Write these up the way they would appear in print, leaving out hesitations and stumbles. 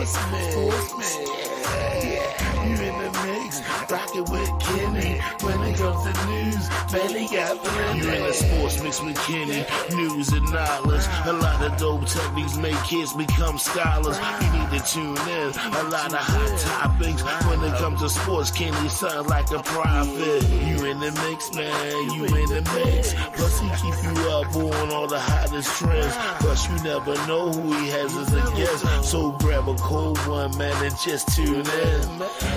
Sportsman. Yeah, you in the mix, rockin' with Kenny. When it comes to news, man, they got plenty. You in the sports mix with Kenny, news and knowledge. A lot of dope techniques make kids become scholars. You need to tune in. A lot of hot topics. When it comes to sports, Kenny sounds like a prophet. You in the mix, man. You in the mix. Plus he keep you up on all the hottest trends. Plus you never know who he has as a guest. So grab a cold one, man, and just tune in.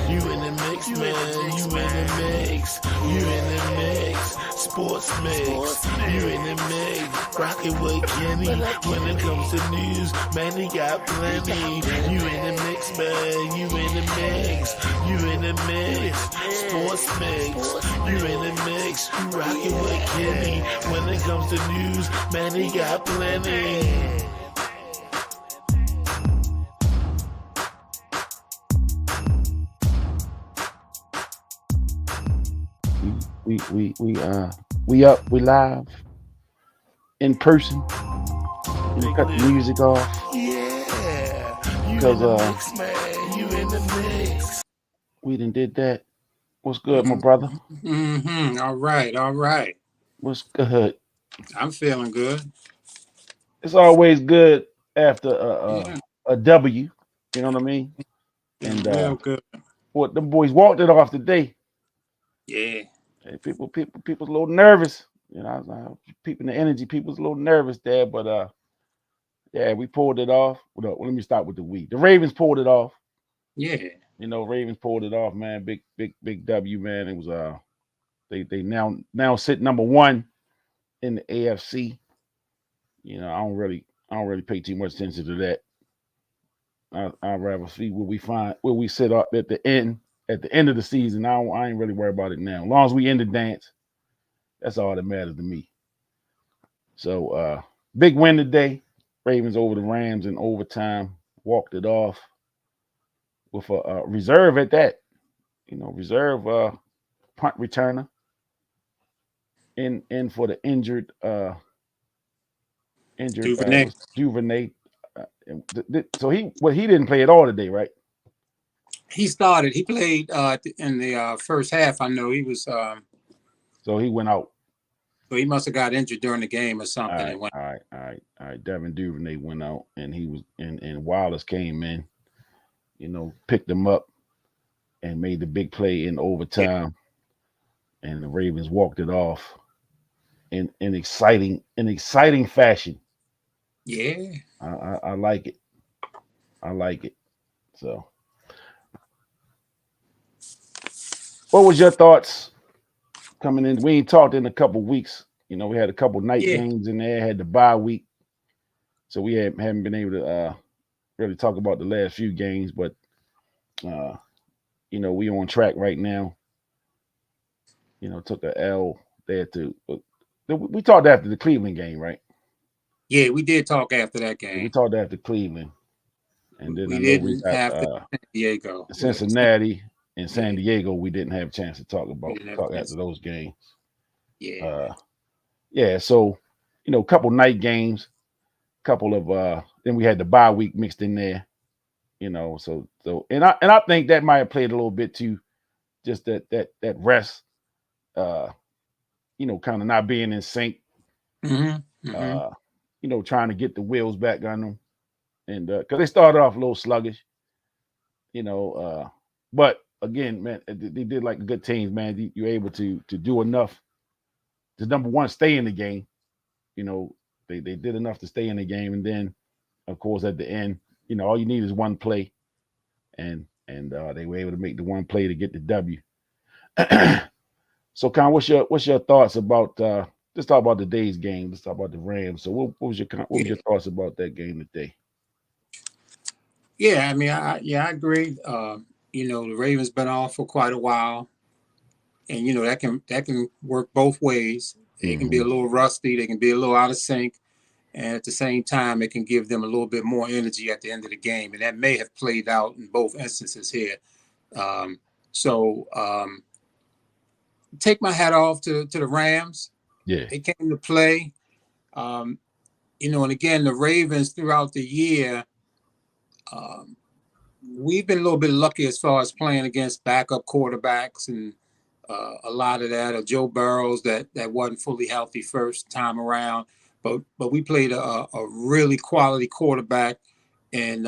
You in the mix, man. You in the mix. You in the mix. Sports mix. You in the mix. Rockin' with Kenny. When it comes to news, man, he got plenty. You in the mix, man. You in the mix. You in the mix. Sports mix. You in the mix. You rockin' with Kenny. When it comes to news, man, he got plenty. We up, we live in person. We cut the music off. Yeah, you because in the mix, man. You in the mix. We done did that. What's good, my brother? All right. What's good? I'm feeling good. It's always good after a W. You know what I mean? And real good. What the boys walked it off today. Yeah. Hey, people's a little nervous. You know, people the energy. People's a little nervous there, but yeah, we pulled it off. Well, let me start with the we. The Ravens pulled it off. Yeah. You know, Ravens pulled it off, man. Big W, man. It was they now sit number one in the AFC. You know, I don't really pay too much attention to that. I'd rather see where we sit up at the end of the season. I ain't really worried about it now. As long as we end the dance, that's all that matters to me. So big win today. Ravens over the Rams in overtime. Walked it off with a reserve at that. You know, reserve punt returner in for the injured Duvernay. So he didn't play at all today, right? He started. He played in the first half. I know he was. So he went out. So he must have got injured during the game or something. All right. Devin Duvernay went out, and he was and Wallace came in. You know, picked him up and made the big play in overtime, and the Ravens walked it off in exciting fashion. Yeah, I like it. I like it. So, what was your thoughts coming in? We ain't talked in a couple weeks. You know, we had a couple night games in there. Had the bye week, so we haven't been able to really talk about the last few games. But you know, we on track right now. You know, took a L there too. We talked after the Cleveland game, right? Yeah, we did talk after that game. We talked after Cleveland, and then we didn't after San Diego, Cincinnati, and San Diego. We didn't have a chance to talk after those games. Yeah, So, you know, a couple night games, couple of then we had the bye week mixed in there. You know, so and I think that might have played a little bit too, just that rest. You know, kind of not being in sync. You know, trying to get the wheels back on them, and because they started off a little sluggish, you know. But again, man, they did like good teams, man. You're able to do enough to, number one, stay in the game. You know, they did enough to stay in the game, and then, of course, at the end, you know, all you need is one play, and they were able to make the one play to get the W. So, Con, what's your thoughts about? Let's talk about today's game. Let's talk about the Rams. So, what was your thoughts about that game today? Yeah, I mean, I agree. You know, the Ravens been off for quite a while, and you know that can work both ways. They can be a little rusty. They can be a little out of sync, and at the same time, it can give them a little bit more energy at the end of the game, and that may have played out in both instances here. Take my hat off to the Rams. Yeah, they came to play. You know, and again, the Ravens throughout the year, we've been a little bit lucky as far as playing against backup quarterbacks and a lot of that, or Joe Burrows that wasn't fully healthy first time around. But we played a really quality quarterback and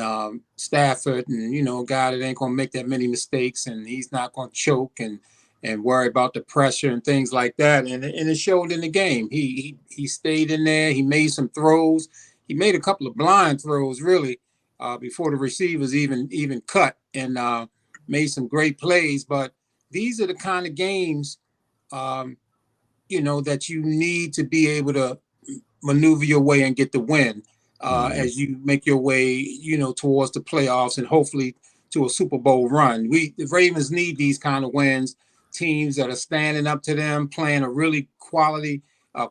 Stafford, and a guy that ain't gonna make that many mistakes, and he's not gonna choke and worry about the pressure and things like that. And it showed in the game. He stayed in there. He made some throws. He made a couple of blind throws really before the receivers even cut, and made some great plays. But these are the kind of games, that you need to be able to maneuver your way and get the win as you make your way, towards the playoffs and hopefully to a Super Bowl run. The Ravens need these kind of wins. Teams that are standing up to them, playing a really quality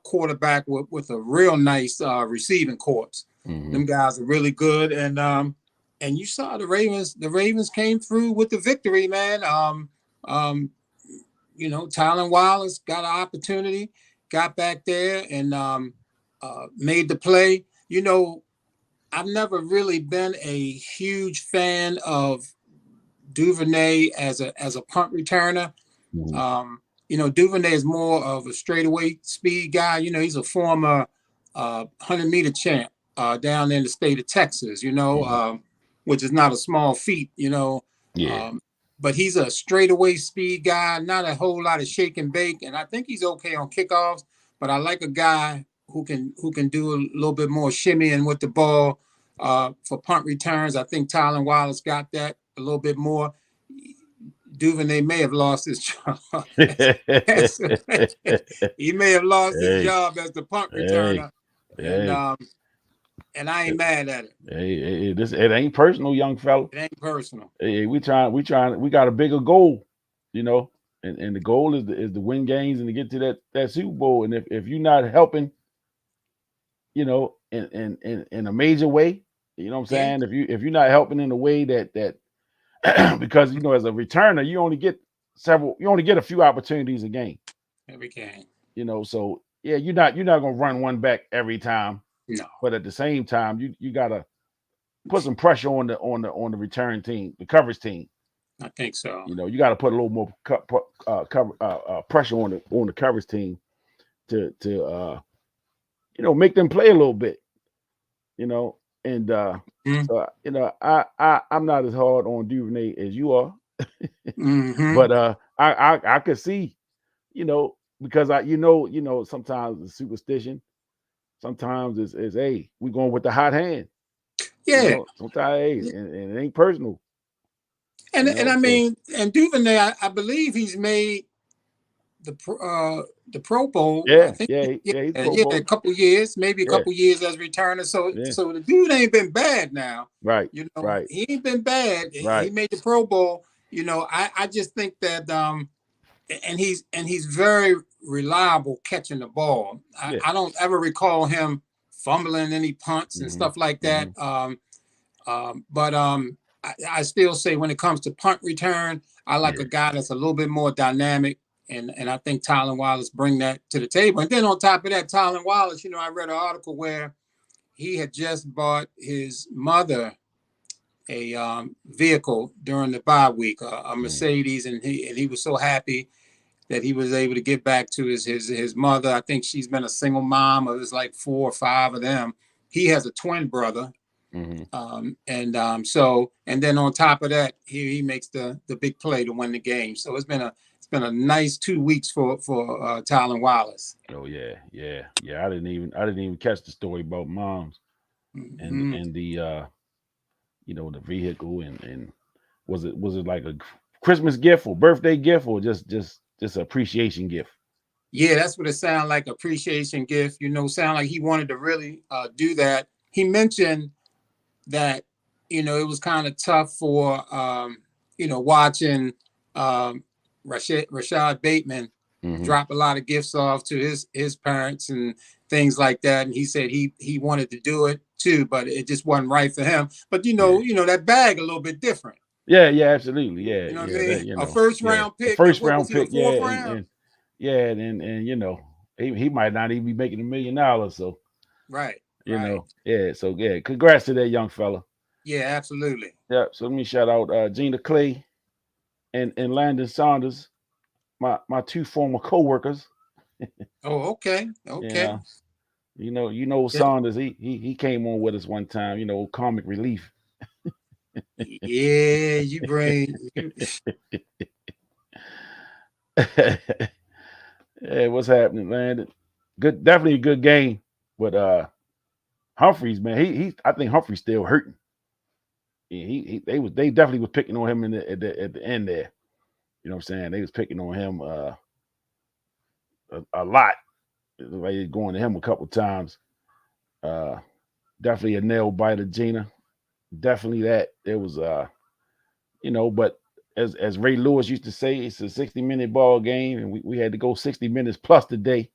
quarterback with a real nice receiving corps. Them guys are really good, and you saw the Ravens. The Ravens came through with the victory, man. Tylan Wallace got an opportunity, got back there, and made the play. I've never really been a huge fan of Duvernay as a punt returner. Duvernay is more of a straightaway speed guy. He's a former 100-meter champ down in the state of Texas, which is not a small feat, but he's a straightaway speed guy, not a whole lot of shake and bake. And I think he's okay on kickoffs, but I like a guy who can do a little bit more shimmying with the ball for punt returns. I think Tylan Wallace got that a little bit more. Duvernay may have lost his job. He may have lost his job as the punt returner. And I ain't mad at it. It ain't personal, young fella. It ain't personal. We got a bigger goal, and the goal is to win games and to get to that Super Bowl. And if you're not helping, in a major way, you know what I'm saying? If you're not helping in a way that because as a returner, you only get a few opportunities a game. Every game. So yeah, you're not gonna run one back every time. No. But at the same time, you gotta put some pressure on the return team, the coverage team. I think so. You got to put a little more pressure on the coverage team to make them play a little bit. And so I'm not as hard on Duvernay as you are, but I could see, because sometimes the superstition. Sometimes it's hey, we're going with the hot hand. Yeah. Sometimes and it ain't personal. And I mean, and Duvernay, I believe he's made the Pro Bowl. Yeah, I think, a couple years, maybe a couple years as returner. So the dude ain't been bad now. Right. Right. He ain't been bad. Right. He made the Pro Bowl. I just think that and he's very reliable catching the ball. I don't ever recall him fumbling any punts and stuff like that. But I still say when it comes to punt return, I like a guy that's a little bit more dynamic, and I think Tylan Wallace bring that to the table. And then on top of that, Tylan Wallace, I read an article where he had just bought his mother a vehicle during the bye week, a Mercedes, and he was so happy that he was able to get back to his mother. I think she's been a single mom. It was like 4 or 5 of them. He has a twin brother. And then on top of that, he makes the big play to win the game. So it's been a nice 2 weeks for Tylan Wallace. Oh yeah. I didn't even catch the story about moms and the the vehicle and was it like a Christmas gift or birthday gift or just an appreciation gift? Yeah, that's what it sounded like, appreciation gift. Sound like he wanted to really do that. He mentioned that, it was kind of tough for, watching Rashad Bateman drop a lot of gifts off to his parents and things like that. And he said he wanted to do it too, but it just wasn't right for him. But, that bag a little bit different. Yeah, absolutely. Yeah. You know what I mean? A first round pick. First round pick, and he might not even be making $1 million. So right. So congrats to that young fella. Yeah, absolutely. Yeah. So let me shout out Gina Clay and Landon Saunders, my two former co-workers. Oh, okay. Okay. Yeah. You know Yeah, Saunders, he came on with us one time, comic relief. yeah, you bring you, Hey, what's happening, man? Good, definitely a good game. But Humphreys, man, he I think Humphreys still hurting. Yeah, they definitely was picking on him at the end there. You know what I'm saying? They was picking on him a lot. Like they going to him a couple times. Uh Definitely a nail biter, Gina. Definitely that. It was but as Ray Lewis used to say, it's a 60-minute ball game, and we had to go 60 minutes plus today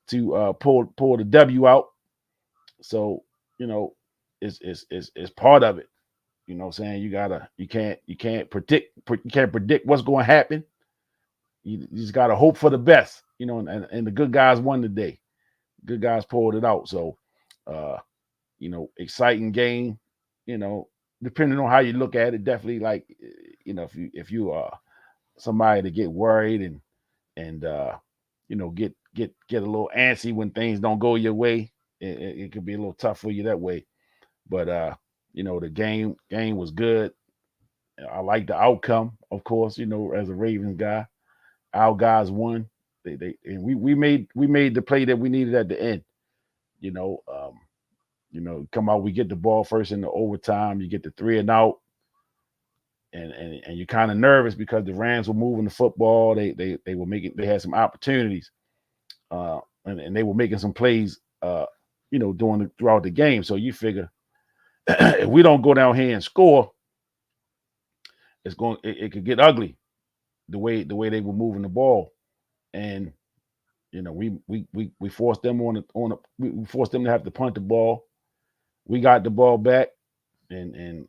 to pull the W out. So, you know, it's part of it. You know what I'm saying? You can't predict what's going to happen. You just gotta hope for the best, and the good guys won today. Good guys pulled it out. So uh, exciting game, you know, depending on how you look at it, definitely like if you are somebody to get worried and get a little antsy when things don't go your way. It could be a little tough for you that way. But the game was good. I like the outcome, of course, as a Ravens guy. Our guys won. And we made the play that we needed at the end. You know, come out, we get the ball first in the overtime, you get the 3-and-out, and you're kind of nervous because the Rams were moving the football. They had some opportunities, and they were making some plays, throughout the game. So you figure if we don't go down here and score, it could get ugly the way they were moving the ball. And we forced them we forced them to have to punt the ball. We got the ball back, and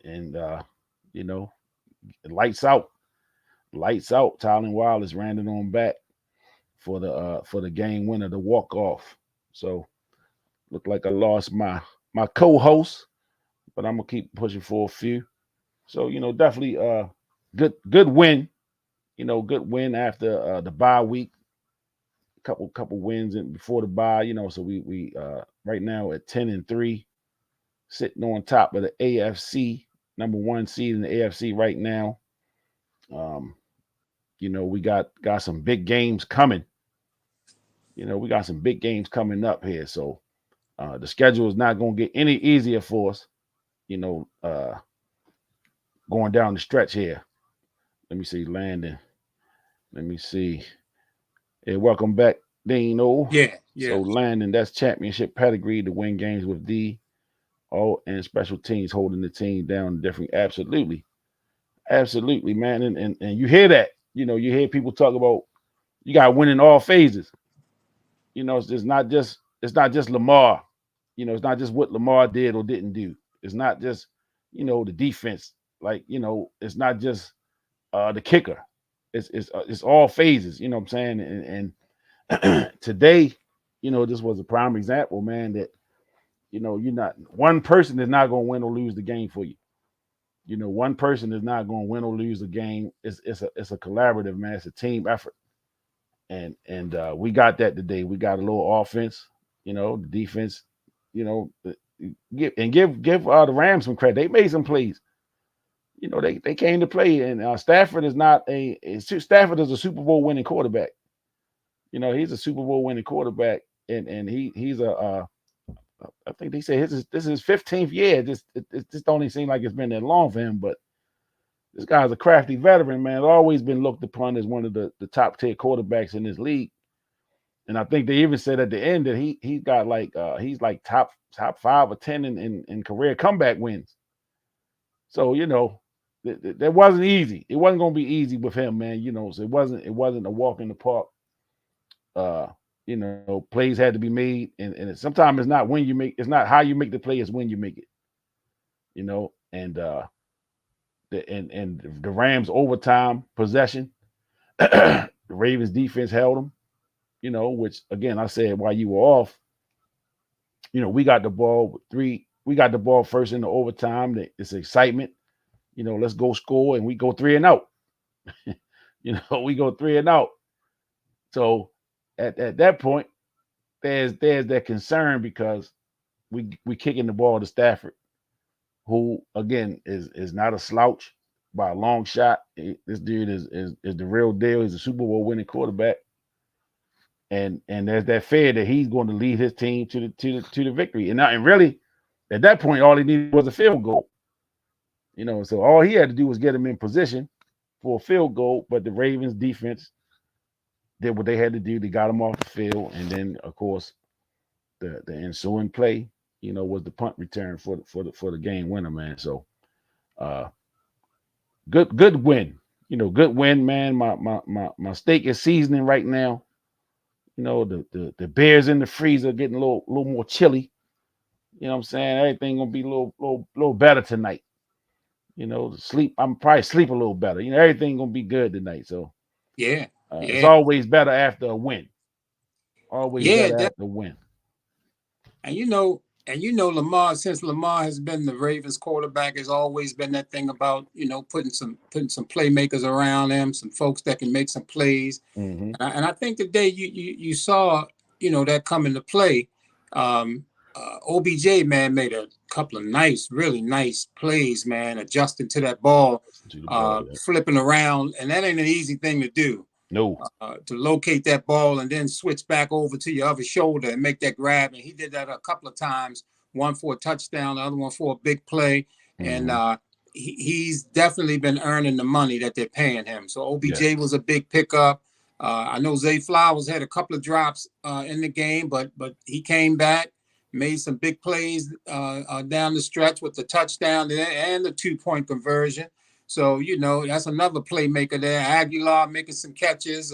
you know lights out. Tylen Wallace ran it on back for the game winner, the walk off. So looked like I lost my co-host, but I'm gonna keep pushing for a few. So definitely good win. Good win after the bye week. Couple wins and before the bye. So we right now at 10-3, sitting on top of the AFC, number one seed in the AFC right now. Um, we got some big games coming. We got some big games coming up here. So the schedule is not going to get any easier for us, going down the stretch here. Let me see, Landon. Let me see. Hey, welcome back, Dino. yeah, So yeah. Landon, that's championship pedigree to win games with D. Oh, and special teams holding the team down different. Absolutely, man. And you hear that. You hear people talk about you got to win in all phases. It's not just Lamar. It's not just what Lamar did or didn't do. It's not just the defense. Like it's not just the kicker. It's all phases. You know what I'm saying? And today, this was a prime example, man. That you're not one person is not going to win or lose the game for you. One person is not going to win or lose the game. It's a collaborative, man. It's a team effort, and we got that today. We got a little offense, the defense, give the Rams some credit. They made some plays. They came to play, and Stafford is Stafford is a Super Bowl winning quarterback. He's a Super Bowl winning quarterback, and he's I think they say this is his 15th year. It just don't even seem like it's been that long for him, but this guy's a crafty veteran, man. Always been looked upon as one of the top tier quarterbacks in this league. And I think they even said at the end that he's got he's like top 5 or 10 in career comeback wins. So that wasn't easy. It wasn't going to be easy with him, man. So it wasn't a walk in the park. Plays had to be made, and sometimes it's not how you make the play, it's when you make it. And the Rams overtime possession, the Ravens defense held them. Which again I said while you were off, we got the ball with we got the ball first in the overtime. It's excitement. Let's go score, and we go 3-and-out. We go 3-and-out. So at that point, there's that concern because we kicking the ball to Stafford, who again is not a slouch by a long shot. This dude is the real deal. He's a Super Bowl winning quarterback, and there's that fear that he's going to lead his team to the victory. And really, at that point, all he needed was a field goal. So all he had to do was get him in position for a field goal. But the Ravens defense did what they had to do. They got him off the field, and then of course the ensuing play, was the punt return for the game winner, man. So good win. Good win, man. My steak is seasoning right now. The beers in the freezer getting a little more chilly. You know what I'm saying? Everything gonna be a little better tonight. Sleep. I'm probably sleep a little better. Everything gonna be good tonight. So yeah. It's always better after a win. Always better after a win. And Lamar, since Lamar has been the Ravens quarterback, has always been that thing about putting some playmakers around him, some folks that can make some plays. Mm-hmm. And I think today you saw that come into play. OBJ, man, made a couple of really nice plays, man, adjusting to that ball, flipping around, and that ain't an easy thing to do. No. To locate that ball and then switch back over to your other shoulder and make that grab. And he did that a couple of times, one for a touchdown, the other one for a big play. Mm-hmm. And he's definitely been earning the money that they're paying him. So OBJ was a big pickup. I know Zay Flowers had a couple of drops in the game, but he came back, made some big plays down the stretch with the touchdown and the 2-point conversion. So, that's another playmaker there. Aguilar making some catches.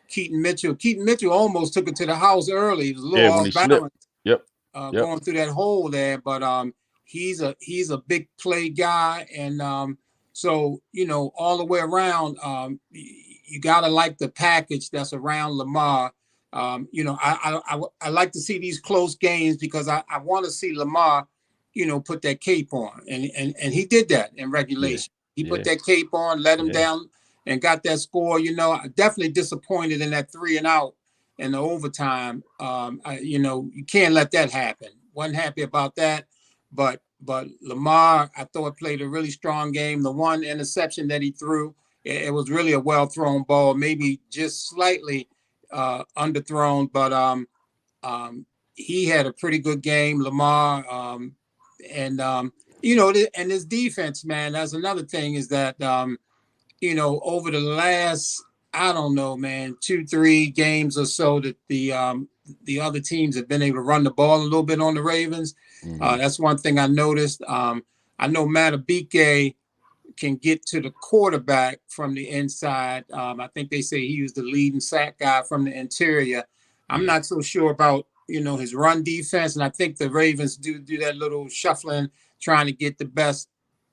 Keaton Mitchell almost took it to the house early. He was a little off balance. Yep. Going through that hole there. But he's a big play guy. And so, all the way around, you got to like the package that's around Lamar. I like to see these close games because I want to see Lamar, put that cape on. And he did that in regulation. He put that cape on, let him down, and got that score. Definitely disappointed in that 3-and-out in the overtime. You can't let that happen. Wasn't happy about that. But Lamar, I thought, played a really strong game. The one interception that he threw, it was really a well-thrown ball, maybe just slightly underthrown. But he had a pretty good game, Lamar. And his defense, man, that's another thing is that, over the last, I don't know, man, 2-3 games or so that the other teams have been able to run the ball a little bit on the Ravens. Mm-hmm. That's one thing I noticed. I know Matabike can get to the quarterback from the inside. I think they say he was the leading sack guy from the interior. I'm not so sure about, his run defense. And I think the Ravens do that little shuffling, trying to get the best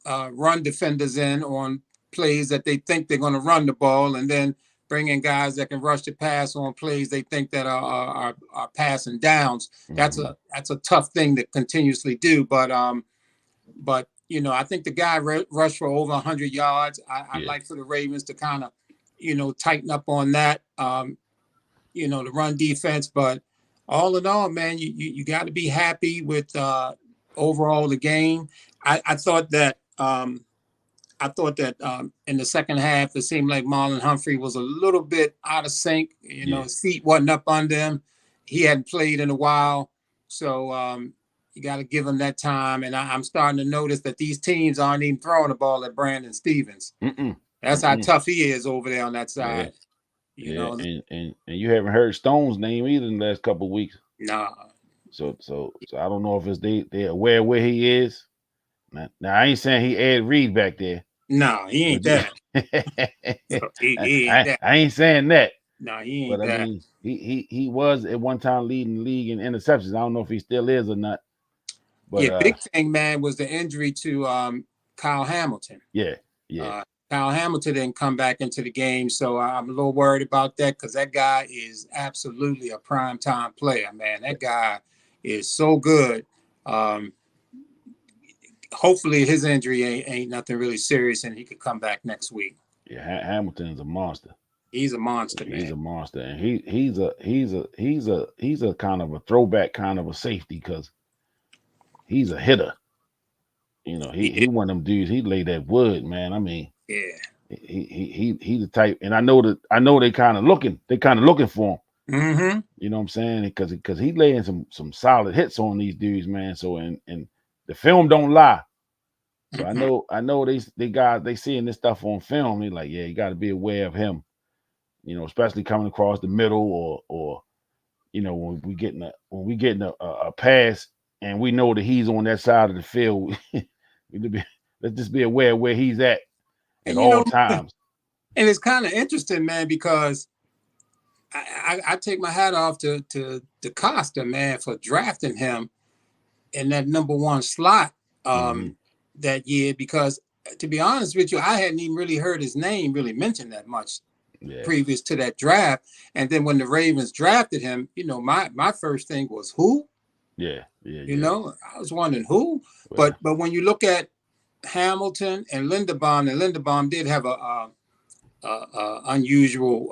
run defenders in on plays that they think they're going to run the ball, and then bring in guys that can rush the pass on plays they think that are passing downs. Mm-hmm. That's a tough thing to continuously do. But I think the guy rushed for over 100 yards. I'd like for the Ravens to kind of, tighten up on that, the run defense. But all in all, man, you got to be happy with overall the game. I thought that in the second half, it seemed like Marlon Humphrey was a little bit out of sync. His feet wasn't up under him. He hadn't played in a while. So you got to give him that time. And I'm starting to notice that these teams aren't even throwing the ball at Brandon Stevens. That's how tough he is over there on that side. And you haven't heard Stone's name either in the last couple of weeks. Nah. So I don't know if it's they're aware where he is. Now I ain't saying he Ed Reed back there. No, he ain't that. I ain't saying that. No, he ain't that. I mean, he was at one time leading the league in interceptions. I don't know if he still is or not. But big thing, man, was the injury to Kyle Hamilton. Kyle Hamilton didn't come back into the game, so I'm a little worried about that because that guy is absolutely a primetime player, man. That guy is so good. hopefully his injury ain't nothing really serious, and he could come back next week. Yeah, Hamilton's a monster. He's a monster, man. He's a monster, and he's a kind of a throwback, kind of a safety, because he's a hitter. You know, he one of them dudes. He lay that wood, man. I mean, yeah. He's the type, and I know they kind of looking for him. Mm-hmm. You know what I'm saying? Because he laying some solid hits on these dudes, man. So and the film don't lie. So I know they seeing this stuff on film. They like, yeah, you got to be aware of him. You know, especially coming across the middle, or you know, when we getting a pass and we know that he's on that side of the field. Let's just be aware of where he's at all times. And it's kind of interesting, man, because I take my hat off to DeCosta, man, for drafting him in that #1 slot that year, because to be honest with you, I hadn't even really heard his name really mentioned that much previous to that draft. And then when the Ravens drafted him, you know, my first thing was who? You know, I was wondering who. Well, but when you look at Hamilton and Linderbaum did have a unusual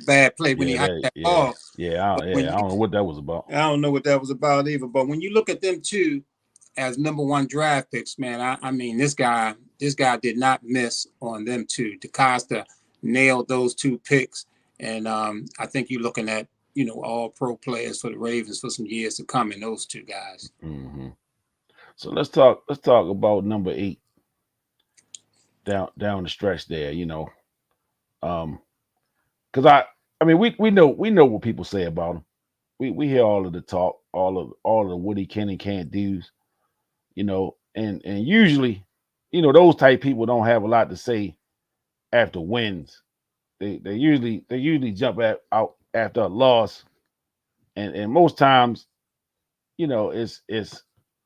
bad play when he had that ball. I don't know what that was about. I don't know what that was about either. But when you look at them two as #1 draft picks, man, I mean, this guy did not miss on them two. DeCosta nailed those 2 picks, and I think you're looking at, you know, all pro players for the Ravens for some years to come in those 2 guys. Mm-hmm. So let's talk about #8 down the stretch there. You know, because I mean we know what people say about him. We hear all of the talk, all of the what he can and can't do. You know, and usually, you know, those type people don't have a lot to say after wins. They usually jump out after a loss, and most times, you know, it's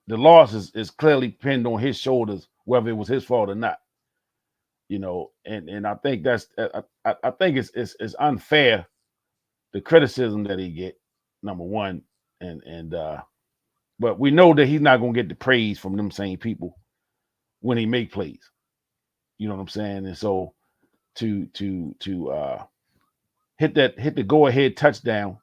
the loss is clearly pinned on his shoulders, whether it was his fault or not. You know, and I think that's I think it's unfair, the criticism that he get, #1, and but we know that he's not gonna get the praise from them same people when he make plays. You know what I'm saying? And so to hit the go ahead touchdown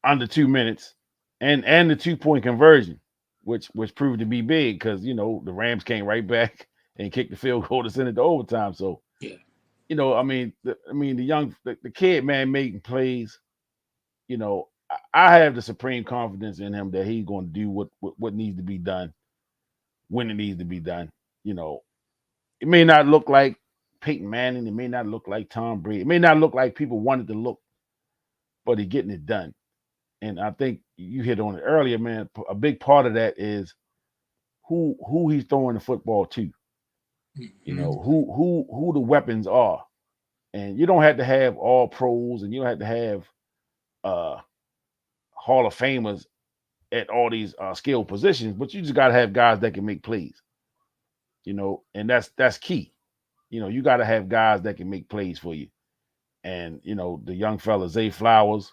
under 2 minutes, and the 2-point conversion, which proved to be big, because you know the Rams came right back and kicked the field goal to send it to overtime. So you know, I mean the kid, man, making plays. You know, I have the supreme confidence in him that he's going to do what needs to be done when it needs to be done. You know, it may not look like Peyton Manning, it may not look like Tom Brady, it may not look like people wanted to look, but he's getting it done. And I think you hit on it earlier, man. A big part of that is who he's throwing the football to. You know, who the weapons are. And you don't have to have all pros, and you don't have to have Hall of Famers at all these skill positions, but you just got to have guys that can make plays. You know, and that's key. You know, you got to have guys that can make plays for you. And you know, the young fella Zay Flowers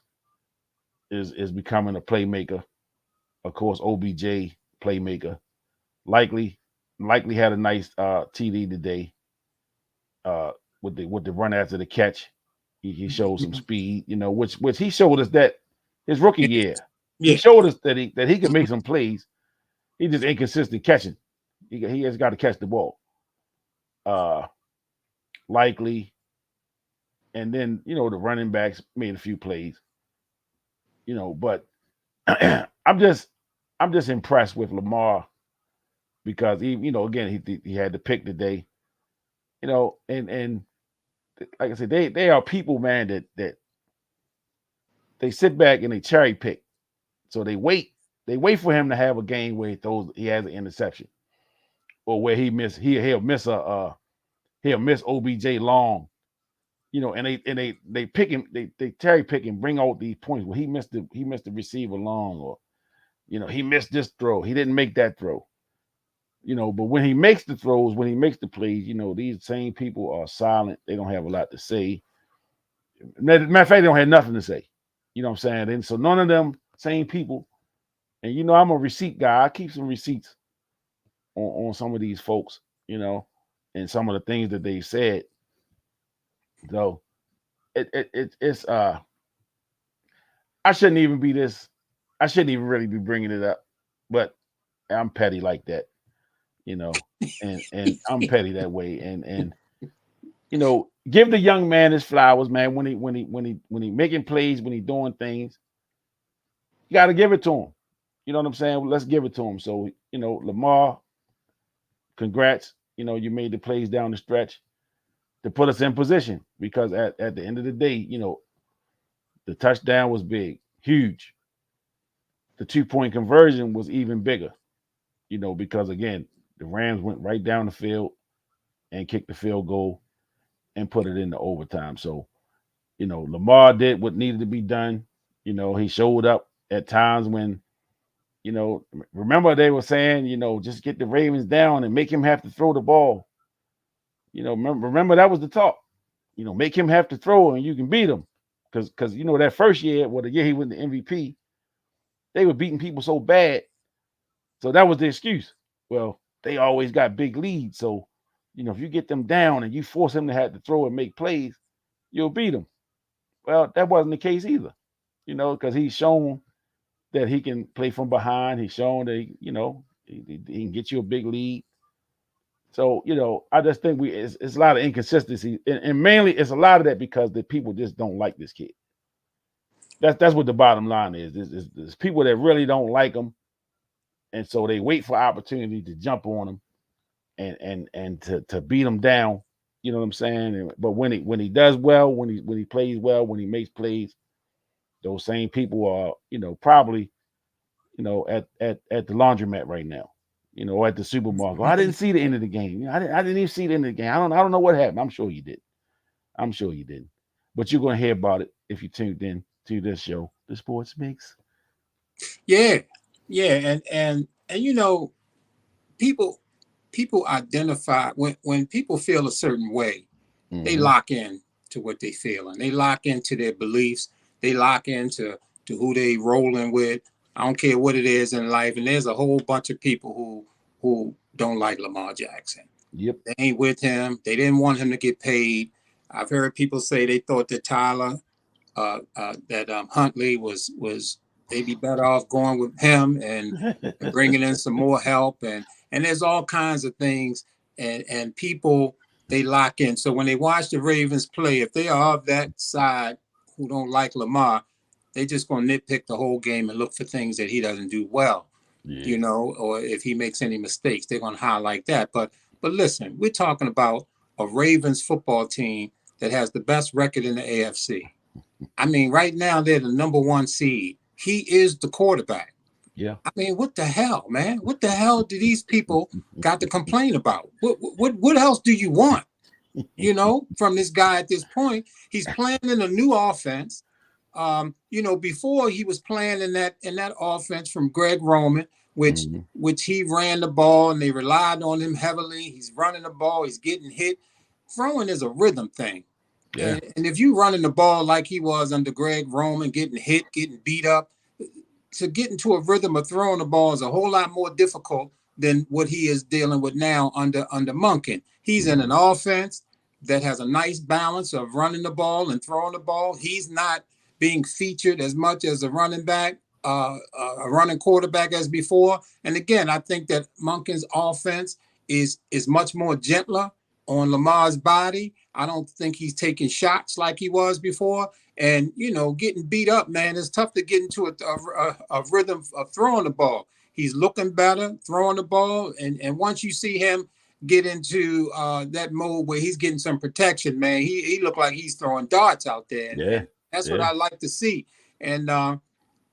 is becoming a playmaker. Of course, OBJ playmaker. Likely had a nice TD today. With the run after the catch, he showed some speed. You know, which he showed us that his rookie year. He showed us that he could make some plays. He just inconsistent catching. He has got to catch the ball. Likely, and then you know the running backs made a few plays. You know, but I'm just impressed with Lamar, because you know, again, he had the pick today. You know, and like I said, they are people, man, that they sit back and they cherry pick. So they wait for him to have a game where he has an interception, or where he'll miss OBJ long. You know, and they pick him, they cherry pick and bring out these points where he missed the receiver long, or you know, he missed this throw, he didn't make that throw. You know, but when he makes the throws, when he makes the plays, you know, these same people are silent. They don't have a lot to say. Matter of fact, they don't have nothing to say. You know what I'm saying? And so none of them same people And you know, I'm a receipt guy. I keep some receipts on some of these folks, you know, and some of the things that they said. So it's I shouldn't even be this. I shouldn't even really be bringing it up, but I'm petty like that, you know, and I'm petty that way, and you know, give the young man his flowers, man. When he making plays, when he doing things, you got to give it to him. You know what I'm saying? Well, let's give it to him. So you know, Lamar, congrats. You know, you made the plays down the stretch to put us in position because at the end of the day, you know, the touchdown was big, huge. The 2-point conversion was even bigger, you know, because again, the Rams went right down the field and kicked the field goal and put it into overtime. So, you know, Lamar did what needed to be done. You know, he showed up at times when, you know, remember they were saying, you know, just get the Ravens down and make him have to throw the ball. You know, remember that was the talk. You know, make him have to throw and you can beat him. Because you know, that first year, well, the year he won the MVP, they were beating people so bad. So that was the excuse. Well, they always got big leads. So, you know, if you get them down and you force him to have to throw and make plays, you'll beat them. Well, that wasn't the case either, you know, because he's shown that he can play from behind. He's shown that, you know, he can get you a big lead. So, you know, I just think it's a lot of inconsistency. And mainly it's a lot of that because the people just don't like this kid. That's what the bottom line is. There's people that really don't like him. And so they wait for opportunity to jump on him and to beat him down. You know what I'm saying? But when he does well, when he plays well, when he makes plays, those same people are, you know, probably, you know, at the laundromat right now, you know, or at the supermarket. Well, I didn't see the end of the game. You know, I didn't even see the end of the game. I don't know what happened. I'm sure you did. I'm sure you didn't. But you're gonna hear about it if you tuned in to this show, The Sports Mix. Yeah, yeah, and you know, people identify when people feel a certain way, they Mm-hmm. lock in to what they feel and they lock into their beliefs. They lock into who they rolling with. I don't care what it is in life. And there's a whole bunch of people who don't like Lamar Jackson. Yep. They ain't with him. They didn't want him to get paid. I've heard people say they thought that Huntley was they'd be better off going with him and bringing in some more help and there's all kinds of things and people they lock in. So when they watch the Ravens play, if they are of that side who don't like Lamar, they just gonna nitpick the whole game and look for things that he doesn't do well, Yeah. you know, or if he makes any mistakes, they're gonna highlight that. But listen, we're talking about a Ravens football team that has the best record in the AFC. I mean, right now they're the number one seed. He is the quarterback. Yeah. I mean, what the hell, man? What the hell do these people got to complain about? What else do you want? You know, from this guy at this point, he's playing in a new offense. You know, before he was playing in that offense from Greg Roman, Mm-hmm. which he ran the ball and they relied on him heavily. He's running the ball, he's getting hit. Throwing is a rhythm thing. Yeah. And if you running the ball like he was under Greg Roman, getting hit, getting beat up, to get into a rhythm of throwing the ball is a whole lot more difficult than what he is dealing with now under Monken. He's in an offense that has a nice balance of running the ball and throwing the ball. He's not being featured as much as a running back, a running quarterback as before. And again, I think that Monken's offense is much more gentler on Lamar's body. I don't think he's taking shots like he was before. And, you know, getting beat up, man, it's tough to get into a rhythm of throwing the ball. He's looking better throwing the ball. And once you see him get into that mode where he's getting some protection, man, he looked like he's throwing darts out there. And that's what I like to see. And,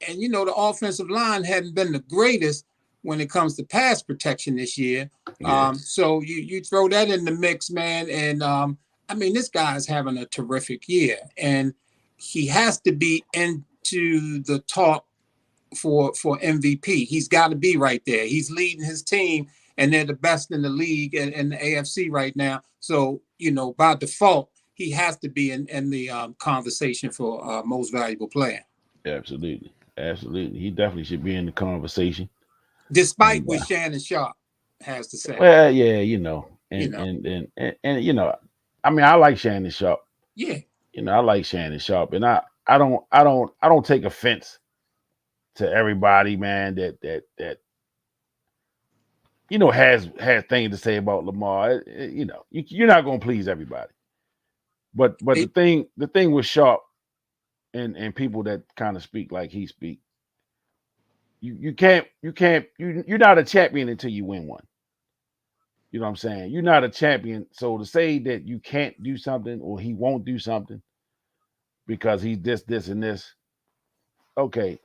you know, the offensive line hadn't been the greatest when it comes to pass protection this year. So you throw that in the mix, man. And, I mean, this guy's having a terrific year. And he has to be into the talk for MVP. He's got to be right there. He's leading his team, and they're the best in the league and in the AFC right now. So, you know, by default, he has to be in the conversation for most valuable player. Absolutely. Absolutely. He definitely should be in the conversation. Despite And what Shannon Sharp has to say. well, yeah, you know, You and know, and and and, and you know, I mean, I like Shannon Sharp. yeah, You know, I like Shannon Sharp, and I don't take offense to everybody, man. That has things to say about Lamar. You know, you're not gonna please everybody. But it, the thing with Sharp and people that kind of speak like he speak, you're not a champion until you win one. You know what I'm saying? You're not a champion. So to say that you can't do something or he won't do something because he's this, and this, okay.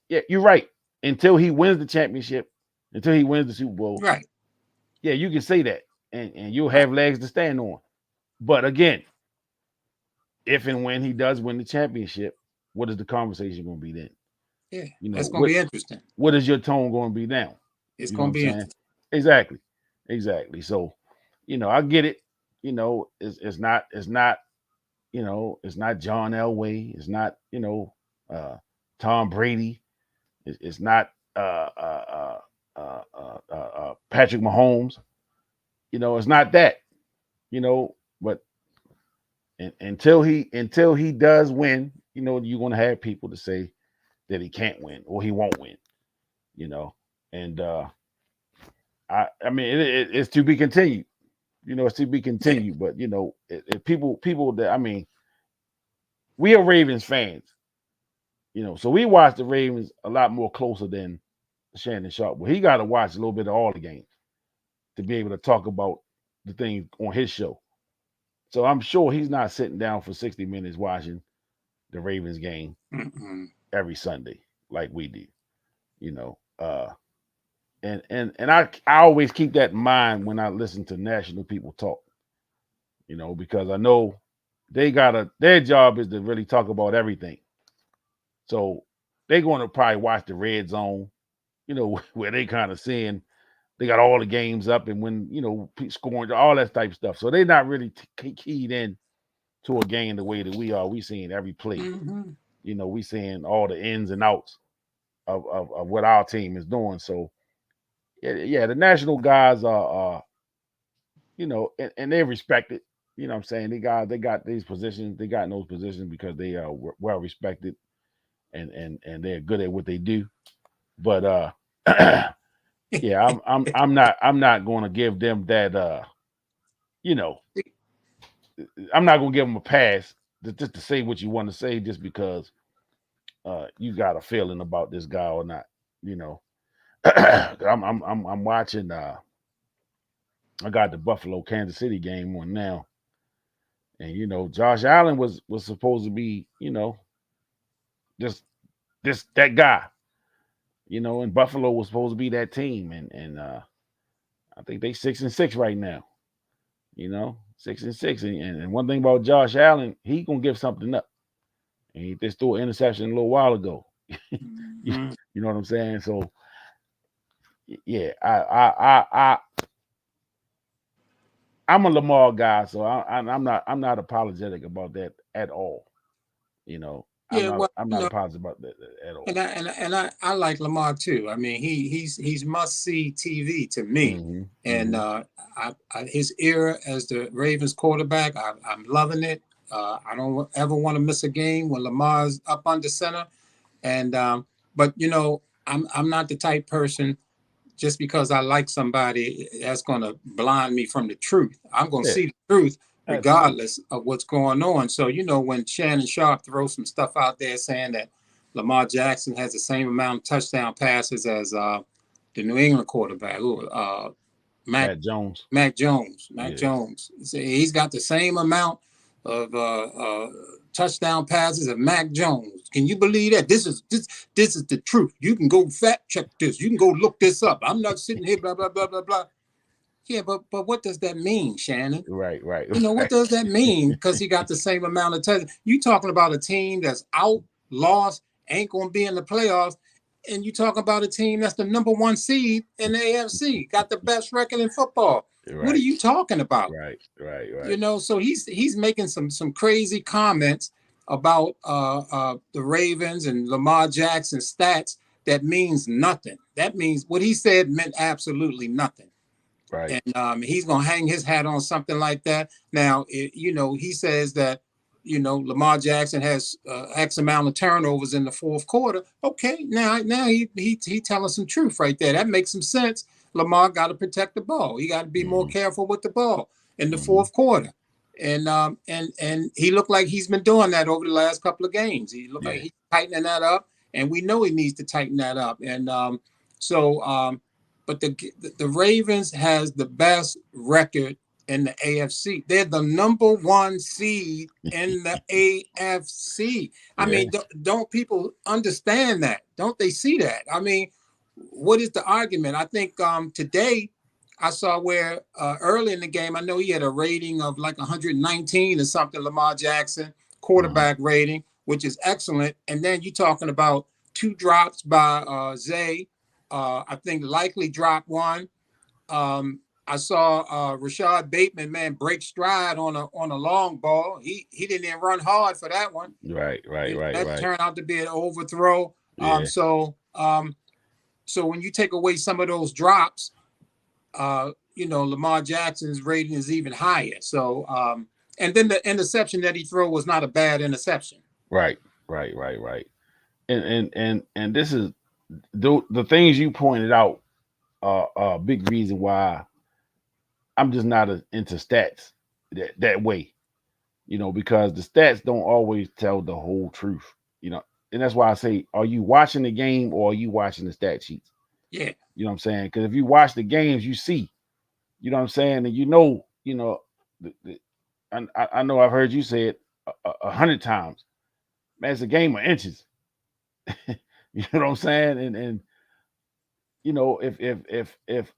Yeah, you're right. Until he wins the championship, until he wins the Super Bowl, right, yeah, you can say that. And you'll right, have legs to stand on. But again, if and when he does win the championship, what is the conversation going to be then? yeah. You know, That's gonna be interesting. what is your tone going to be now? It's You know what gonna I'm be saying? interesting. Exactly. Exactly. So, I get it. It's not, it's not John Elway. It's not, uh, Tom Brady. It's not Patrick Mahomes. It's not that. But until he does win, you're gonna have people to say that he can't win or he won't win. You know, and I mean it's to be continued. It's to be Yeah. continued. But if people that, I mean, we are Ravens fans. So we watch the Ravens a lot more closer than Shannon Sharp. Well, he got to watch a little bit of all the games to be able to talk about the things on his show. So I'm sure he's not sitting down for 60 minutes watching the Ravens game Mm-mm. every Sunday like we do. You know, and I always keep that in mind when I listen to national people talk. Because I know their job is to really talk about everything. So they're going to probably watch the red zone, where they kind of seeing they got all the games up and when scoring all that type of stuff. So they're not really keyed in to a game the way that we are. We seeing every play. Mm-hmm. We seeing all the ins and outs of what our team is doing. So yeah, the national guys are and they respect it. You know what I'm saying? They got these positions. They got in those positions because they are well respected and they're good at what they do. But yeah, I'm not going to give them that you know I'm not going to give them a pass just to say what you want to say just because you got a feeling about this guy or not. You know, I'm watching. I got the Buffalo Kansas City game on now, and Josh Allen was supposed to be just that guy. And Buffalo was supposed to be that team, and I think they 6-6 right now. 6-6, and one thing about Josh Allen, he gonna give something up, and he just threw an interception a little while ago. You Mm-hmm. know what I'm saying? So yeah, I'm a Lamar guy, so I'm not apologetic about that at all. I'm Yeah. not Well, I'm not apologetic about that at all. I like Lamar too. I mean, he's must see TV to me, Hmm. and Hmm. his era as the Ravens quarterback, I'm loving it. I don't ever want to miss a game when Lamar's up under center, and but I'm not the type person just because I like somebody that's going to blind me from the truth. I'm going to Yeah, see the truth absolutely. regardless of what's going on. So, when Shannon Sharp throws some stuff out there saying that Lamar Jackson has the same amount of touchdown passes as the New England quarterback, Mac Matt Jones. Mac Jones. Mac Yeah, Jones. He's got the same amount of touchdown passes of Mac Jones. Can you believe that? This is the truth. You can go fact check this. You can go look this up. I'm not sitting here blah blah blah blah blah. Yeah, but what does that mean, Shannon? right, right, What right. does that mean? Because he got the same amount of touchdowns. You talking about a team that's out, lost, ain't gonna be in the playoffs, and you talk about a team that's the number one seed in the AFC, got the best record in football. What are Right, you talking about? right, right, right. So he's making some crazy comments, about the Ravens and Lamar Jackson stats that means nothing. That means what he said meant absolutely nothing. Right. And he's going to hang his hat on something like that. Now, he says that, Lamar Jackson has X amount of turnovers in the fourth quarter. Okay, now he telling some truth right there. That makes some sense. Lamar got to protect the ball. He got to be more careful with the ball in the fourth quarter. And he looked like he's been doing that over the last couple of games. He looked like he's tightening that up, and we know he needs to tighten that up. And but the Ravens has the best record in the AFC. They're the number 1 seed in the AFC. I mean, don't people understand that? Don't they see that? I mean, what is the argument? I think today I saw where early in the game, I know he had a rating of like 119 or something, Lamar Jackson, quarterback rating, which is excellent. And then you're talking about 2 drops by Zay. I think likely dropped one. I saw Rashad Bateman, man, break stride on a long ball. He didn't even run hard for that one. Right. That turned out to be an overthrow. Yeah. So when you take away some of those drops, Lamar Jackson's rating is even higher. So and then the interception that he threw was not a bad interception. Right. And this is the things you pointed out are a big reason why I'm just not into stats that way, because the stats don't always tell the whole truth, and that's why I say, are you watching the game or are you watching the stat sheets? Yeah. You know what I'm saying? Because if you watch the games, you see, you know what I'm saying? And I know I've heard you say it 100 times, man, it's a game of inches. You know what I'm saying? And if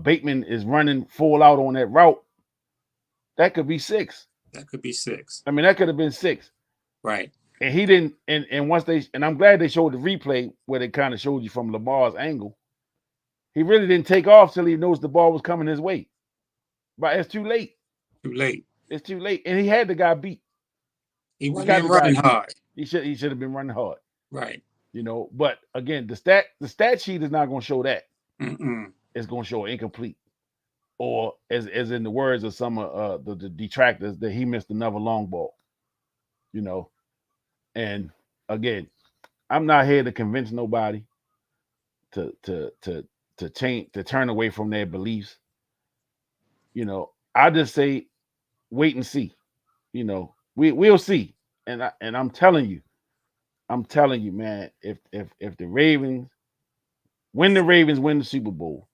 Bateman is running full out on that route, that could be 6. That could be 6. I mean, that could have been 6. Right. And he didn't. And once I'm glad they showed the replay where they kind of showed you from Lamar's angle. He really didn't take off till he knows the ball was coming his way. But it's too late. It's too late. And he had the guy beat. He wasn't running hard. He should have been running hard. Right. But again, the stat sheet is not going to show that. Mm-mm. It's going to show incomplete, or as in the words of some of the detractors, that he missed another long ball. And again, I'm not here to convince nobody to change, to turn away from their beliefs. I just say wait and see. We'll see. And I'm telling you, man, if the Ravens win the Super Bowl,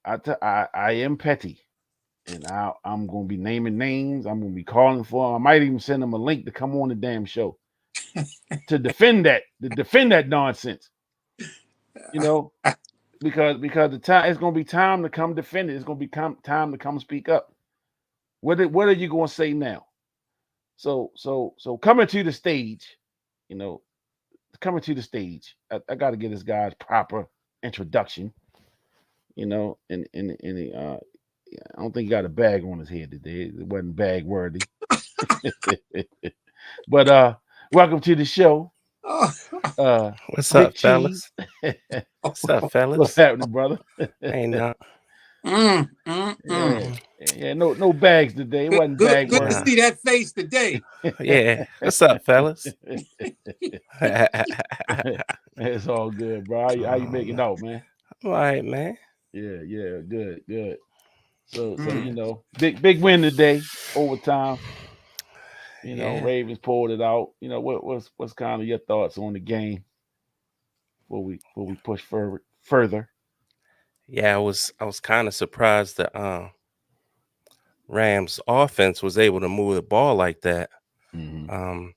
I am petty, and I'm gonna be naming names. I'm gonna be calling for them. I might even send them a link to come on the damn show to defend that nonsense. Because the time, it's gonna be time to come defend it. It's gonna be time to come speak up. What are you gonna say now? So coming to the stage, I got to get this guy's proper introduction. And I don't think he got a bag on his head today. It wasn't bag worthy. But welcome to the show. What's up, fellas? What's up, fellas? What's happening, brother? Ain't not. Yeah, no bags today. It wasn't bag good worthy. to see that face today. Yeah. What's up, fellas? It's all good, bro. How you making out, man? All right, man. Yeah, good. So big win today, overtime. Ravens pulled it out. What's kind of your thoughts on the game before we push further? Yeah, I was kind of surprised that Rams offense was able to move the ball like that. Mm-hmm.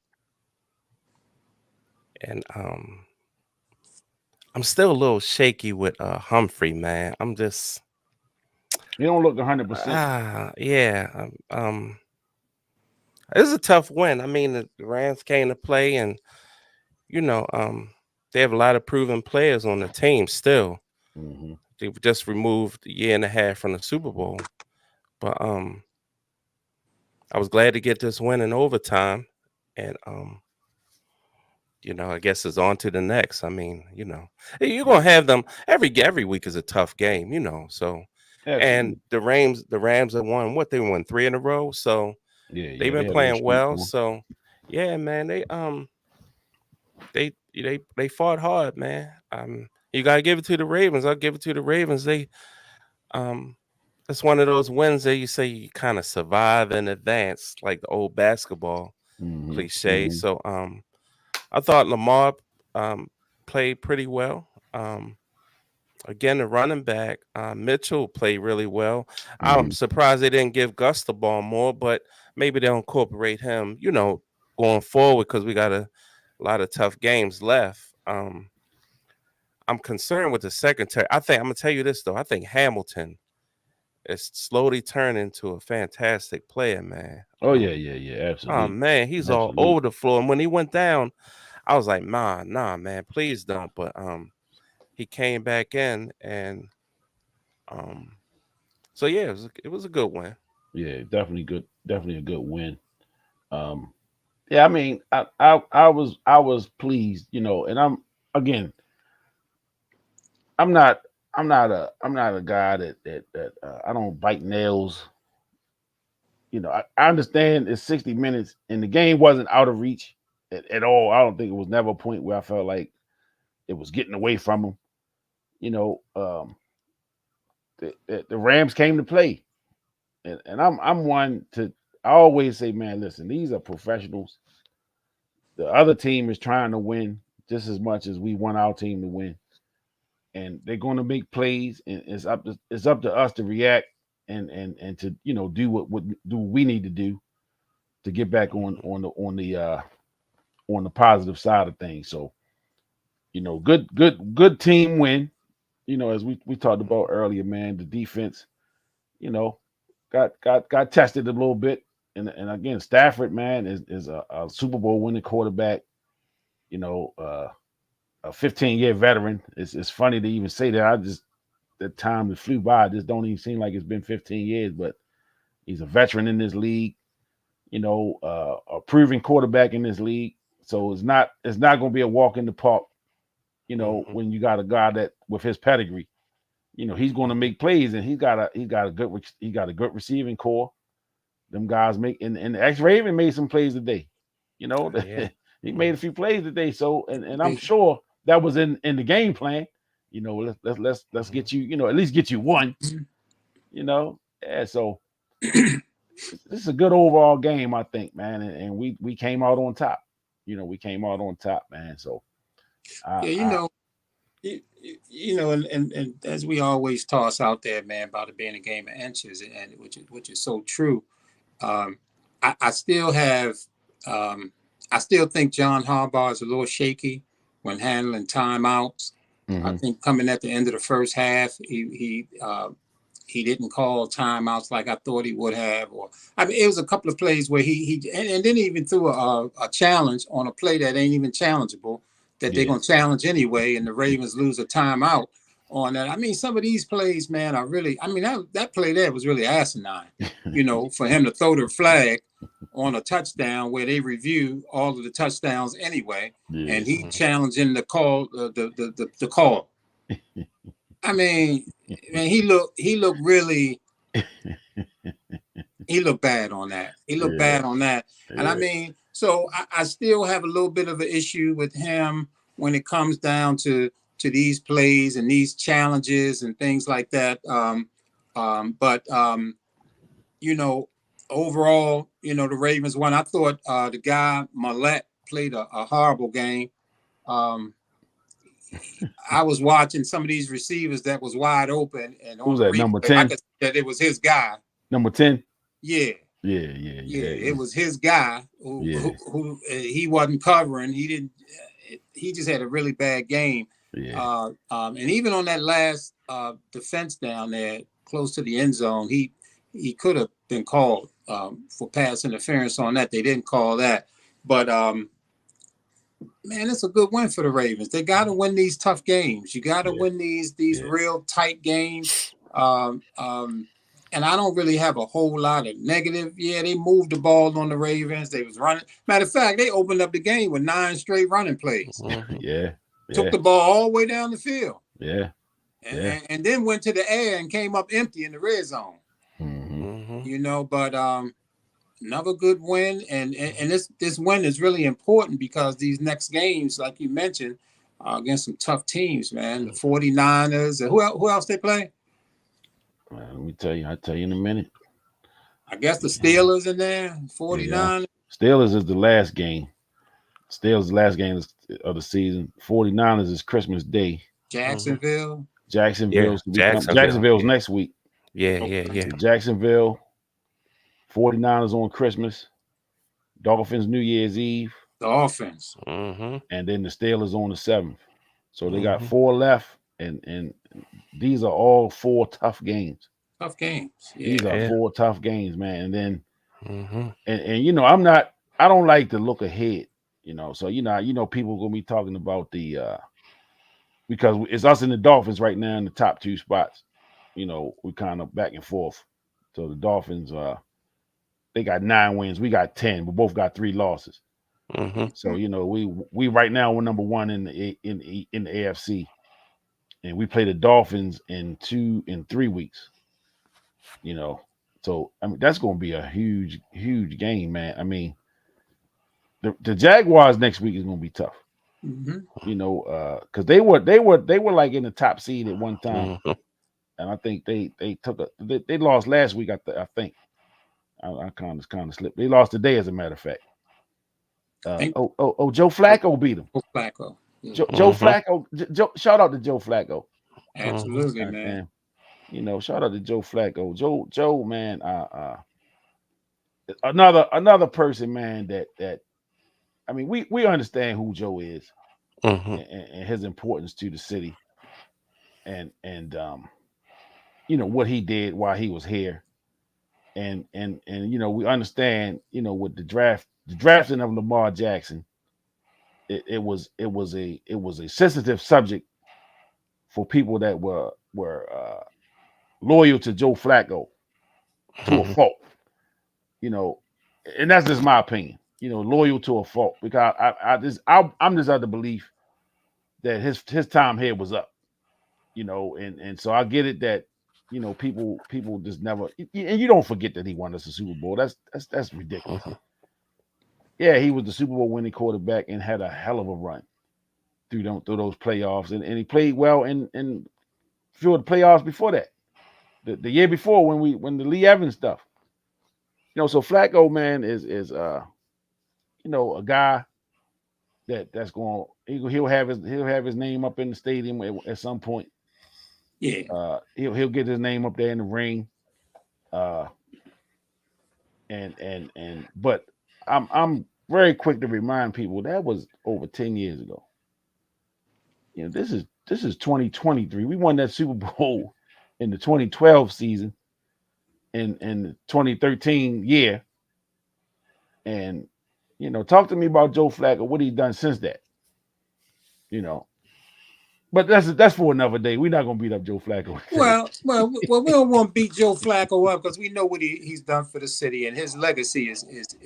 I'm still a little shaky with Humphrey, man. I'm just. You don't look 100%. Yeah. It was a tough win. I mean, the Rams came to play, and they have a lot of proven players on the team still. Mm-hmm. They just removed a year and a half from the Super Bowl, but I was glad to get this win in overtime, and I guess it's on to the next. I mean, you're gonna have them every week is a tough game, So, and Absolutely. the Rams have won what they won 3 in a row, so Yeah, they've they been had a little playing streak well. going. So, yeah, man, they fought hard, man. You gotta give it to the Ravens. I'll give it to the Ravens. Um, it's one of those wins that you say you kind of survive in advance, like the old basketball cliche. Hmm. So, I thought Lamar played pretty well. Again, the running back Mitchell played really well. I'm Hmm. surprised they didn't give Gus the ball more, but maybe they'll incorporate him, going forward because we got a lot of tough games left. I'm concerned with the secondary. I'm gonna tell you this though. I think Hamilton is slowly turning into a fantastic player, man. Oh yeah, yeah, yeah. Oh Absolutely, man, he's all over absolutely. the floor. And when he went down, I was like, nah, man, please don't. But he came back in, and um, so yeah, it was a good win. Yeah, definitely good. Definitely a good win. Um, yeah, I mean, I was pleased, and again, I'm not I'm not a guy that I don't bite nails. I understand it's 60 minutes and the game wasn't out of reach at all. I don't think it was never a point where I felt like it was getting away from them. You know, the Rams came to play, and I'm one to I always say, man, listen, these are professionals. The other team is trying to win just as much as we want our team to win, and they're going to make plays, and it's up to us to react and to do what do we need to do to get back Mhm. on the positive side of things. So good team win. As we talked Mhm. about earlier, man, the defense, you know, got tested a little bit, and again, Stafford, man, is a Super Bowl winning quarterback. You know, a 15-year veteran. It's funny to even say that. The time that flew by. It just don't even seem like it's been 15 years, but he's a veteran in this league. A proven quarterback in this league. So it's not going to be a walk in the park. Mhm. When you got a guy that with his pedigree, he's going to Mhm. make plays, and he got a good receiving core. Them guys make and the X Raven made some plays today. You know, Yeah. he made Mhm. a few plays today. So and I'm Hey, sure that was in the game plan. Let's Mhm. get you, at least get you one. Yeah. So this is a good overall game, I think, man. And we came out on top. We came out on top, man. So I, yeah, I and as we always toss out there, man, about it being a game of inches, and which is so true. Um, I still have, um, I still think John Harbaugh is a little shaky when handling timeouts. I hmm think coming at the end of the first half, he didn't call timeouts like I thought he would have. Or I mean, it was a couple of plays where and then he even threw a challenge on a play that ain't even challengeable that they're yeah. gonna challenge anyway, and the Ravens lose a timeout on that. I mean, some of these plays, man, are really. I mean, that play there was really asinine. For him to throw the flag on a touchdown where they review all of the touchdowns anyway, Yeah. and he Mhm. challenging the call, the call. I mean, man, he looked really he looked bad on that. He looked Yeah. bad on that. And I Yeah. mean, so I still have a little bit of an issue with him when it comes down to these plays and these challenges and things like that. But you know, overall, the Ravens won. I thought the guy Millette played a horrible game. Um, I was watching some of these receivers that was wide open, and on Who's the that? Number replay, I 10? could see that it was his guy. Number 10? Yeah, Yeah, yeah, yeah, yeah. it was his guy Yeah. he wasn't covering. He didn't. He just had a really bad game. Yeah. And even on that last defense down there close to the end zone, he could have been called for pass interference on that. They didn't call that, but man, it's a good win for the Ravens. They got to win these tough games. You got to Yeah. win these Yeah. real tight games. Um, um, and I don't really have a whole lot of negative. Yeah, they moved the ball on the Ravens. They was running. Matter of fact, they opened up the game with 9 straight running plays. Yeah. Took the ball all the way down the field. Yeah. And then went to the air and came up empty in the red zone. You know, but another good win, and this win is really important because these next games, like you mentioned, against some tough teams, man. The 49ers, and who else they play? Let me tell you. I'll tell you in a minute. I guess the Steelers in there, 49ers. Yeah. Steelers is the last game. Steelers is the last game of the season. 49ers is Christmas Day. Jacksonville. Jacksonville's next week. Yeah. Jacksonville, 49ers on Christmas, Dolphins New Year's Eve. Dolphins. And then the Steelers on the 7th. So they got 4 left, and these are all 4 tough games. Tough games. Yeah. These are 4 tough games, man. And then and you know, I don't like to look ahead, you know. So you know people are gonna be talking about the because it's us and the Dolphins right now in the top 2 spots. You know, we kind of back and forth. So the Dolphins, they got 9 wins, we got 10. We both got 3 losses. So you know, we right now we're number 1 in the AFC, and we play the Dolphins in 3 weeks. You know, so I mean that's going to be a huge game, man. I mean, the Jaguars next week is going to be tough. You know, because they were like in the top seed at one time, and I think they lost last week. I think I kind of slipped. They lost today, as a matter of fact. Joe Flacco beat them. Joe Flacco. Joe Flacco. Shout out to Joe Flacco. Absolutely, man. And, you know, shout out to Joe Flacco. Joe, man. Another person, man. That I mean, we understand who Joe is and his importance to the city, and you know what he did while he was here, and you know we understand, you know, with the drafting of Lamar Jackson, it was a sensitive subject for people that were loyal to Joe Flacco to a fault, you know, and that's just my opinion. You know, loyal to a fault, because I'm just of the belief that his time here was up, you know, and so I get it that, you know, people just never, and you don't forget that he won us a Super Bowl. That's ridiculous. Yeah, he was the Super Bowl winning quarterback and had a hell of a run through those playoffs, and he played well in few of the playoffs before that, the year before when the Lee Evans stuff, you know. So Flacco, man, is you know, a guy that's going, he'll have his name up in the stadium at some point. Yeah. He'll get his name up there in the ring. But I'm very quick to remind people that was over 10 years ago. You know, this is 2023. We won that Super Bowl in the 2012 season, in the 2013 year. And, you know, talk to me about Joe Flacco, what he's done since that. You know. But that's for another day. We're not gonna beat up Joe Flacco. Well, we don't want to beat Joe Flacco up because we know what he's done for the city, and his legacy is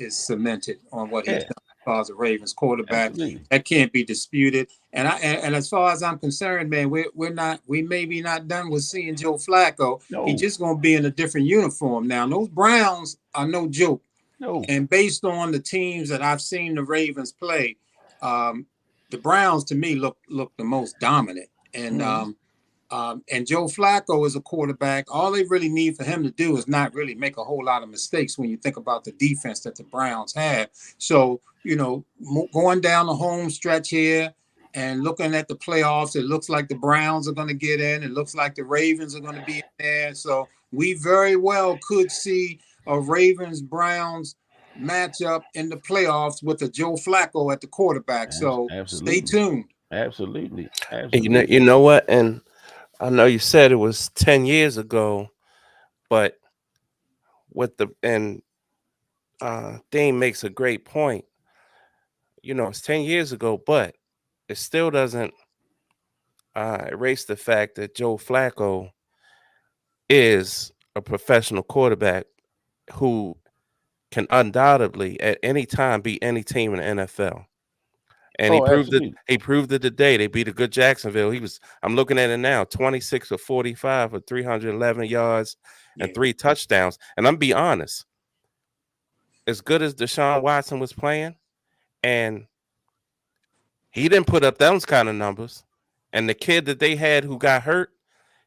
cemented on what he's done as far as the Ravens quarterback. Absolutely. That can't be disputed. And as far as I'm concerned, man, we may be not done with seeing Joe Flacco. No. He's just gonna be in a different uniform now. Those Browns are no joke. No. And based on the teams that I've seen the Ravens play, the Browns to me look the most dominant, and Joe Flacco is a quarterback. All they really need for him to do is not really make a whole lot of mistakes when you think about the defense that the Browns have. So, you know, going down the home stretch here and looking at the playoffs, it looks like the Browns are going to get in. It looks like the Ravens are going to be in there. So we very well could see a Ravens-Browns matchup in the playoffs with a Joe Flacco at the quarterback. So Stay tuned. Absolutely. You know what? And I know you said it was 10 years ago, but Dean makes a great point. You know, it's 10 years ago, but it still doesn't erase the fact that Joe Flacco is a professional quarterback who can undoubtedly at any time beat any team in the NFL. And Oh, absolutely. He proved it today. They beat a good Jacksonville. I'm looking at it now, 26 for 45 for 311 yards and 3 touchdowns. And I'm be honest, as good as Deshaun Watson was playing, and he didn't put up those kind of numbers. And the kid that they had who got hurt,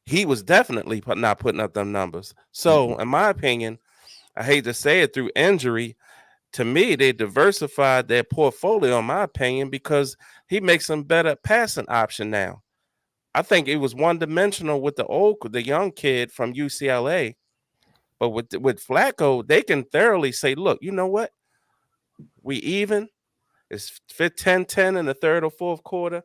he was definitely not putting up them numbers. So, in my opinion, I hate to say it, through injury, to me, they diversified their portfolio, in my opinion, because he makes them better passing option now. I think it was one-dimensional with the young kid from UCLA. But with Flacco, they can thoroughly say, look, you know what? We even. It's 10-10 in the third or fourth quarter.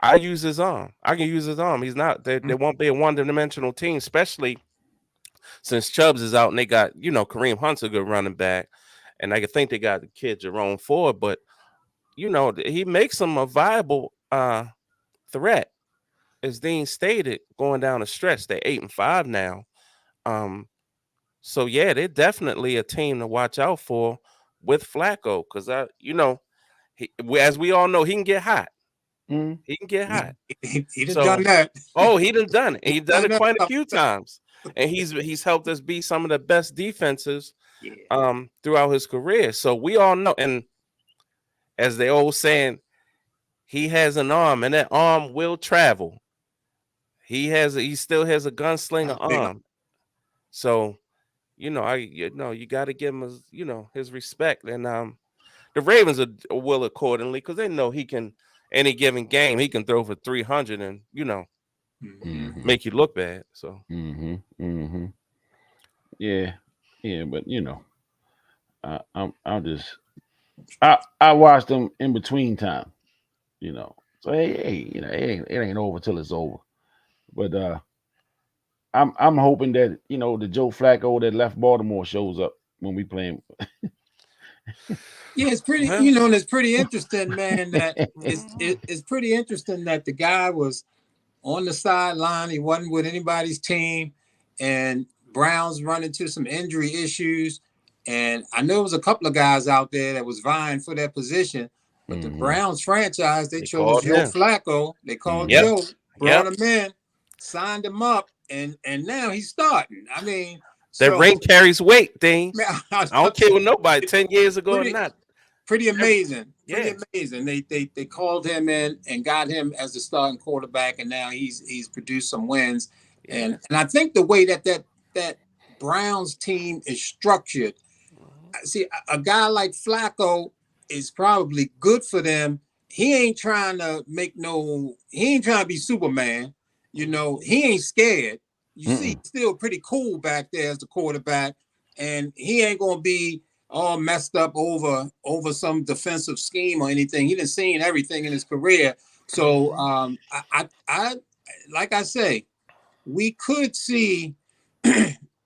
I use his arm. I can use his arm. He's not. There won't be a one-dimensional team, especially since Chubbs is out and they got, Kareem Hunt's a good running back. And I think they got the kid Jerome Ford, but he makes them a viable threat, as Dean stated, going down the stretch. They're 8-5 now. So yeah, they're definitely a team to watch out for with Flacco, because as we all know, he can get hot. He can get hot. He done that. Oh, he done it. He done it quite a few times, and he's helped us beat some of the best defenses throughout his career. So we all know, and as they old saying, he has an arm, and that arm will travel. He still has a gunslinger arm. So, you got to give him his respect, and the Ravens will accordingly, because they know he can. Any given game, he can throw for 300 and make you look bad. So yeah, but I watched them in between time, So hey, it ain't over till it's over. But I'm hoping that the Joe Flacco that left Baltimore shows up when we play him. Yeah, it's pretty, and it's pretty interesting, man, that it's pretty interesting that the guy was on the sideline. He wasn't with anybody's team, and Browns run into some injury issues. And I know there was a couple of guys out there that was vying for that position, but the Browns franchise, they chose Joe Flacco. They called Joe, brought him in, signed him up, and now he's starting. I mean, that ring carries weight, Dean. I don't care what nobody 10 years ago or not. Pretty amazing. Pretty amazing. They called him in and got him as the starting quarterback, and now he's produced some wins. Yeah. And I think the way that Browns team is structured, see, a guy like Flacco is probably good for them. He ain't trying to be Superman. He ain't scared. You see, he's still pretty cool back there as the quarterback, and he ain't gonna be all messed up over some defensive scheme or anything. He done seen everything in his career. So I like I say, we could see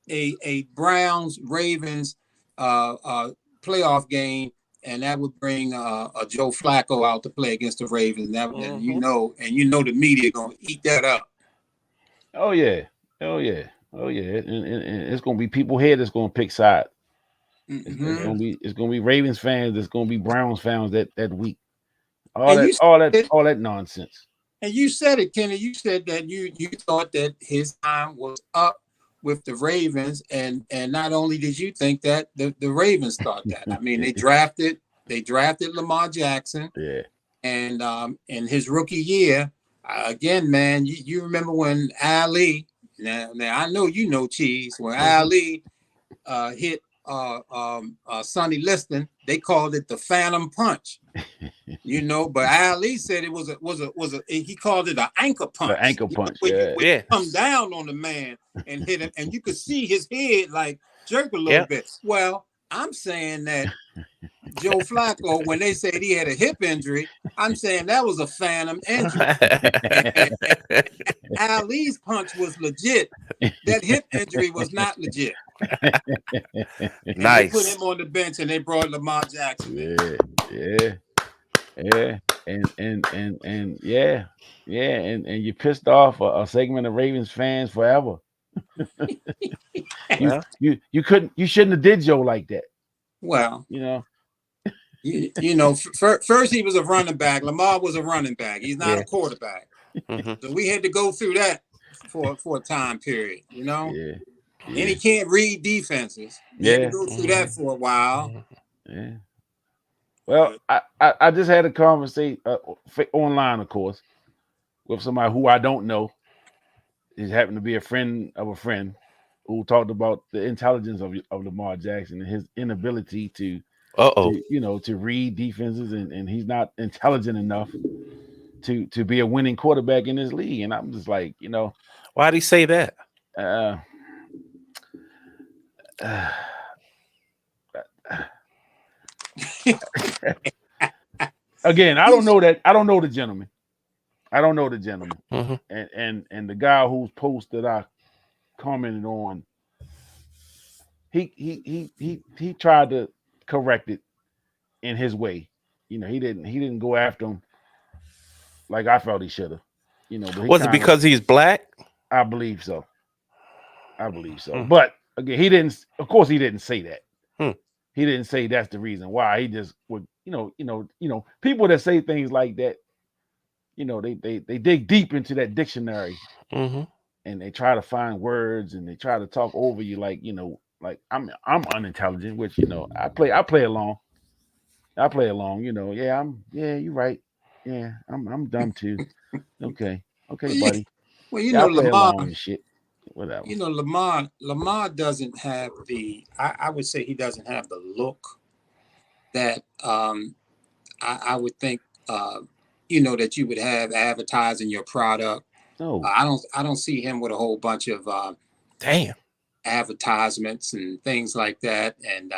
a Browns Ravens playoff game, and that would bring a Joe Flacco out to play against the Ravens. And the media gonna eat that up. Oh yeah. And it's gonna be people here that's gonna pick sides. It's gonna be Ravens fans. It's gonna be Browns fans that week. All that nonsense. And you said it, Kenny. You said that you thought that his time was up with the Ravens, and not only did you think that, the Ravens thought that. I mean, they drafted Lamar Jackson. Yeah. And in his rookie year, again, man, you remember when Ali. Now I know Cheese. When Ali hit Sonny Liston, they called it the Phantom Punch. But Ali said it was a he called it an anchor punch. The ankle punch. You come down on the man and hit him, and you could see his head like jerk a little bit. Well, I'm saying that Joe Flacco, when they said he had a hip injury, I'm saying that was a phantom injury. Ali's punch was legit. That hip injury was not legit. Nice. They put him on the bench and they brought Lamar Jackson. Yeah. And you pissed off a segment of Ravens fans forever. Well, you shouldn't have did Joe like that. Well, You know. you know, first he was a running back. Lamar was a running back. He's not Yeah. a quarterback. mhm. So we had to go through that for a time period, you know. Yeah. And he can't read defenses. He had to go through that for a while. Yeah. Well, I just had a conversation online, of course, with somebody who I don't know. It happened to be a friend of a friend who talked about the intelligence of Lamar Jackson and his inability to to read defenses, and he's not intelligent enough to be a winning quarterback in this league. And I'm just like, Why'd he say that? Again, I don't know that. I don't know the gentleman. Mhm. And the guy whose post that I commented on, he tried to correct it in his way. He didn't go after him like I felt he should have. But Was it because he's black? I believe so. But again, he didn't. Of course, he didn't say that. He didn't say that's the reason why. He just would, people that say things like that, they dig deep into that dictionary, Mm-hmm. and they try to find words, and they try to talk over you like I'm unintelligent, which I play along. Yeah, you're right. Yeah, I'm dumb too. Okay, buddy. Well, I play along and shit. Whatever. Lamar doesn't have I would say he doesn't have the look that I would think that you would have advertising your product. No. I don't see him with a whole bunch of advertisements and things like that, and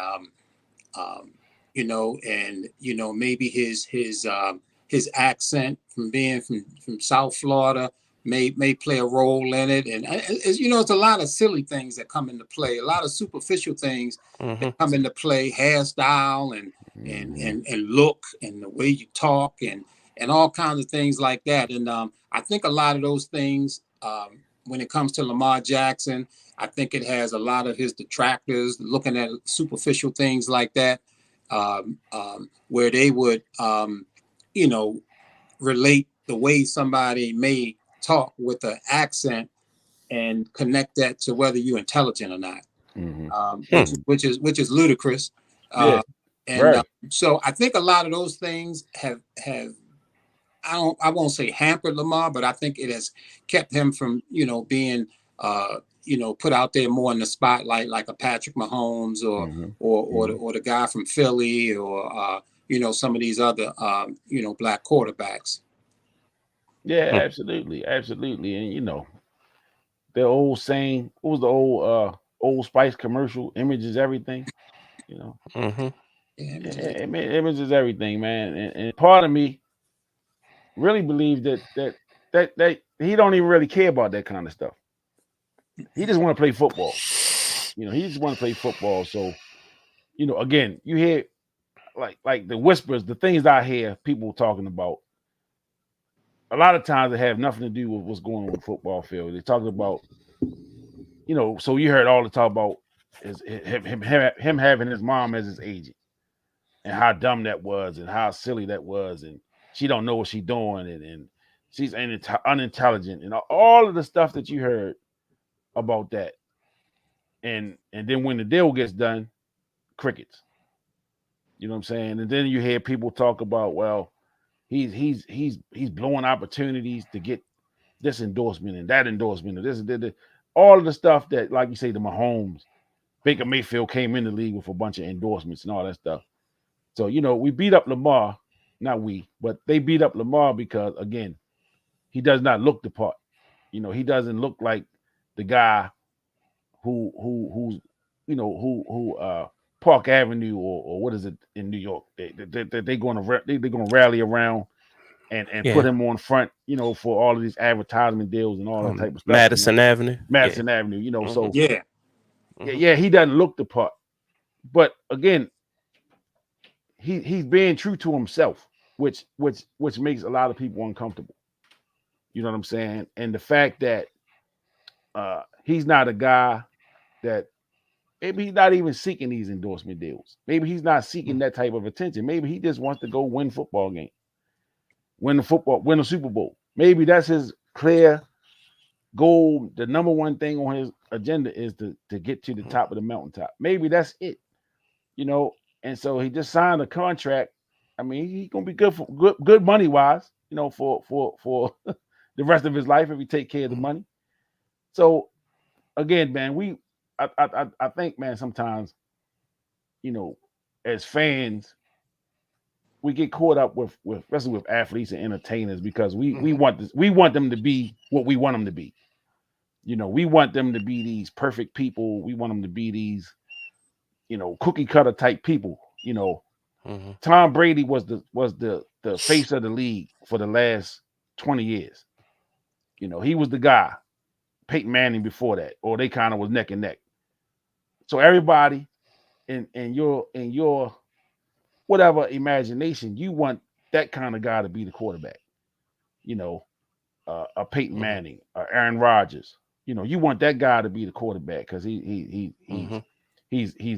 maybe his accent from being from South Florida may play a role in it, and it's a lot of silly things that come into play, a lot of superficial things that come into play, hairstyle and look and the way you talk and all kinds of things like that. And I think a lot of those things, when it comes to Lamar Jackson, I think it has a lot of his detractors looking at superficial things like that, where they would, relate the way somebody may talk with an accent and connect that to whether you're intelligent or not, which is ludicrous. So I think a lot of those things have I won't say hampered Lamar, but I think it has kept him from being put out there more in the spotlight like a Patrick Mahomes or the guy from Philly or some of these other black quarterbacks. Yeah, absolutely. And the old saying, what was the Old Spice commercial? Image is everything. Image is everything, man. And part of me really believes that he don't even really care about that kind of stuff. He just want to play football. He just want to play football. So, again, you hear like the whispers, the things that I hear people talking about. A lot of times they have nothing to do with what's going on the football field. They're talking about, so you heard all the talk about him having his mom as his agent, and how dumb that was, and how silly that was, and she don't know what she's doing, and she's unintelligent, and all of the stuff that you heard about that. And then when the deal gets done, crickets. You know what I'm saying? And then you hear people talk about, well, he's blowing opportunities to get this endorsement and that endorsement, and this, all of the stuff that, like you say, the Mahomes, Baker Mayfield came in the league with a bunch of endorsements and all that stuff. So, we beat up Lamar, not we, but they beat up Lamar because, again, he does not look the part. He doesn't look like the guy who's Park Avenue or what is it in New York? They're going to rally around and put him on front, for all of these advertisement deals and all that type of stuff. Madison Avenue. Avenue, so he doesn't look the part. But again, he's being true to himself, which makes a lot of people uncomfortable. You know what I'm saying? And the fact that he's not a guy that maybe he's not even seeking these endorsement deals. Maybe he's not seeking that type of attention. Maybe he just wants to go win football game, win the Super Bowl. Maybe that's his clear goal. The number one thing on his agenda is to get to the top of the mountaintop. Maybe that's it, And so he just signed a contract. I mean, he's gonna be good money wise, for the rest of his life if he take care of the money. So again, man, I think, man, sometimes, as fans, we get caught up with especially with athletes and entertainers because we want them to be what we want them to be. We want them to be these perfect people. We want them to be these, cookie cutter type people. Tom Brady was the face of the league for the last 20 years. He was the guy. Peyton Manning before that, or they kind of was neck and neck. So everybody in your whatever imagination, you want that kind of guy to be the quarterback. A Peyton Manning, Aaron Rodgers. You want that guy to be the quarterback because he's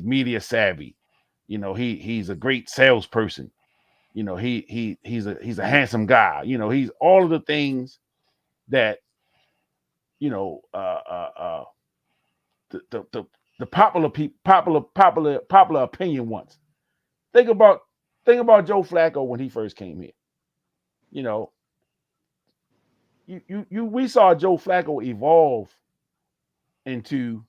media savvy. He's a great salesperson. He's a handsome guy. He's all of the things that the popular opinion wants. Think about Joe Flacco when he first came here. We saw Joe Flacco evolve into,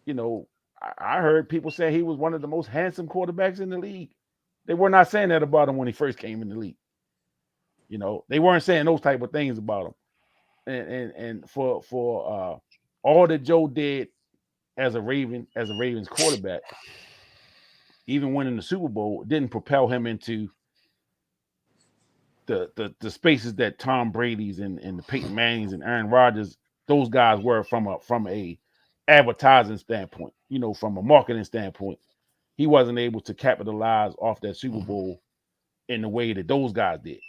I heard people say he was one of the most handsome quarterbacks in the league. They were not saying that about him when he first came in the league. They weren't saying those type of things about him. And for all that Joe did as a Ravens quarterback, even winning the Super Bowl, didn't propel him into the spaces that Tom Brady's and the Peyton Mannings and Aaron Rodgers, those guys were from a advertising standpoint, from a marketing standpoint. He wasn't able to capitalize off that Super Bowl in the way that those guys did,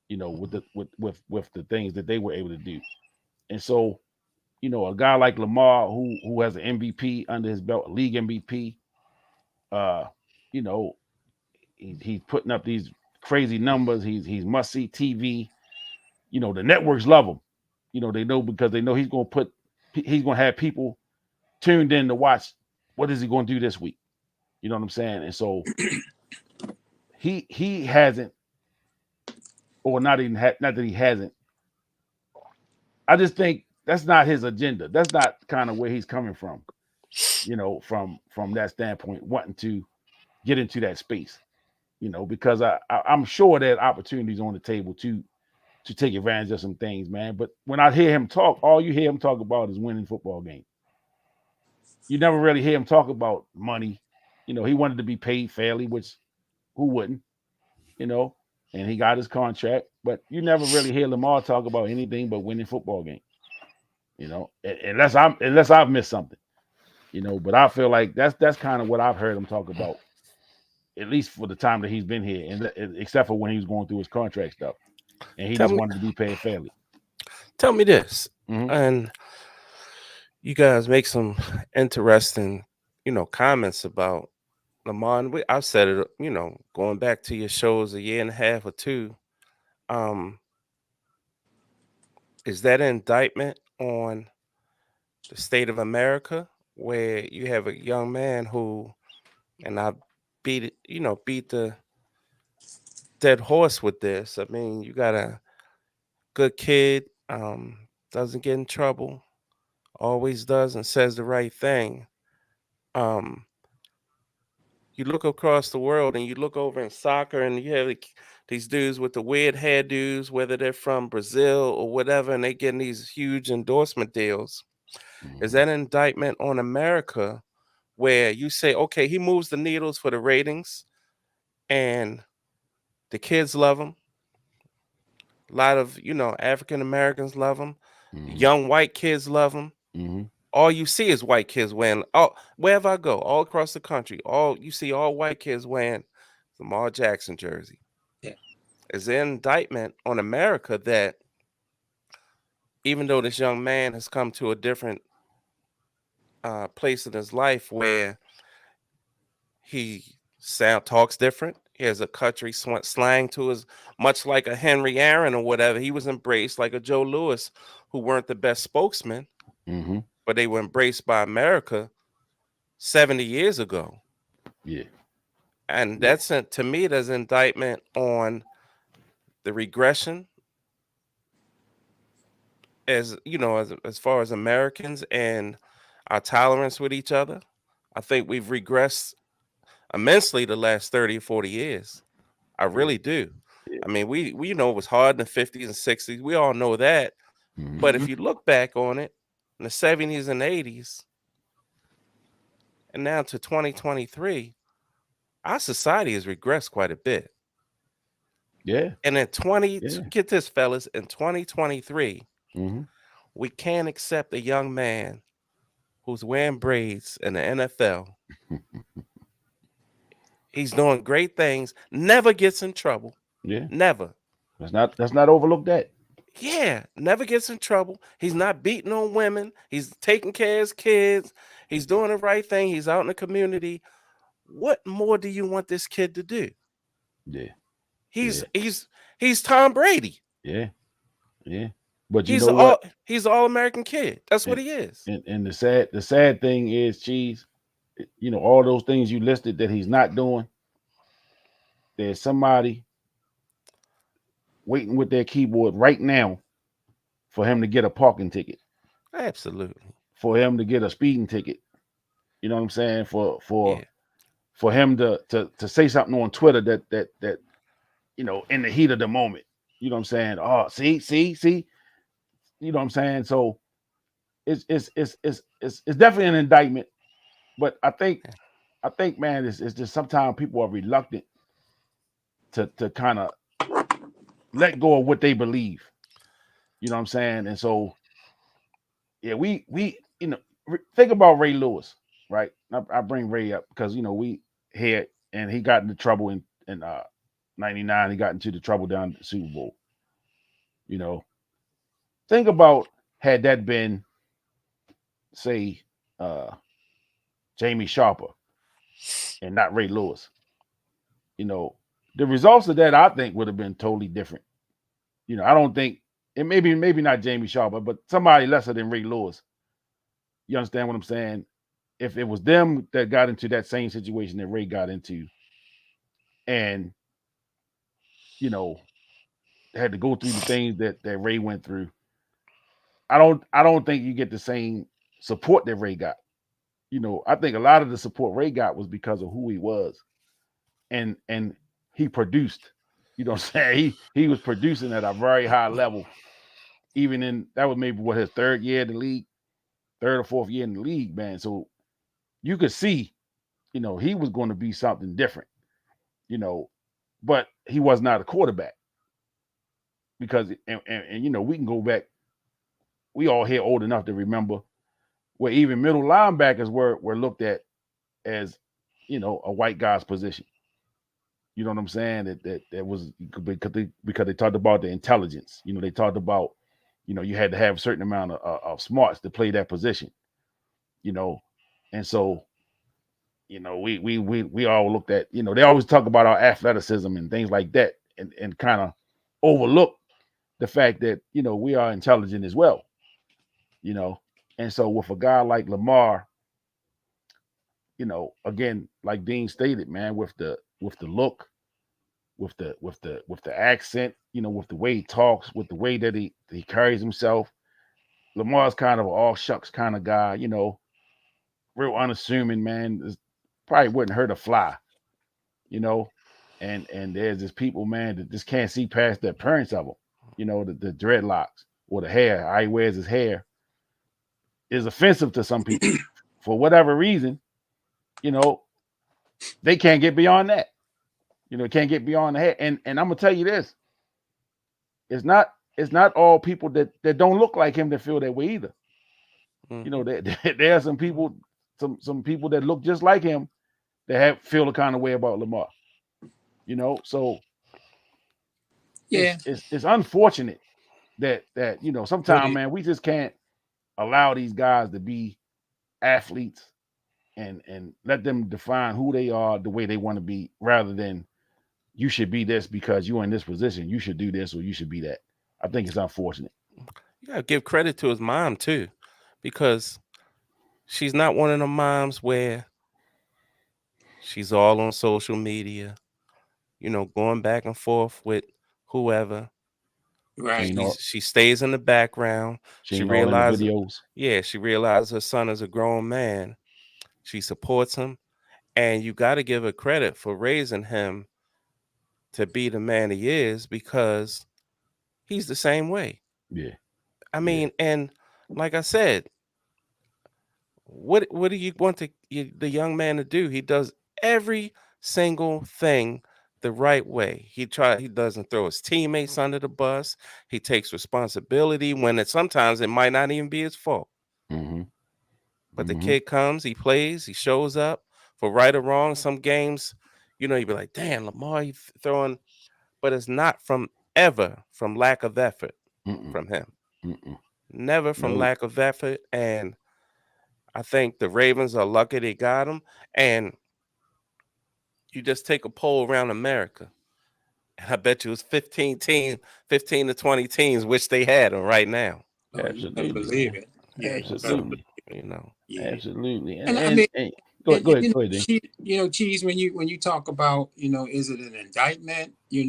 with the things that they were able to do. And so, a guy like Lamar who has an MVP under his belt, a league MVP, he's putting up these crazy numbers. He's must see TV. The networks love him. They know because they know he's gonna have people tuned in to watch what is he going to do this week. You know what I'm saying? And so he hasn't, or not that he hasn't. I just think that's not his agenda. That's not kind of where he's coming from. From that standpoint, wanting to get into that space. Because I'm sure there's opportunities on the table to take advantage of some things, man. But when I hear him talk, all you hear him talk about is winning football games. You never really hear him talk about money. He wanted to be paid fairly, which who wouldn't, and he got his contract. But you never really hear Lamar talk about anything but winning football games, unless I've missed something, But I feel like that's kind of what I've heard him talk about, at least for the time that he's been here, and except for when he was going through his contract stuff, and he just wanted to be paid fairly. Tell me this, and you guys make some interesting, comments about Lamar. I've said it, going back to your shows a year and a half or two. Is that an indictment on the state of America, where you have a young man who, and I beat the dead horse with this. I mean, you got a good kid, doesn't get in trouble, always does and says the right thing. You look across the world and you look over in soccer and you have these dudes with the weird hairdos, whether they're from Brazil or whatever, and they getting these huge endorsement deals. Is that an indictment on America, where you say, okay, he moves the needles for the ratings and the kids love him? A lot of, African Americans love him. Young white kids love him. All you see is white kids wearing, wherever I go, all across the country, you see all white kids wearing Lamar Jackson jersey. Yeah. Is there an indictment on America that even though this young man has come to a different place in his life where he talks different. He has a country slang to his, much like a Henry Aaron or whatever. He was embraced like a Joe Louis, who weren't the best spokesman, Mm-hmm. but they were embraced by America 70 years ago. Yeah. And that's to me, there's an indictment on the regression, as you know, as far as Americans and our tolerance with each other. I think we've regressed immensely the last 30 or 40 years. I really do. Yeah. I mean, we you know, it was hard in the 50s and 60s. We all know that. Mm-hmm. But if you look back on it, in the 70s and 80s, and now to 2023, our society has regressed quite a bit. Yeah. And in Yeah. get this, fellas, in 2023, Mm-hmm. we can't accept a young man who's wearing braids in the NFL. He's doing great things, never gets in trouble. Yeah. Never. Let's not overlook that. Yeah, never gets in trouble. He's not beating on women. He's taking care of his kids. He's doing the right thing. He's out in the community. What more do you want this kid to do? Yeah. He's Tom Brady. Yeah. Yeah. But you He's know what? He's an all-American kid. That's what he is. And the sad thing is, Cheese, you know, all those things you listed that he's not doing, there's somebody waiting with their keyboard right now for him to get a parking ticket, Absolutely. for him to get a speeding ticket. You know what I'm saying? For him to say something on Twitter that you know, in the heat of the moment. You know what I'm saying? Oh, see. You know what I'm saying? So it's definitely an indictment. But I think, man, it's just sometimes people are reluctant to kind of let go of what they believe. You know what I'm saying? And so, yeah, we you know, think about Ray Lewis, right? I bring Ray up because, you know, we here and he got into trouble in 99. He got into the trouble down at the Super Bowl. You know, think about had that been, say, Jamie Sharper and not Ray Lewis. You know, the results of that I think would have been totally different. You know, I don't think it maybe not Jamie Sharper, but somebody lesser than Ray Lewis. You understand what I'm saying? If it was them that got into that same situation that Ray got into, and you know, had to go through the things that Ray went through, I don't think you get the same support that Ray got. You know, I think a lot of the support Ray got was because of who he was, and he produced. You know what I'm saying? He was producing at a very high level, even in that was maybe what his third year in the league, third or fourth year in the league, man. So you could see, you know, he was going to be something different, you know, but he was not a quarterback because, and you know, we can go back. We all here old enough to remember where even middle linebackers were looked at as, you know, a white guy's position. You know what I'm saying? That was because they talked about the intelligence. You know, they talked about, you know, you had to have a certain amount of smarts to play that position. You know, and so, you know, we all looked at, you know, they always talk about our athleticism and things like that, and kind of overlook the fact that, you know, we are intelligent as well. You know, and so with a guy like Lamar, you know, again, like Dean stated, man, with the look, with the accent, you know, with the way he talks, with the way that he carries himself, Lamar's kind of an all shucks kind of guy, you know, real unassuming, man. Probably wouldn't hurt a fly, you know. And there's this people, man, that just can't see past the appearance of him, you know, the dreadlocks or the hair, how he wears his hair is offensive to some people for whatever reason. You know, they can't get beyond that. You know, can't get beyond the hair. And I'm gonna tell you this: it's not all people that don't look like him that feel that way either. You know, there are some people, some people that look just like him that feel the kind of way about Lamar. You know, so yeah, it's unfortunate that sometimes, man, we just can't allow these guys to be athletes and let them define who they are the way they want to be, rather than you should be this because you're in this position, you should do this or you should be that. I think it's unfortunate. You gotta give credit to his mom too, because she's not one of the moms where she's all on social media, going back and forth with whoever. Right. She stays in the background. She realizes videos. Yeah, she realizes her son is a grown man. She supports him, and you got to give her credit for raising him to be the man he is, because he's the same way. Yeah. I mean, and like I said, what do you want the young man to do? He does every single thing the right way. He doesn't throw his teammates under the bus. He takes responsibility when sometimes it might not even be his fault. Mm-hmm. But the kid comes, he plays, he shows up for right or wrong. Some games, you'd be like, damn, Lamar, you throwing, but it's not from lack of effort from him. Never from lack of effort. And I think the Ravens are lucky they got him. And you just take a poll around America, and I bet you it's 15 to 20 teams wish they had him right now. Absolutely. You believe it. Yeah, absolutely. Absolutely. And I mean, go ahead. Cheese, when you talk about, is it an indictment? You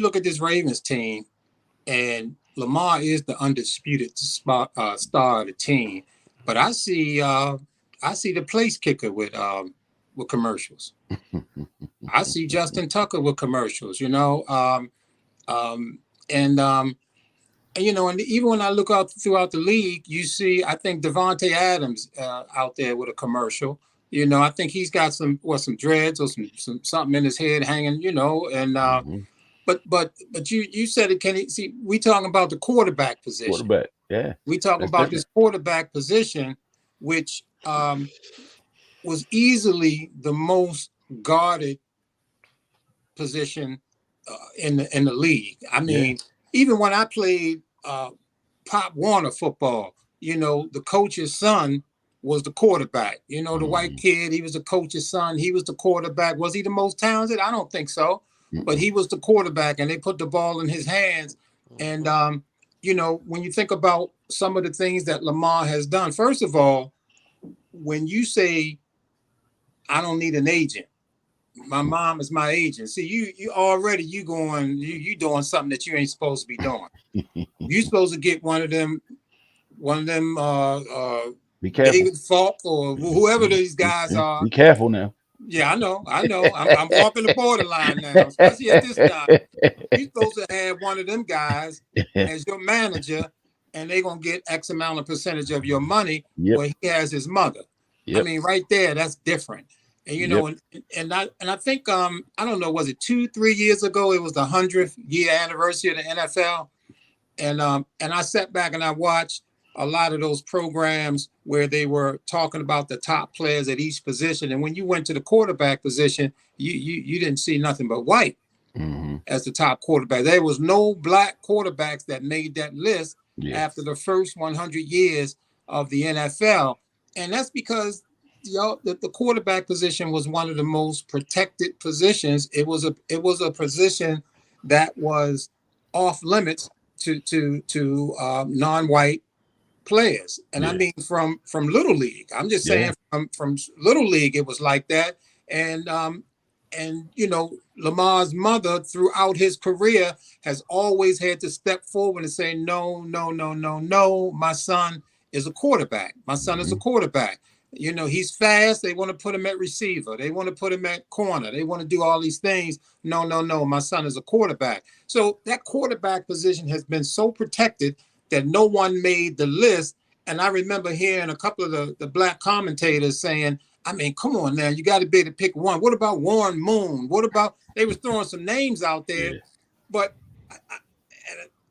look at this Ravens team, and Lamar is the undisputed star of the team, but I see the place kicker with commercials. I see Justin Tucker with commercials, and even when I look out throughout the league, you see, I think Devontae Adams out there with a commercial. I think he's got some dreads or some something in his head hanging, and but you said it. Can he see? We talking about the quarterback position. Quarterback, yeah. We talking about this quarterback position, which was easily the most guarded position in the league. I mean, even when I played Pop Warner football, the coach's son was the quarterback. The white kid, he was the coach's son. He was the quarterback. Was he the most talented? I don't think so. But he was the quarterback, and they put the ball in his hands. And, when you think about some of the things that Lamar has done, first of all, when you say, I don't need an agent, my mom is my agent. See, you already you doing something that you ain't supposed to be doing. You're supposed to get one of them be careful. David Falk or whoever these guys are. Be careful now. Yeah, I know. I'm walking the borderline now, especially at this time. You're supposed to have one of them guys as your manager, and they're gonna get X amount of percentage of your money where he has his mother. I mean, right there, that's different. And and I think I don't know, was it 2-3 years ago? It was the 100th year anniversary of the NFL, and I sat back and I watched a lot of those programs where they were talking about the top players at each position. And when you went to the quarterback position, you didn't see nothing but white as the top quarterback. There was no black quarterbacks that made that list after the first 100 years of the NFL. And that's because the quarterback position was one of the most protected positions. It was a position that was off limits to non-white players. And I mean from Little League. I'm just saying from Little League it was like that. And Lamar's mother throughout his career has always had to step forward and say, no, my son is a quarterback. My son is a quarterback. He's fast. They want to put him at receiver. They want to put him at corner. They want to do all these things. No, my son is a quarterback. So that quarterback position has been so protected that no one made the list. And I remember hearing a couple of the black commentators saying, I mean, come on now, you got to be able to pick one. What about Warren Moon? What about, they was throwing some names out there, but,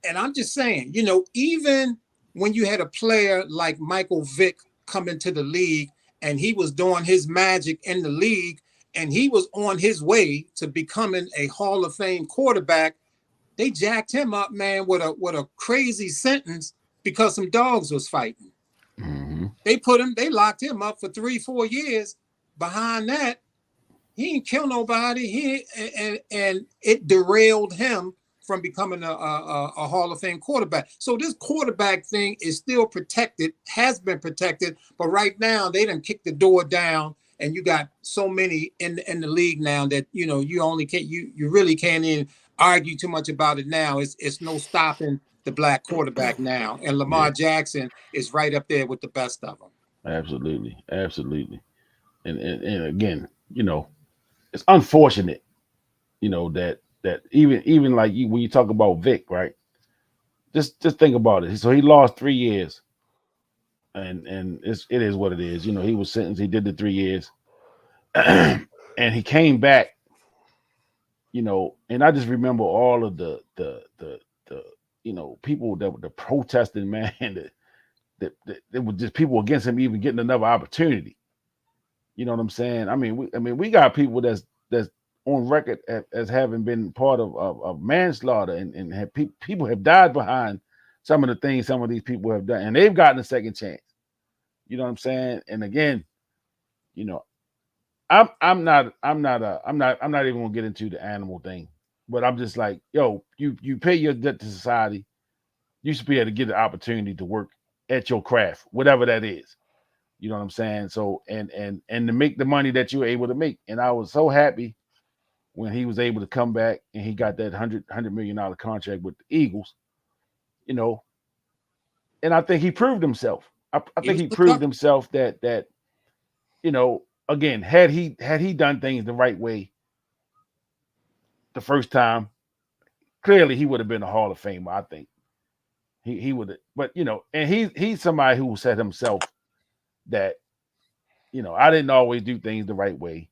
and I'm just saying, even when you had a player like Michael Vick come into the league and he was doing his magic in the league and he was on his way to becoming a Hall of Fame quarterback, They jacked him up, man, with a crazy sentence because some dogs was fighting. Mm-hmm. They locked him up for 3-4 years. Behind that, he didn't kill nobody. And it derailed him from becoming a Hall of Fame quarterback. So this quarterback thing is still protected, has been protected, but right now they done kicked the door down, and you got so many in the league now that you really can't even argue too much about it now. It's no stopping the black quarterback now, and Lamar Jackson is right up there with the best of them. Absolutely, absolutely. And again, it's unfortunate, that even like when you talk about Vic, right? Just think about it. So he lost 3 years, and it is what it is. He was sentenced. He did the 3 years, and he came back. And I just remember all of the people that were protesting, man. That it was just people against him even getting another opportunity. You know what I'm saying? I mean, we got people that's on record as having been part of manslaughter, and have people have died behind some of the things some of these people have done, and they've gotten a second chance. You know what I'm saying? And again, I'm not even gonna get into the animal thing, but I'm just like, yo, you pay your debt to society, you should be able to get the opportunity to work at your craft, whatever that is. You know what I'm saying? So and to make the money that you were able to make. And I was so happy when he was able to come back and he got that $100 million contract with the Eagles, and I think he proved himself. I think he proved himself that again, had he done things the right way the first time, clearly he would have been a Hall of Famer. I think he would have, but and he's somebody who said himself that, I didn't always do things the right way.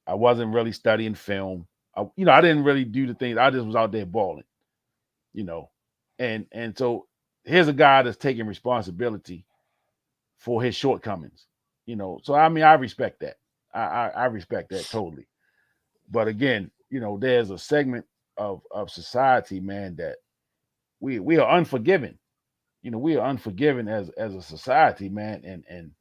I wasn't really studying film. I didn't really do the things. I just was out there balling, and so here's a guy that's taking responsibility for his shortcomings, So I mean, I respect that. I respect that totally. But again, there's a segment of society, man, that we are unforgiving. We are unforgiving as a society, man, and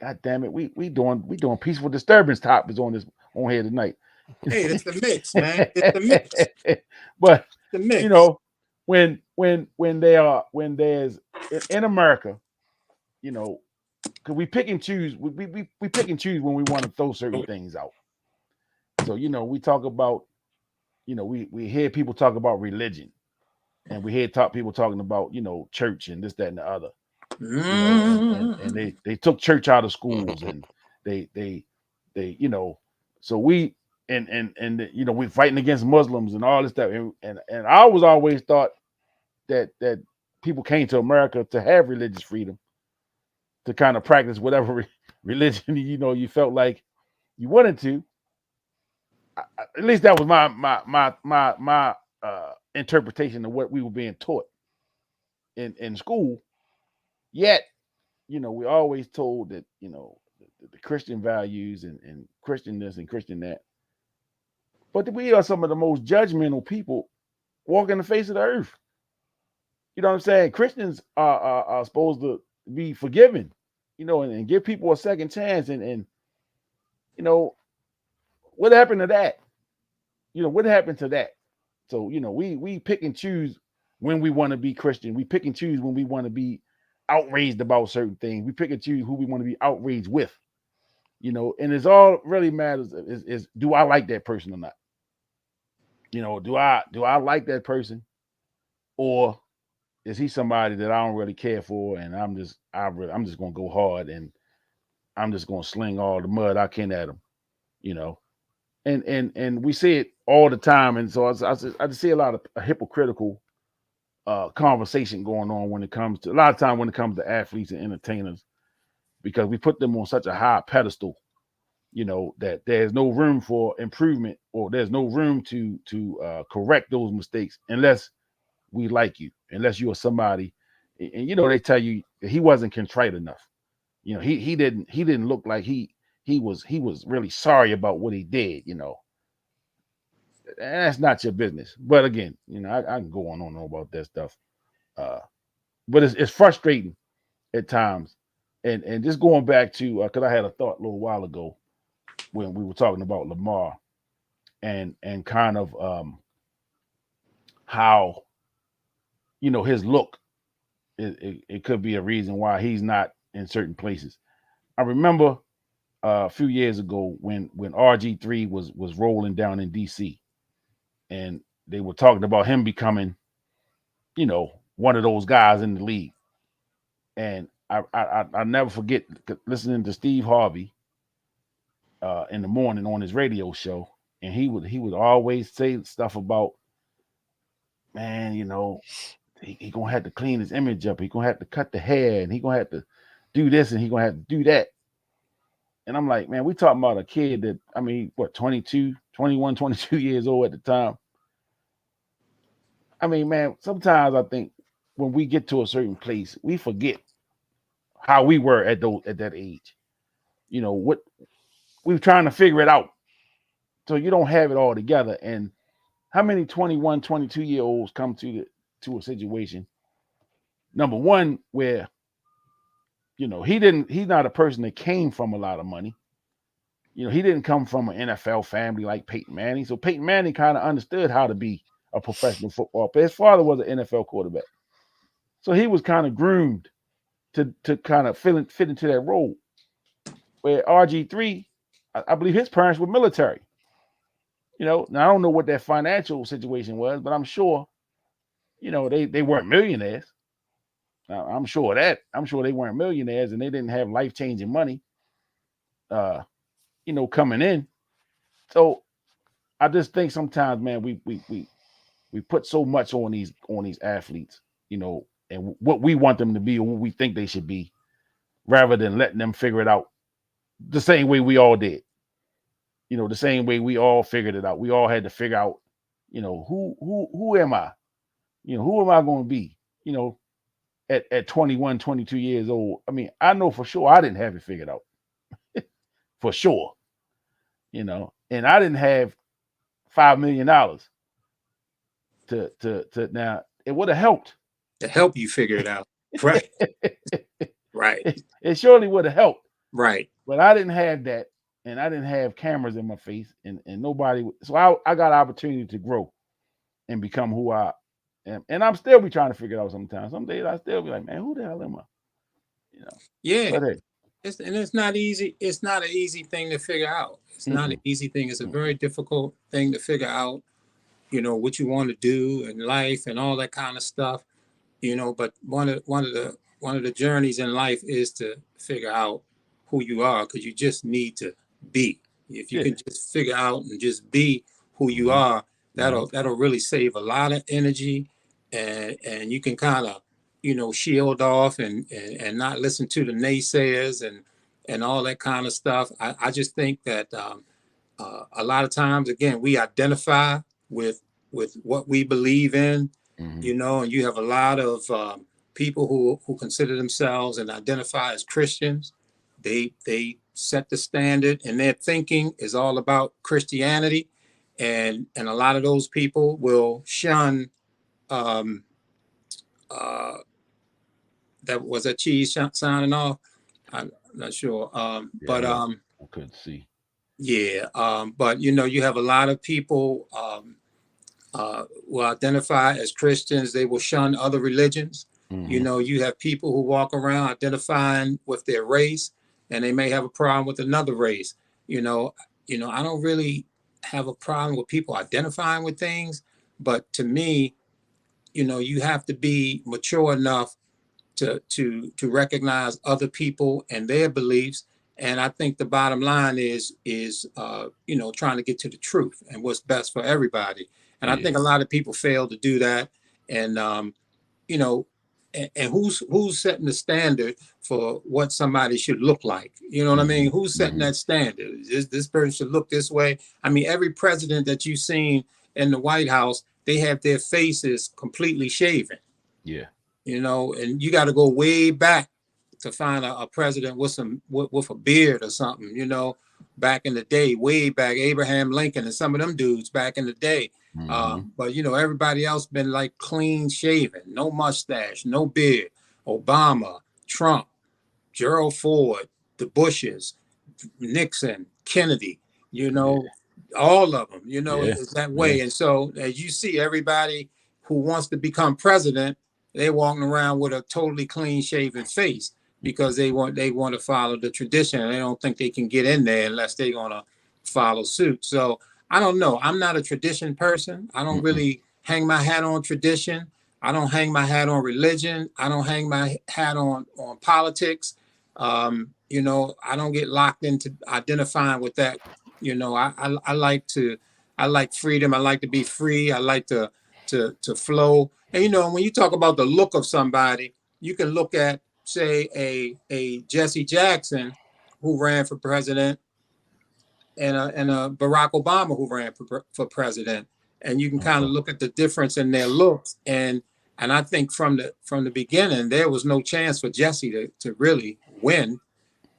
God damn it, we doing peaceful disturbance topics on here tonight. Hey, it's the mix, man. It's the mix. But the mix. When there's in America, because we pick and choose, we pick and choose when we want to throw certain things out. So we talk about, we hear people talk about religion, and we hear people talking about church and this, that, and the other. And they took church out of schools, and they so we we're fighting against Muslims and all this stuff, and I always thought that people came to America to have religious freedom, to kind of practice whatever religion you felt like you wanted to. At least that was my interpretation of what we were being taught in school. Yet, we always told that, the Christian values and Christian this and Christian that. But we are some of the most judgmental people walking the face of the earth. You know what I'm saying? Christians are supposed to be forgiving, and give people a second chance. And what happened to that? What happened to that? So, we pick and choose when we want to be Christian. We pick and choose when we want to be outraged about certain things. We pick and choose who we want to be outraged with, and it's all really matters is do I like that person or not? Do I like that person, or is he somebody that I don't really care for, and I'm just gonna go hard, and I'm just gonna sling all the mud I can at him, and we see it all the time, and so I just see a lot of hypocritical conversation going on when it comes to athletes and entertainers, because we put them on such a high pedestal, that there's no room for improvement, or there's no room to correct those mistakes unless we like you, unless you are somebody, and they tell you that he wasn't contrite enough. He didn't look like he he was really sorry about what he did, you know. And that's not your business. But again, you know, I can go on and on about that stuff. But it's frustrating at times. And just going back to because I had a thought a little while ago when we were talking about Lamar and kind of how, you know, his look, it could be a reason why he's not in certain places. I remember a few years ago when RG3 was rolling down in DC, and they were talking about him becoming, you know, one of those guys in the league. And I never forget listening to Steve Harvey in the morning on his radio show, and he would always say stuff about, man, you know, he gonna have to clean his image up. He gonna have to cut the hair, and he gonna have to do this, and he gonna have to do that. And I'm like, man, we talking about a kid that, I mean, what, 22 years old at the time. I mean, man, sometimes I think when we get to a certain place, we forget how we were at that age. You know, what we were trying to figure it out. So you don't have it all together. And how many 21, 22-year-olds come to a situation, number one, where, you know, he's not a person that came from a lot of money. You know, he didn't come from an NFL family like Peyton Manning. So Peyton Manning kind of understood how to be a professional football player. His father was an NFL quarterback. So he was kind of groomed to kind of fit into that role. Where RG3, I believe his parents were military. You know, now I don't know what their financial situation was, but I'm sure, you know, they weren't millionaires. I'm sure they weren't millionaires, and they didn't have life-changing money, you know, coming in. So I just think sometimes, man, we put so much on these athletes, you know, and what we want them to be or what we think they should be, rather than letting them figure it out the same way we all did. You know, the same way we all figured it out. We all had to figure out, you know, who am I? You know, who am I going to be? You know, at 21, 22 years old. I mean, I know for sure I didn't have it figured out. For sure. You know, and I didn't have $5 million to now. It would have helped. To help you figure it out. Right. Right. It surely would have helped. Right. But I didn't have that, and I didn't have cameras in my face, and nobody. So I got an opportunity to grow and become who I am. And I'm still be trying to figure it out sometimes. Some days I still be like, man, who the hell am I? You know. Yeah. But hey, it's not easy. It's not an easy thing to figure out. It's not an easy thing. It's a very difficult thing to figure out, you know, what you want to do in life and all that kind of stuff, you know. But one of the journeys in life is to figure out who you are, because you just need to be. If you can just figure out and just be who you are, that'll really save a lot of energy, and you can kind of, you know, shield off and not listen to the naysayers and all that kind of stuff. I just think that a lot of times, again, we identify with what we believe in, you know, and you have a lot of people who consider themselves and identify as Christians. They set the standard, and their thinking is all about Christianity, and a lot of those people will shun. That was a cheese signing off. I'm not sure, but I couldn't see. Yeah, but you know, you have a lot of people will identify as Christians. They will shun other religions. You know, you have people who walk around identifying with their race, and they may have a problem with another race. You know, I don't really have a problem with people identifying with things, but to me, you know, you have to be mature enough to recognize other people and their beliefs. And I think the bottom line is you know, trying to get to the truth and what's best for everybody. And I think a lot of people fail to do that. And you know, and who's setting the standard for what somebody should look like? You know what I mean? Who's setting that standard? This person should look this way. I mean, every president that you've seen in the White House, they have their faces completely shaven. Yeah. You know, and you got to go way back to find a president with with a beard or something, you know, back in the day, way back, Abraham Lincoln and some of them dudes back in the day. But you know, everybody else been like clean shaven, no mustache, no beard. Obama, Trump, Gerald Ford, the Bushes, Nixon, Kennedy, you know, all of them, you know, it's that way. And so as you see, everybody who wants to become president, they're walking around with a totally clean shaven face because they want to follow the tradition. And they don't think they can get in there unless they're gonna follow suit. So I don't know. I'm not a tradition person. I don't really hang my hat on tradition. I don't hang my hat on religion. I don't hang my hat on politics. You know, I don't get locked into identifying with that. You know, I like freedom. I like to be free. I like to flow. And you know, when you talk about the look of somebody, you can look at, say, a Jesse Jackson who ran for president and a Barack Obama who ran for president, and you can kind of look at the difference in their looks. And I think from the beginning, there was no chance for Jesse to really win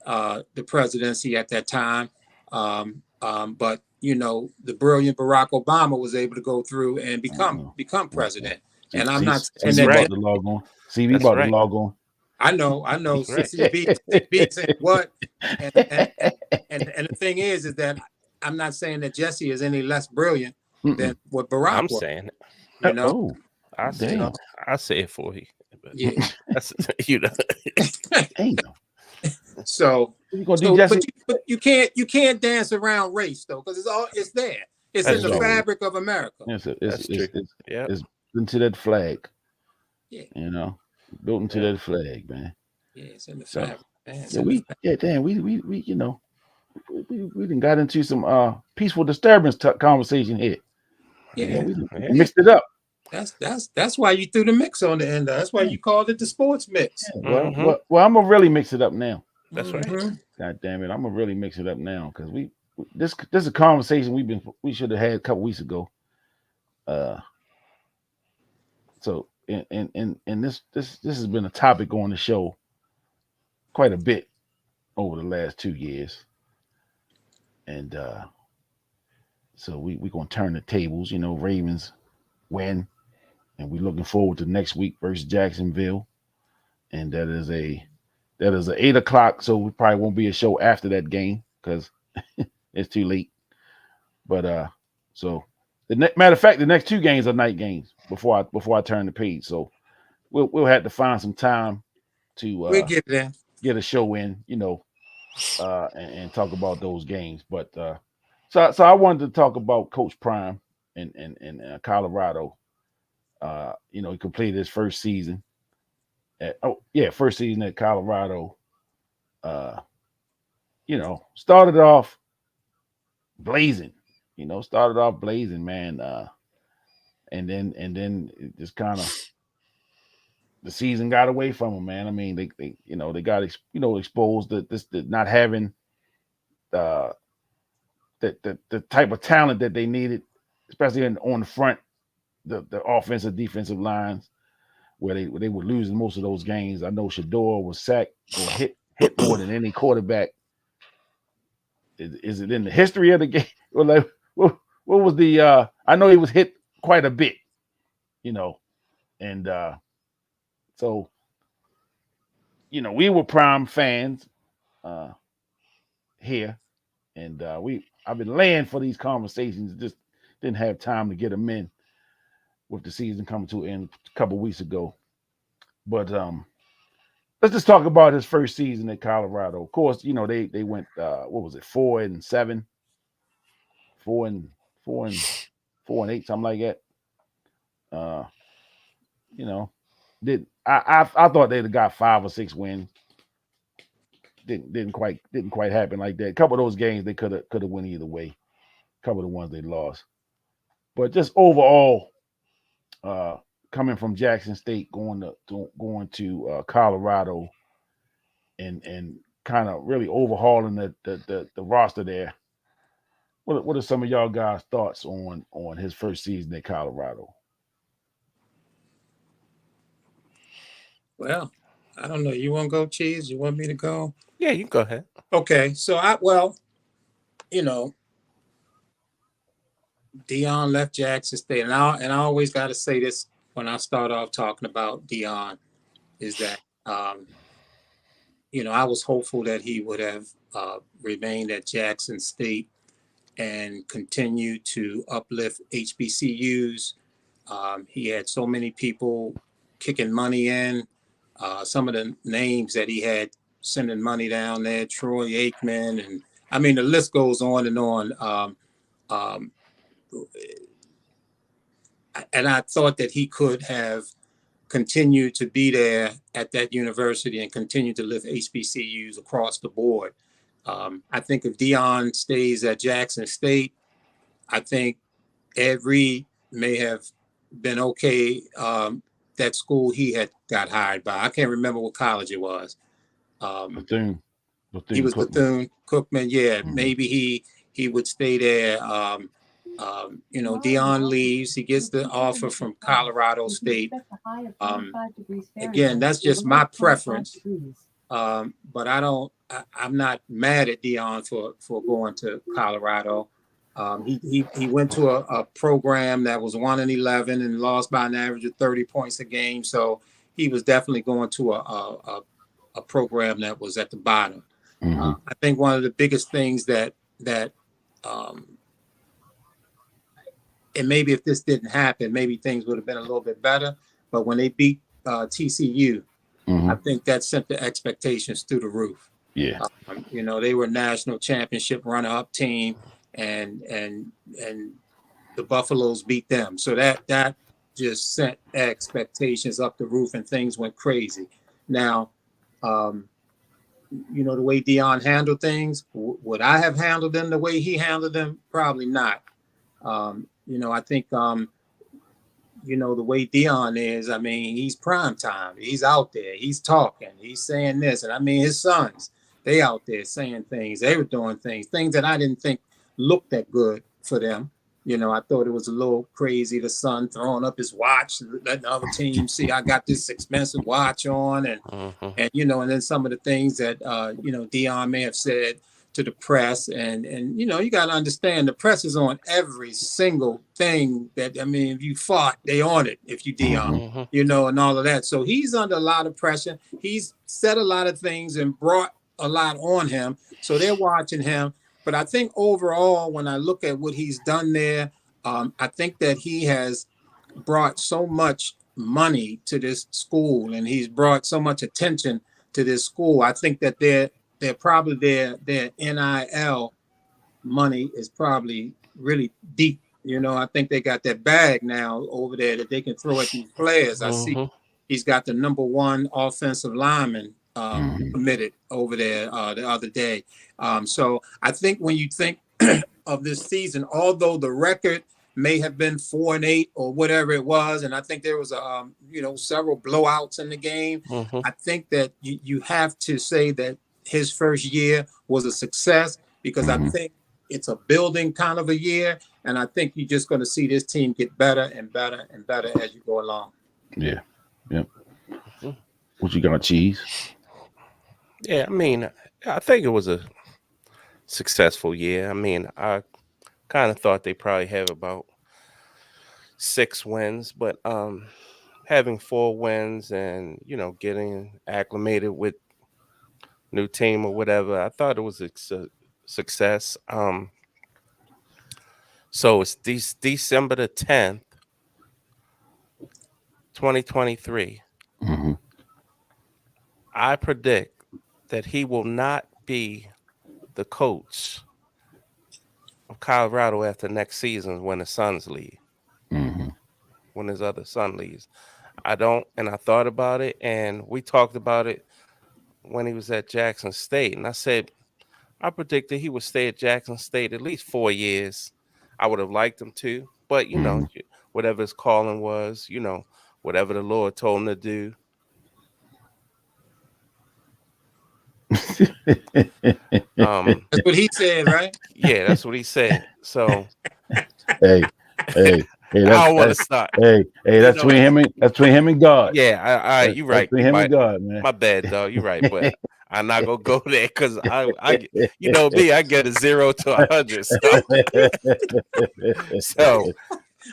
the presidency at that time. But you know, the brilliant Barack Obama was able to go through and become president. And I'm not saying that about the log on. CB about the log on. I know. CB saying what? And the thing is that I'm not saying that Jesse is any less brilliant than what Barack I'm was. saying it. You know, I say it for you. Yeah, that's, you know. Damn. So, but you can't dance around race though, because it's there. It's in the fabric of America. It's into that flag. Yeah, you know, built into that flag, man. Yeah, it's in the fabric. We you know, we done got into some peaceful disturbance conversation here. Yeah, we mixed it up. That's why you threw the mix on the end. That's why you called it the sports mix. Yeah, well, I'm gonna really mix it up now. That's right. God damn it, I'm gonna really mix it up now because this is a conversation we should have had a couple weeks ago. So and this has been a topic on the show quite a bit over the last 2 years, and so we're gonna turn the tables. You know, Ravens win, and we're looking forward to next week versus Jacksonville, and that is a 8 o'clock. So we probably won't be a show after that game because it's too late. But so matter of fact, the next 2 games are night games before I turn the page. So we'll have to find some time to we'll get a show in, you know, and talk about those games. But so I wanted to talk about Coach Prime in Colorado. You know, he completed his first season. First season at Colorado. You know, started off blazing. You know, man. And then it just kind of the season got away from him, man. I mean, they got exposed to this not having the type of talent that they needed, especially on the front, the offensive defensive lines, where they were losing most of those games. I know Shador was sacked or hit more than any quarterback. Is it in the history of the game? Or like, what was the? I know he was hit quite a bit, you know, and so you know we were Prime fans here, and I've been laying for these conversations. Just didn't have time to get them in with the season coming to an end a couple of weeks ago. But let's just talk about his first season at Colorado. Of course, you know they went 4-7, 4-8, something like that. You know, I thought they'd have got 5 or 6 wins. Didn't quite happen like that. A couple of those games they could have went either way. A couple of the ones they lost, but just overall, coming from Jackson State going to Colorado, and kind of really overhauling the roster there. What are some of y'all guys' thoughts on his first season at Colorado? Well, I don't know. You want to go, Cheese? You want me to go? Yeah, you can go ahead. Okay. So you know, Deion left Jackson State, and I always got to say this when I start off talking about Deion, is that I was hopeful that he would have remained at Jackson State and continue to uplift HBCUs. He had so many people kicking money in. Some of the names that he had sending money down there, Troy Aikman, and I mean the list goes on and on. And I thought that he could have continued to be there at that university and continue to lift HBCUs across the board. I think if Deion stays at Jackson State, I think Ed Reed may have been okay. That school he had got hired by, I can't remember what college it was. Bethune he was Bethune-Cookman. Yeah, Mhm. maybe he would stay there. Deion leaves. He gets the offer from Colorado State. Again, that's just my preference. But I'm not mad at Deion for going to Colorado. He went to a program that was 1-11 and lost by an average of 30 points a game. So he was definitely going to a program that was at the bottom. Mhm. I think one of the biggest things that and maybe if this didn't happen, maybe things would have been a little bit better. But when they beat TCU, I think that sent the expectations through the roof. Yeah. They were a national championship runner-up team, and the Buffaloes beat them. So that just sent expectations up the roof, and things went crazy. Now, the way Deion handled things, would I have handled them the way he handled them? Probably not. I think, the way Deion is, I mean, he's prime time. He's out there. He's talking. He's saying this. And I mean, his sons, they out there saying things. They were doing things that I didn't think looked that good for them. I thought it was a little crazy. The son throwing up his watch, letting the other team see I got this expensive watch on. And then some of the things that, Deion may have said to the press, and you got to understand the press is on every single thing that, I mean, if you fought, they on it. If you Deion, and all of that. So he's under a lot of pressure. He's said a lot of things and brought a lot on him. So they're watching him. But I think overall, when I look at what he's done there, I think that he has brought so much money to this school, and he's brought so much attention to this school. I think that they're probably their NIL money is probably really deep. I think they got that bag now over there that they can throw at these players. I see he's got the number one offensive lineman committed over there the other day. So I think when you think of this season, although the record may have been 4-8 or whatever it was, and I think there was several blowouts in the game. I think that you have to say that his first year was a success, because I think it's a building kind of a year, and I think you're just going to see this team get better and better and better as you go along. Yeah. Yep. What you got, Cheese? Yeah, I mean, I think it was a successful year. I mean, I kind of thought they probably have about 6 wins, but having 4 wins and getting acclimated with new team or whatever, I thought it was a success. So it's December the 10th, 2023. I predict that he will not be the coach of Colorado after next season when the Suns leave. When his other son leaves. I thought about it, and we talked about it when he was at Jackson State. And I said, I predicted he would stay at Jackson State at least 4 years. I would have liked him to, but whatever his calling was, whatever the Lord told him to do. That's what he said, right? Yeah, that's what he said. So hey, Hey, I don't want to start. Hey, that's know between him and God. Yeah, all right, you're right. Between him and God, man. My bad, dog. You're right, but I'm not gonna go there because I, you know me, I get a 0 to 100. So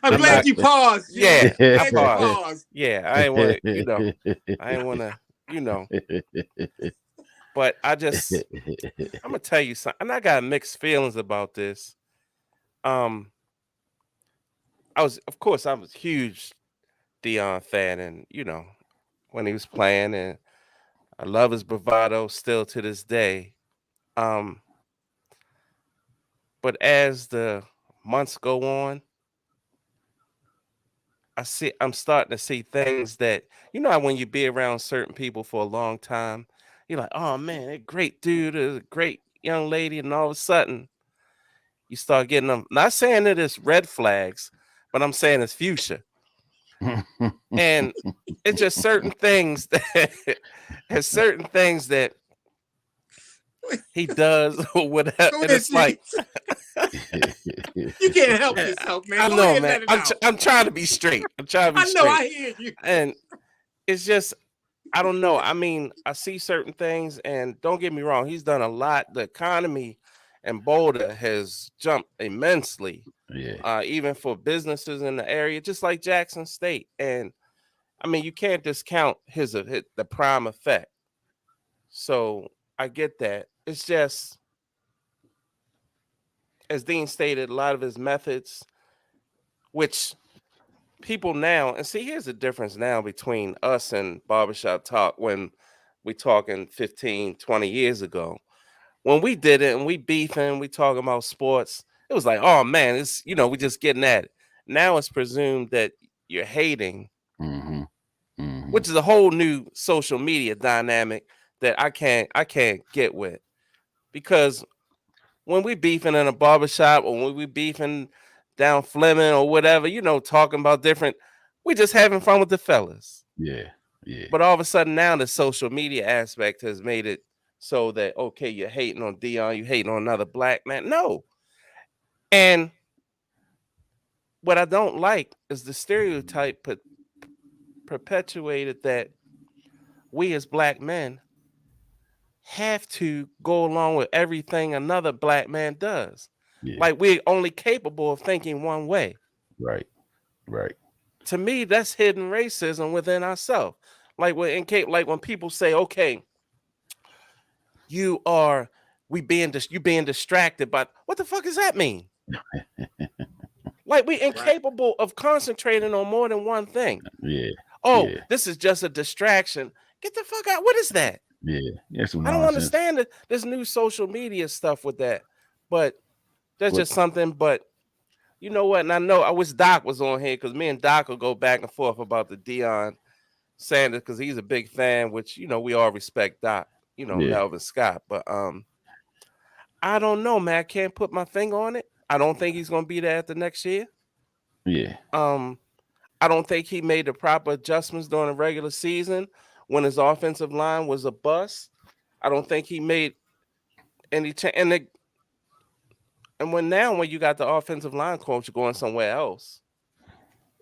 I'm glad you paused. Yeah, I paused. paused. Yeah, I ain't want to, I ain't want to, but I'm gonna tell you something, and I got mixed feelings about this. I was a huge Deion fan, and when he was playing, and I love his bravado still to this day. But as the months go on, I'm starting to see things that how when you be around certain people for a long time, you're like, oh man, a great dude, a great young lady, and all of a sudden you start getting them. Not saying that it's red flags, but I'm saying it's fuchsia. And it's just certain things that he does or whatever. And it's like you can't help yourself, man. I know, man. I'm trying to be straight. I know. I hear you. And it's just, I don't know. I mean, I see certain things, and don't get me wrong, he's done a lot. The economy in Boulder has jumped immensely. Yeah. Even for businesses in the area, just like Jackson State. And I mean, you can't discount the prime effect. So I get that. It's just, as Dean stated, a lot of his methods, which people now, and see, here's the difference now between us and Barbershop Talk when we talking 15, 20 years ago. When we did it and we beefing, we talking about sports, it was like, oh man, it's, we just getting at it. Now it's presumed that you're hating, which is a whole new social media dynamic that I can't get with. Because when we beefing in a barbershop or when we beefing down Fleming or whatever, talking about different, we just having fun with the fellas. Yeah, yeah. But all of a sudden now the social media aspect has made it so that, okay, you're hating on Deion, you hating on another black man. No. And what I don't like is the stereotype perpetuated that we as black men have to go along with everything another black man does. Yeah. Like we're only capable of thinking one way. Right. To me, that's hidden racism within ourselves. Like when people say, okay, you being distracted, but what the fuck does that mean? Like we're incapable of concentrating on more than one thing. Yeah. Oh, this is just a distraction. Get the fuck out. What is that? Yeah. I don't understand this new social media stuff with that. But that's just something. But you know what? And I wish Doc was on here because me and Doc will go back and forth about the Deion Sanders because he's a big fan, which we all respect Doc, Melvin Scott. But I don't know, man. I can't put my finger on it. I don't think he's gonna be there after next year. Yeah. I don't think he made the proper adjustments during the regular season when his offensive line was a bust. I don't think he made any change. And when you got the offensive line coach going somewhere else,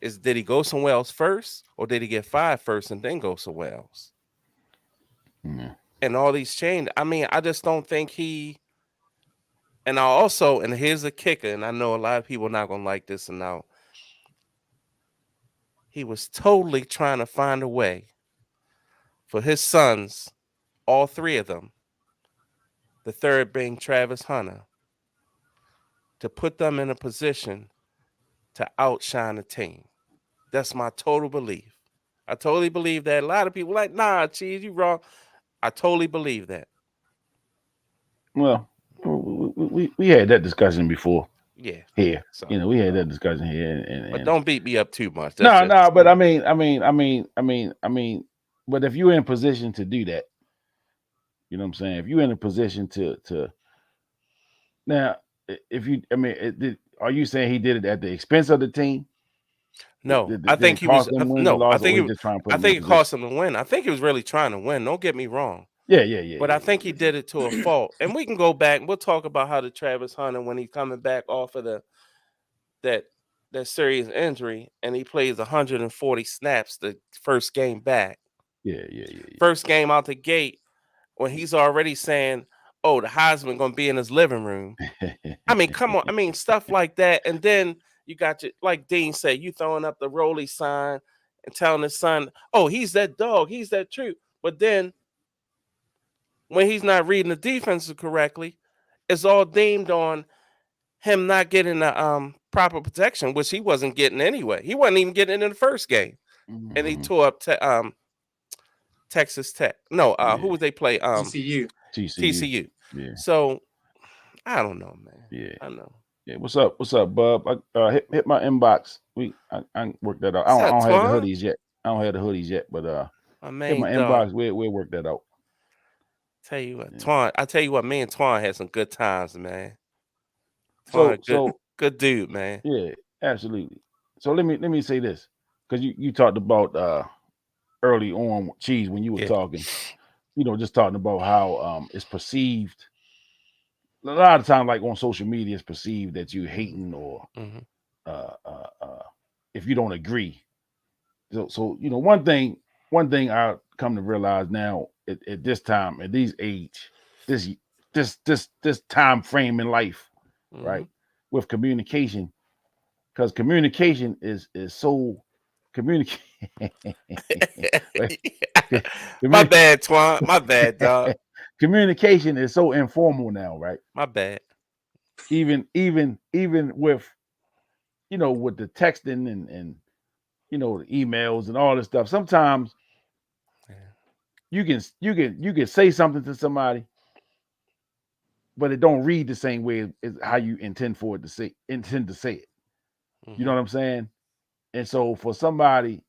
did he go somewhere else first, or did he get fired first and then go somewhere else? Yeah. And all these changed. I mean, I just don't think he. And here's the kicker, and I know a lot of people are not gonna like this, and now he was totally trying to find a way for his sons, all three of them, the third being Travis Hunter, to put them in a position to outshine the team. That's my total belief. I totally believe that. A lot of people like, nah, Cheese, you wrong. I totally believe that. Well, we had that discussion before. Yeah. Here. So, we had that discussion here. But don't beat me up too much. No, but I mean, but if you're in position to do that, you know what I'm saying? If you're in a position to now, are you saying he did it at the expense of the team? No, I think he was. No, I think it cost him to win. I think he was really trying to win. Don't get me wrong. Yeah. But I think he did it to a fault. And we can go back and we'll talk about how the Travis Hunter, when he's coming back off of that that serious injury, and he plays 140 snaps the first game back. Yeah. First game out the gate, when he's already saying, "Oh, the Heisman gonna be in his living room." I mean, come on. I mean, stuff like that. And then you got your, like Dean said, you throwing up the Rolly sign and telling his son, "Oh, he's that dog. He's that truth." But then when he's not reading the defenses correctly, it's all deemed on him not getting the proper protection, which he wasn't getting anyway. He wasn't even getting it in the first game, and he tore up Texas Tech. No, who would they play? TCU. TCU. Yeah. So I don't know, man. Yeah. I know. Yeah. What's up, Bub? Hit my inbox. I work that out. I don't have the hoodies yet. But hit my inbox. We'll work that out. Tell you what, Twan. I tell you what, me and Twan had some good times, man. So good dude, man. Yeah, absolutely. So let me say this, because you talked about early on, Cheese, when you were talking, just talking about how it's perceived. A lot of times, like on social media, it's perceived that you're hating or if you don't agree. So one thing I come to realize now at this time, at these age, this time frame in life, right, with communication, because communication is so communicate. My bad, Twan. My bad, dog. Communication is so informal now, right? My bad. Even with with the texting and the emails and all this stuff. Sometimes you can say something to somebody, but it don't read the same way as how you intend to say it. You know what I'm saying? And so for somebody,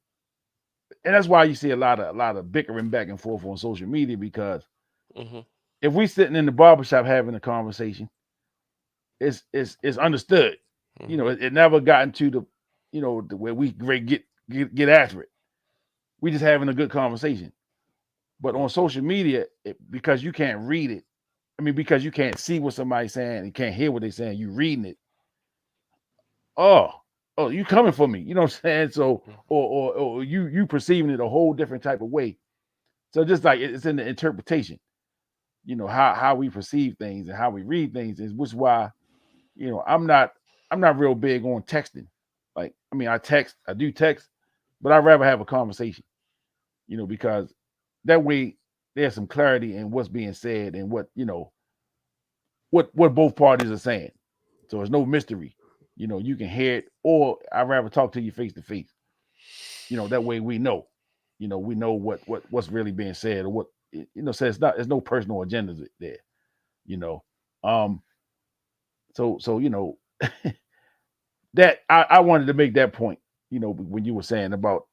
and that's why you see a lot of bickering back and forth on social media, because if we sitting in the barbershop having a conversation, it's understood. It never gotten to the where we get after it. We just having a good conversation. But on social media, because you can't read it, because you can't see what somebody's saying and can't hear what they're saying, you reading it. Oh, you coming for me? You know what I'm saying? So, or you perceiving it a whole different type of way. So just like it's in the interpretation, how we perceive things and how we read things is, which is why, I'm not real big on texting. Like, I do text, but I'd rather have a conversation, because that way there's some clarity in what's being said and what both parties are saying. So there's no mystery. You can hear it, or I'd rather talk to you face to face. That way we know, we know what's really being said, or what, so there's no personal agendas there, So that I wanted to make that point, when you were saying about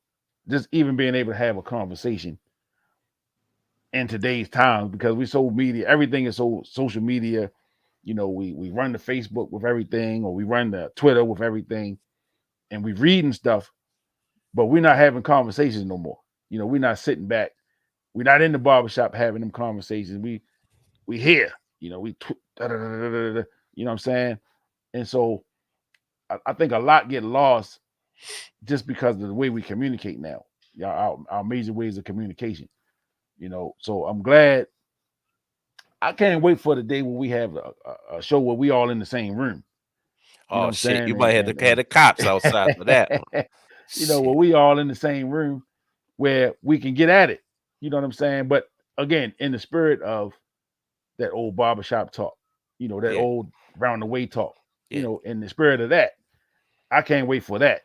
just even being able to have a conversation in today's times, because we so media, everything is so social media. We run the Facebook with everything, or we run the Twitter with everything, and we reading stuff, but we're not having conversations no more. We're not sitting back. We're not in the barbershop having them conversations. We here, you know what I'm saying? And so I think a lot get lost just because of the way we communicate now. Our major ways of communication. So I'm glad. I can't wait for the day when we have a show where we all in the same room. Oh shit! You might have to have the cops outside for that. Where we all in the same room, where we can get at it. You know what I'm saying? But again, in the spirit of that old barbershop talk, that old round the way talk. In the spirit of that, I can't wait for that.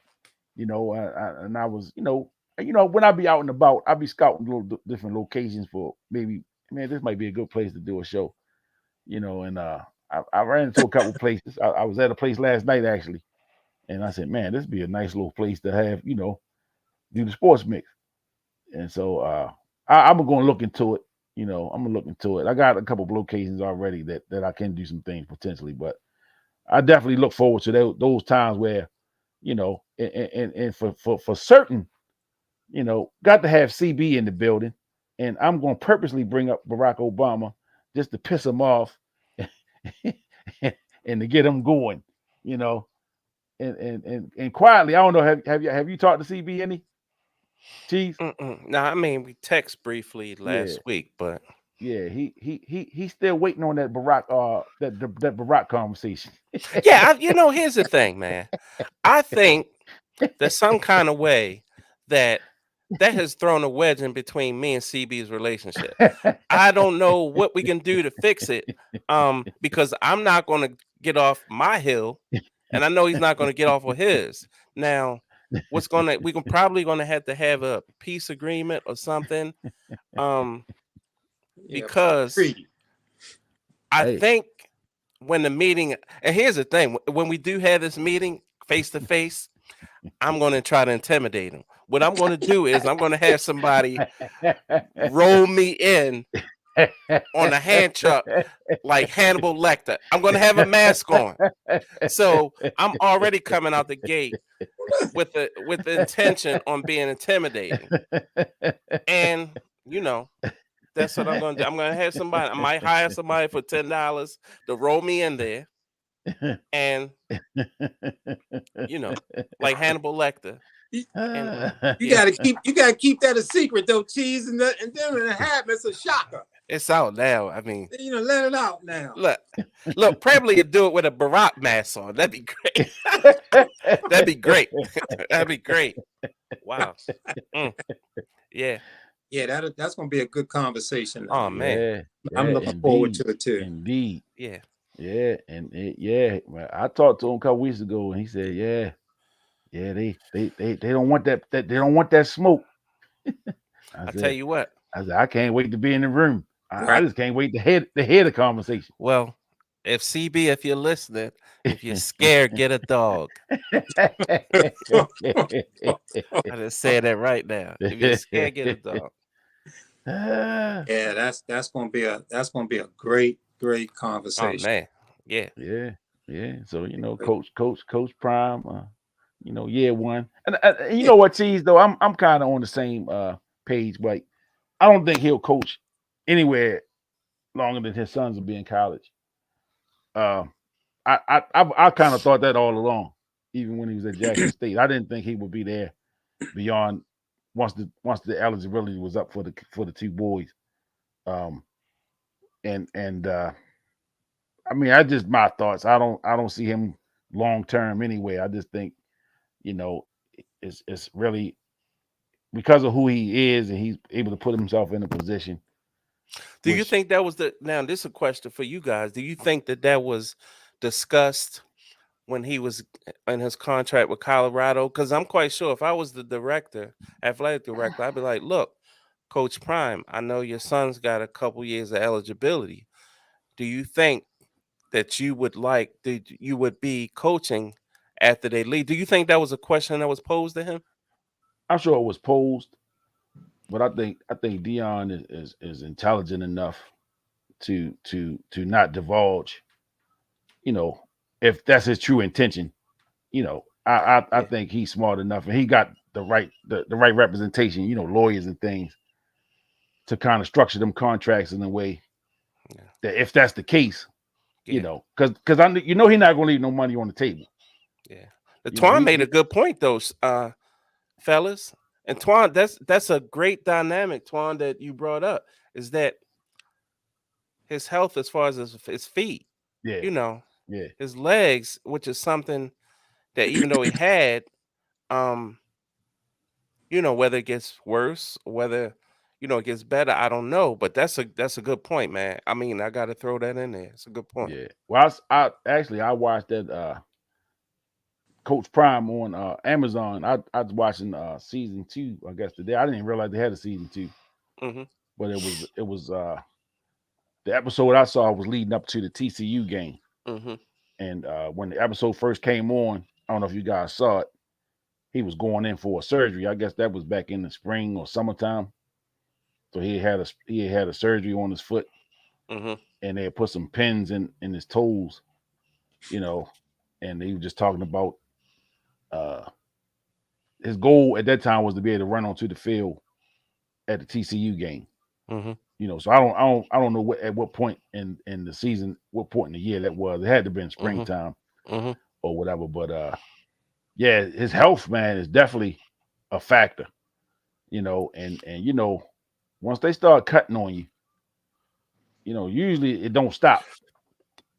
And I was, when I be out and about, I be scouting little different locations for maybe, man, this might be a good place to do a show. And I ran into a couple places. I was at a place last night actually, and I said, man, this would be a nice little place to have, do the sports mix. And so I'm going to look into it. I'm going to look into it. I got a couple of locations already that I can do some things potentially, but I definitely look forward to those times where, and for certain, got to have CB in the building, and I'm going to purposely bring up Barack Obama just to piss him off and to get him going, and quietly, I don't know. Have you talked to CB any? Cheese? No, I mean we text briefly Yeah. last week, but Yeah, he's still waiting on that Barack that Barack conversation. yeah, here's the thing, man. I think there's some kind of way that has thrown a wedge in between me and CB's relationship. I don't know what we can do to fix it, because I'm not going to get off my hill, and I know he's not going to get off of his. Now, we can probably going to have a peace agreement or something, because I Hey. think when the meeting, and here's the thing, when we do have this meeting face to face, I'm going to try to intimidate him. What I'm going to do is I'm going to have somebody roll me in on a hand truck like Hannibal Lecter. I'm going to have a mask on. So I'm already coming out the gate with the intention on being intimidating. And, that's what I'm going to do. I'm going to have somebody, I might hire somebody for $10 to roll me in there. And, like Hannibal Lecter. You gotta keep that a secret though, Cheese, and then when it happens, it's a shocker. It's out now. I mean, let it out now. Look, probably you do it with a Barack mask on. That'd be great. That'd be great. That'd be great. Wow. Yeah. Yeah, that's gonna be a good conversation. Oh man, I'm looking forward to it too. Indeed. Yeah. Yeah, and I talked to him a couple weeks ago, and he said, "Yeah, they don't want that they don't want that smoke." I tell you what, I said, I can't wait to be in the room. I just can't wait to hear the conversation. Well, if CB, if you're listening, if you're scared, get a dog. I just say that right now. If you're scared, get a dog. Yeah, that's gonna be a great conversation. Oh man, yeah. So Coach Prime, year one, and you know what, Cheese, though, I'm kind of on the same page. Like, I don't think he'll coach anywhere longer than his sons will be in college. I kind of thought that all along, even when he was at Jackson State. I didn't think he would be there beyond once the eligibility was up for the two boys. I mean, I just, my thoughts. I don't see him long term anyway. I just think, it's really because of who he is, and he's able to put himself in a position. Do you think that was now this is a question for you guys. Do you think that was discussed when he was in his contract with Colorado? Because I'm quite sure if I was the athletic director, I'd be like, look, Coach Prime, I know your son's got a couple years of eligibility. Do you think that you would be coaching after they leave? Do you think that was a question that was posed to him? I'm sure it was posed, but I think Deion is intelligent enough to not divulge, if that's his true intention. I think he's smart enough, and he got the right representation, lawyers and things, to kind of structure them contracts in a way that if that's the case, because he's not going to leave no money on the table. Yeah, Twan made a good point, though, fellas. And Twan, that's a great dynamic, Twan, that you brought up, is that his health as far as his feet, his legs, which is something that even though he had, whether it gets worse, whether it gets better, I don't know. But that's a good point, man. I mean, I got to throw that in there. It's a good point. Yeah. Well, I watched that Coach Prime on Amazon. I was watching season 2, I guess, today. I didn't even realize they had a season 2. Mm-hmm. But it was the episode I saw was leading up to the TCU game. Mm-hmm. And when the episode first came on, I don't know if you guys saw it, he was going in for a surgery. I guess that was back in the spring or summertime. So he had a surgery on his foot, mm-hmm. and they had put some pins in his toes, and he was just talking about his goal at that time was to be able to run onto the field at the TCU game. Mm-hmm. So I don't know at what point in the season, what point in the year that was. It had to have been springtime mm-hmm. or whatever. But yeah, his health, man, is definitely a factor. And once they start cutting on you, usually it don't stop.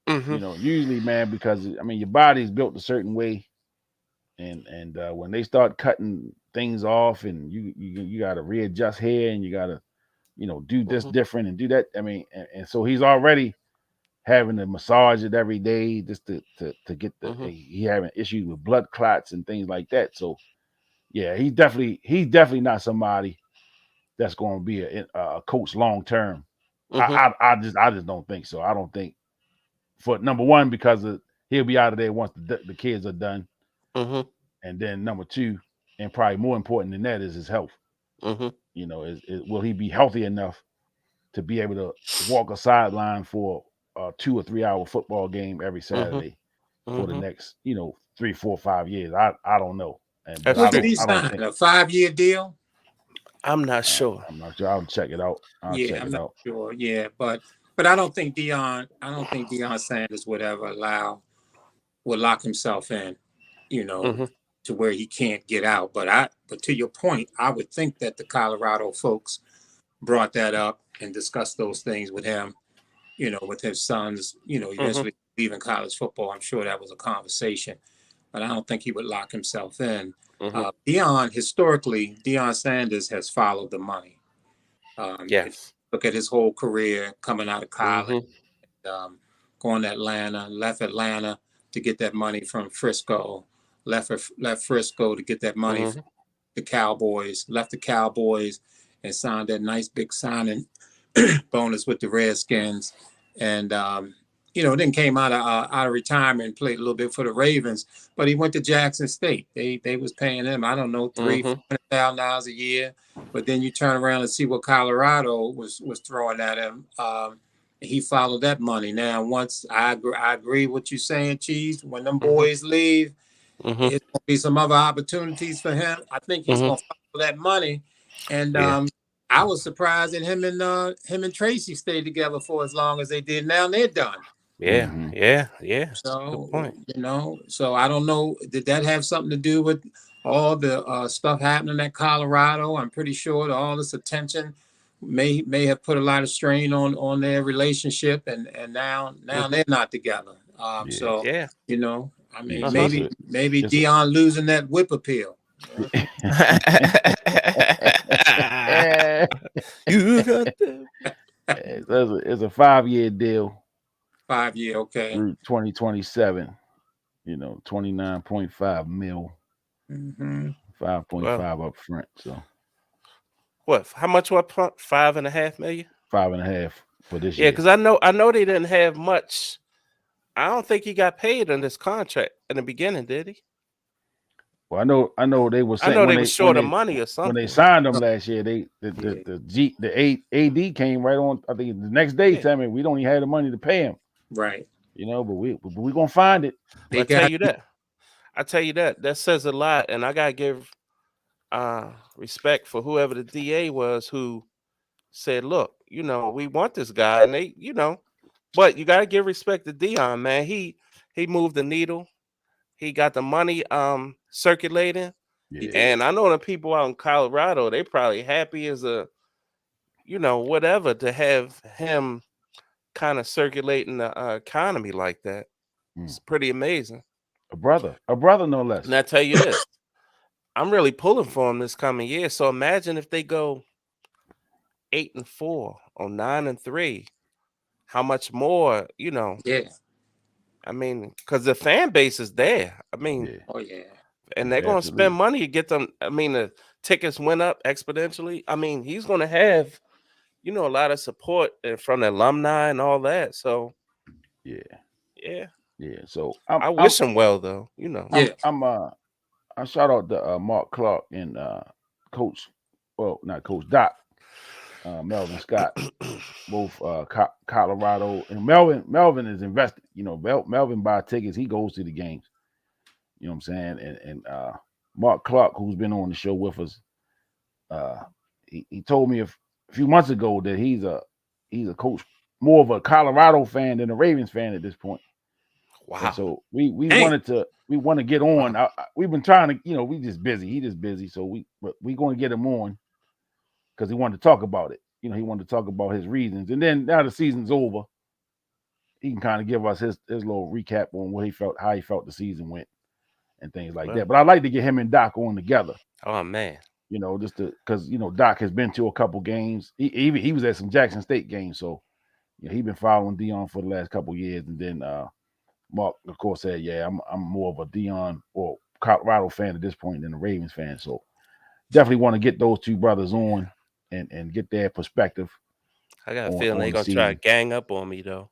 Mm-hmm. Usually, man, because I mean your body's built a certain way, and when they start cutting things off, and you got to readjust here, and you got to do this Mm-hmm. different and do that. I mean, and so he's already having to massage it every day just to get Mm-hmm. he having issues with blood clots and things like that. So yeah, he's definitely not somebody that's going to be a coach long term. Mm-hmm. I just don't think so. I don't think for number one because he'll be out of there once the kids are done, Mm-hmm. and then number two, and probably more important than that is his health. Mm-hmm. Will he be healthy enough to be able to walk a sideline for a 2 or 3 hour football game every Mm-hmm. Saturday for the Mm-hmm. next 3, 4, 5 years? I don't know, but That's What I did true. don't he I don't sign? think. A 5-year deal? I'm not sure. I'm not sure. I'll check it out. I'll Yeah, check I'm it not out. sure. Yeah, but I don't think Deion Sanders would ever would lock himself in, you know, Mm-hmm. to where he can't get out. But to your point, I would think that the Colorado folks brought that up and discussed those things with him, with his sons, Mm-hmm. eventually leaving college football. I'm sure that was a conversation, but I don't think he would lock himself in. Mm-hmm. Historically, Deion Sanders has followed the money. If you Yes. look at his whole career coming out of college, Mm-hmm. going to Atlanta, left Atlanta to get that money from Frisco, left Frisco to get that money Mm-hmm. from the Cowboys, left the Cowboys and signed that nice big signing bonus with the Redskins, and then came out of retirement and played a little bit for the Ravens. But he went to Jackson State. They was paying him, I don't know, Mm-hmm. $300,000 a year. But then you turn around and see what Colorado was throwing at him. He followed that money. Now, once I agree with what you're saying, Cheese. When them Mm-hmm. boys leave, Mm-hmm. it's gonna be some other opportunities for him. I think he's Mm-hmm. gonna follow that money. And Yeah. I was surprised that him and Tracy stayed together for as long as they did. Now they're done. Yeah. Mhm. Yeah. Yeah. So Good point. so I don't know. Did that have something to do with all the stuff happening at Colorado? I'm pretty sure that all this attention may have put a lot of strain on their relationship, and now Mm-hmm. they're not together. Yeah. So Yeah. I mean, It's, Uh-huh. it's a, maybe it's a, Deion losing that whip appeal. You got them. it's a 5-year deal 5 year, okay. through 2027. 29.5 mil, Mm-hmm. 5.5 Well, up front. So what? How much? What? 5.5 million? 5.5 for this Yeah, year. because I know they didn't have much. I don't think he got paid on this contract in the beginning, did he? Well, I know they were I saying know when they were they short of money or when something. they signed them last year, Yeah. the AD came right on. I think the next day, Yeah. telling me we don't even have the money to pay him. Right. But we gonna find it. They I tell got you that. That says a lot, and I gotta give respect for whoever the DA was who said, "Look, we want this guy," and they, but you gotta give respect to Deion, man. He moved the needle. He got the money circulating, Yeah. and I know the people out in Colorado, they probably happy as a, whatever to have him kind of circulating the economy like that. It's pretty amazing. A brother no less. And I tell you this, I'm really pulling for him this coming year. So imagine if they go 8-4 or 9-3, how much more, Yeah. I mean, because the fan base is there. I mean, Yeah. Oh yeah. and they're Yeah, going to absolutely. spend money to get them. I mean, the tickets went up exponentially. I mean, he's going to have, a lot of support from the alumni and all that. So, Yeah. yeah. Yeah. So I wish him well, though, Yeah. I shout out to Mark Clark and Coach, well, not Coach Doc, Melvin Scott, both Colorado, and Melvin is invested. Melvin buy tickets, he goes to the games. You know what I'm saying? And Mark Clark, who's been on the show with us, he told me a few months ago that he's a coach, more of a Colorado fan than a Ravens fan at this point. Wow. And so we Hey. we want to get on. We've been trying to, we just busy. He just busy, so we going to get him on because he wanted to talk about it. He wanted to talk about his reasons, and then now the season's over, he can kind of give us his little recap on how he felt the season went, and things like that. But I'd like to get him and Doc on together. Oh man, just because Doc has been to a couple games. He was at some Jackson State games, so he's been following Deion for the last couple years, and then Mark, of course, said, "Yeah, I'm more of a Deion or Colorado fan at this point than a Ravens fan." So definitely want to get those two brothers on and get their perspective. I got a feeling they're gonna try to gang up on me though.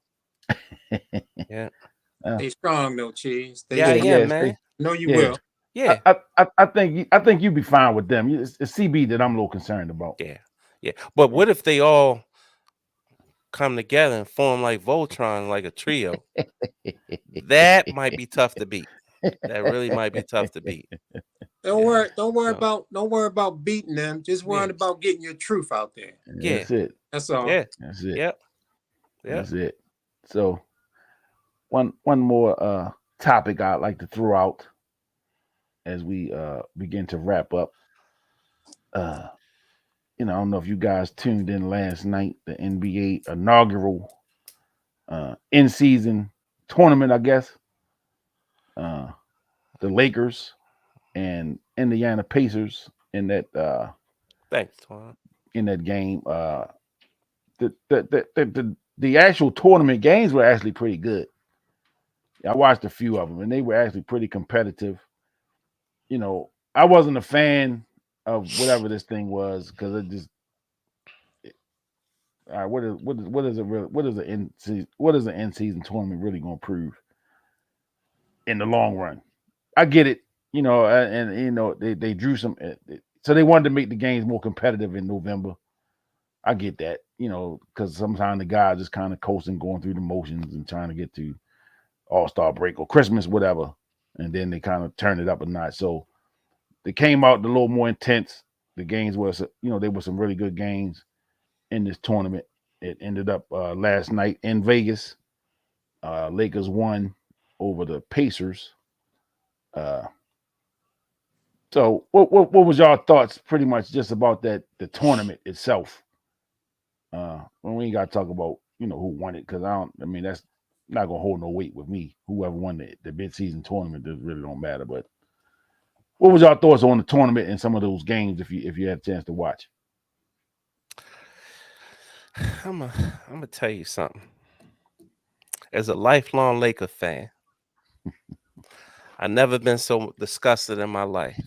Yeah, they strong though, Cheese. Yeah, man. No, you will. Yeah, I think you'd be fine with them. It's CB that I'm a little concerned about. Yeah. But what if they all come together and form like Voltron, like a trio? That might be tough to beat. That really might be tough to beat. Don't worry about beating them. Just worrying about getting your truth out there. Yeah, that's it. That's all. Yeah, that's it. Yep. That's it. So one more topic I'd like to throw out as we begin to wrap up. I don't know if you guys tuned in last night, the NBA inaugural in-season tournament, I guess. The Lakers and Indiana Pacers in that Thanks, Twan. In that game. The actual tournament games were actually pretty good. I watched a few of them, and they were actually pretty competitive. I wasn't a fan of whatever this thing was because it just. All right, what is the end season tournament really going to prove in the long run? I get it, and they drew some, so they wanted to make the games more competitive in November. I get that, because sometimes the guys just kind of coasting, going through the motions and trying to get to All-Star break or Christmas, whatever, and then they kind of turn it up a notch. So they came out a little more intense. The games were, they were some really good games in this tournament. It ended up last night in Vegas. Lakers won over the Pacers. So what was y'all thoughts pretty much just about the tournament itself? When we ain't got to talk about, who won it, because that's not gonna hold no weight with me. Whoever won the mid-season tournament, that really don't matter. But what was y'all thoughts on the tournament and some of those games if you had a chance to watch? I'm gonna tell you something. As a lifelong Laker fan, I've never been so disgusted in my life.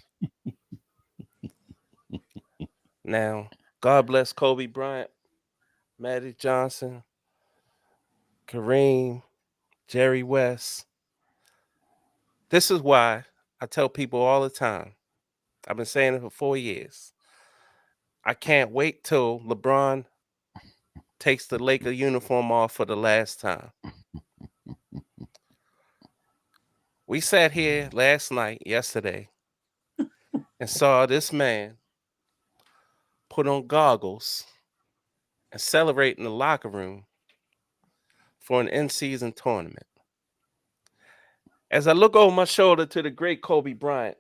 Now, God bless Kobe Bryant, Magic Johnson, Kareem, Jerry West. This is why I tell people all the time. I've been saying it for 4 years. I can't wait till LeBron takes the Laker uniform off for the last time. We sat here yesterday, and saw this man put on goggles and celebrate in the locker room for an in-season tournament. As I look over my shoulder to the great Kobe Bryant,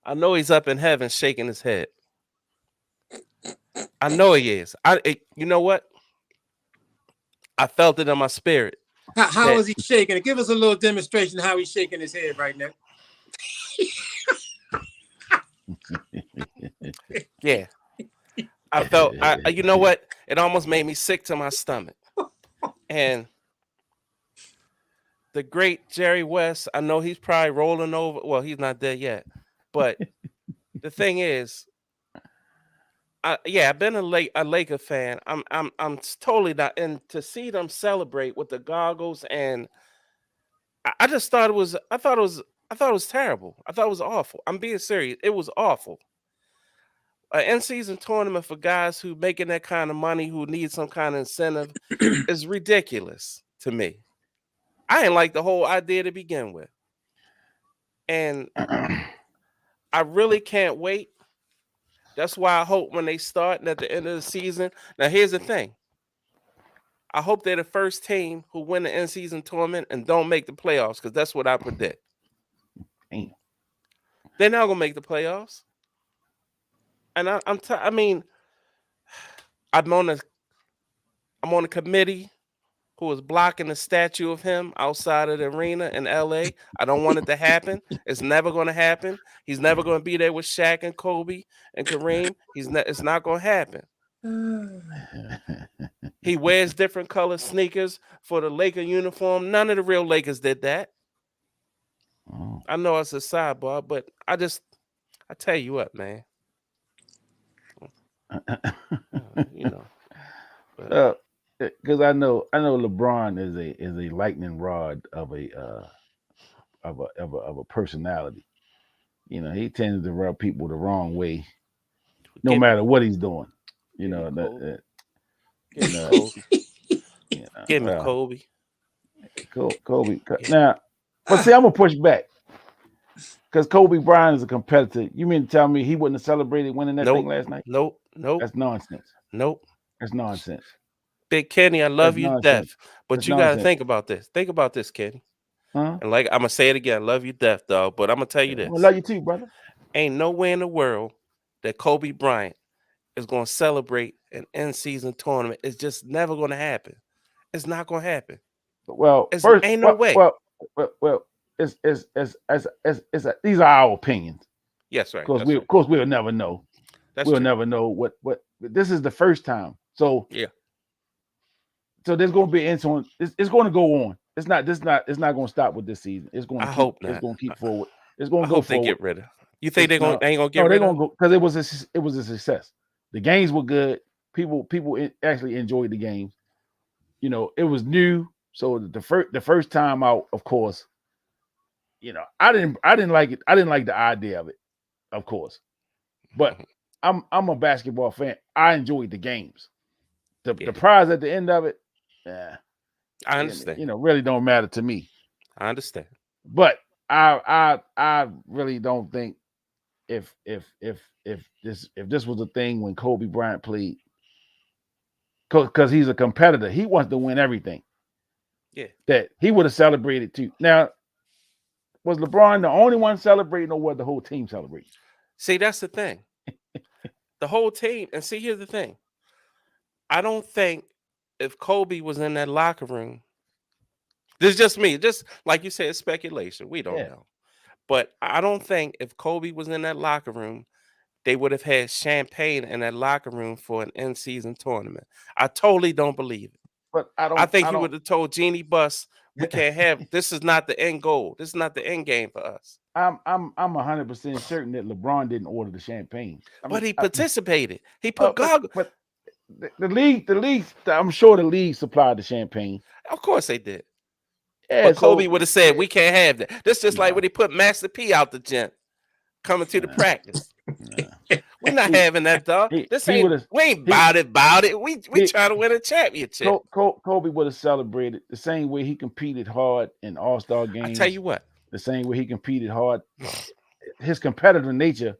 I know he's up in heaven shaking his head. I know he is. You know what? I felt it in my spirit. How is he shaking it? Give us a little demonstration of how he's shaking his head right now. Yeah. I felt, you know what? It almost made me sick to my stomach. And the great Jerry West, I know he's probably rolling over. Well, he's not dead yet. But the thing is, I've been a Laker fan. I'm totally not, and to see them celebrate with the goggles, and I just thought it was terrible. I thought it was awful. I'm being serious. It was awful. An in-season tournament for guys who making that kind of money, who need some kind of incentive, is ridiculous to me. I didn't like the whole idea to begin with, and I really can't wait. That's why I hope when they start and at the end of the season. Now, here's the thing. I hope they're the first team who win the in-season tournament and don't make the playoffs, because that's what I predict. They're not gonna make the playoffs. And I mean, I'm on a committee who is blocking the statue of him outside of the arena in LA. I don't want it to happen. It's never going to happen. He's never going to be there with Shaq and Kobe and Kareem. It's not going to happen. He wears different color sneakers for the Laker uniform. None of the real Lakers did that. Oh. I know it's a sidebar, but I tell you what, man. You know. But, because I know LeBron is a lightning rod of a personality. You know, he tends to rub people the wrong way, no matter what he's doing. You know, give me Kobe. Kobe. Now, but see, I'm gonna push back because Kobe Bryant is a competitor. You mean to tell me he wouldn't have celebrated winning that thing last night? Nope. That's nonsense. Nope. That's nonsense. Big Kenny, I love you to death, but you got to think about this. Think about this, Kenny. Huh? And like I'm gonna say it again, I love you to death, dog. But I'm gonna tell you this: I love you too, brother. Ain't no way in the world that Kobe Bryant is gonna celebrate an in-season tournament. It's just never gonna happen. It's not gonna happen. Well, ain't no way. Well, it's these are our opinions. Yes, right. Of course we'll never know. We'll never know what. This is the first time, so yeah. So there's going to be influence. It's going to go on. It's not going to stop with this season. It's going to. I hope not. It's going to keep forward. It's going to go forward. They get rid of. You think they ain't gonna get rid of? No, they're going to go because it was a success. The games were good. People actually enjoyed the games. You know, it was new. So the first time out, of course, you know, I didn't like it. I didn't like the idea of it, of course. But I'm a basketball fan. I enjoyed the games. The prize at the end of it, yeah, I understand. You know, really don't matter to me. I understand. But I really don't think if this was a thing when Kobe Bryant played, because he's a competitor, he wants to win everything. Yeah, that he would have celebrated too. Now, was LeBron the only one celebrating, or was the whole team celebrating? See, that's the thing. The whole team, and see, here's the thing. I don't think if Kobe was in that locker room, this is just me, just like you said, it's speculation. We don't know. But I don't think if Kobe was in that locker room, they would have had champagne in that locker room for an in-season tournament. I totally don't believe it. But I think he would have told Jeannie Buss, we can't have this is not the end goal. This is not the end game for us. I'm 100% certain that LeBron didn't order the champagne. But he participated. He put goggles. But the league, I'm sure the league supplied the champagne. Of course they did. Yeah, but Kobe would have said, we can't have that. This just like when they put Master P out the gym coming to the practice. We're not having that, dog. We ain't about it. We trying to win a championship. Kobe would have celebrated the same way he competed hard in All-Star games. I tell you what. The same way he competed hard. His competitive nature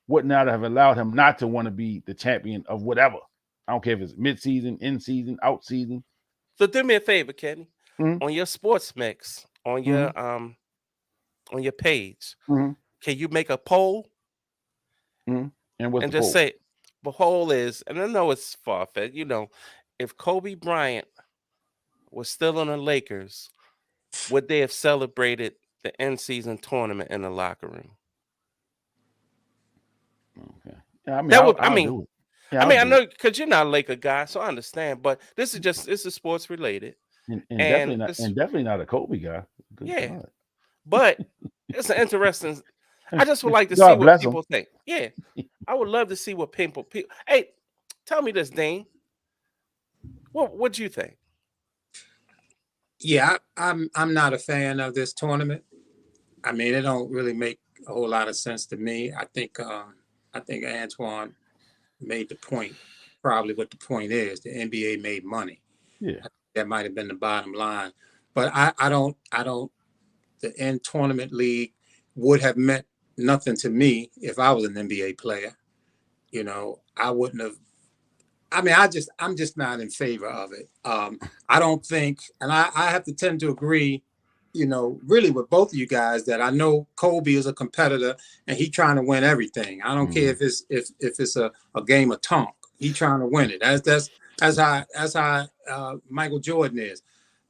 would not have allowed him not to want to be the champion of whatever. I don't care if it's mid-season, in-season, out-season. So do me a favor, Kenny. Mm-hmm. On your sports mix, on your page, can you make a poll? Mm-hmm. And just say the poll is, and I know it's far-fetched, you know, if Kobe Bryant was still on the Lakers, would they have celebrated the in-season tournament in the locker room? Okay. Yeah, I mean, I know because you're not a Laker guy, so I understand. But this is sports related, and definitely not a Kobe guy. Good God. But it's an interesting. I just would like to see what people think. Yeah, I would love to see what people. Hey, tell me this, Dean. What do you think? Yeah, I'm not a fan of this tournament. I mean, it don't really make a whole lot of sense to me. I think Antoine made the point. Probably what the point is. The NBA made money. Yeah, that might have been the bottom line. But I don't. The end tournament league would have meant nothing to me if I was an NBA player. You know, I wouldn't have. I mean, I'm just not in favor of it. I don't think, and I have to tend to agree really with both of you guys, that I know Kobe is a competitor and he trying to win everything. I don't care if it's a game of tonk. He trying to win it. That's how Michael Jordan is.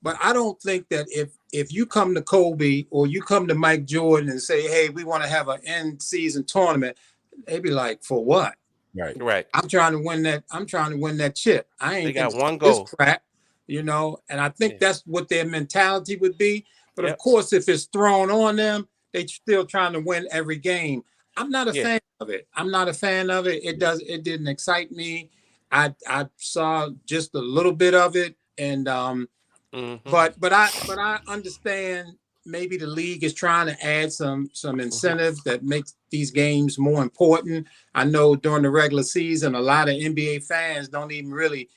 But I don't think that if you come to Kobe or you come to Mike Jordan and say, hey, we want to have an end season tournament, they'd be like, for what? Right. I'm trying to win that chip. I ain't They got thinking one this goal. crap, and I think that's what their mentality would be. But Yep. of course, if it's thrown on them, they still trying to win every game. I'm not a fan of it. It didn't excite me. I saw just a little bit of it, and but I understand maybe the league is trying to add some incentives that makes these games more important. I know during the regular season, a lot of NBA fans don't even really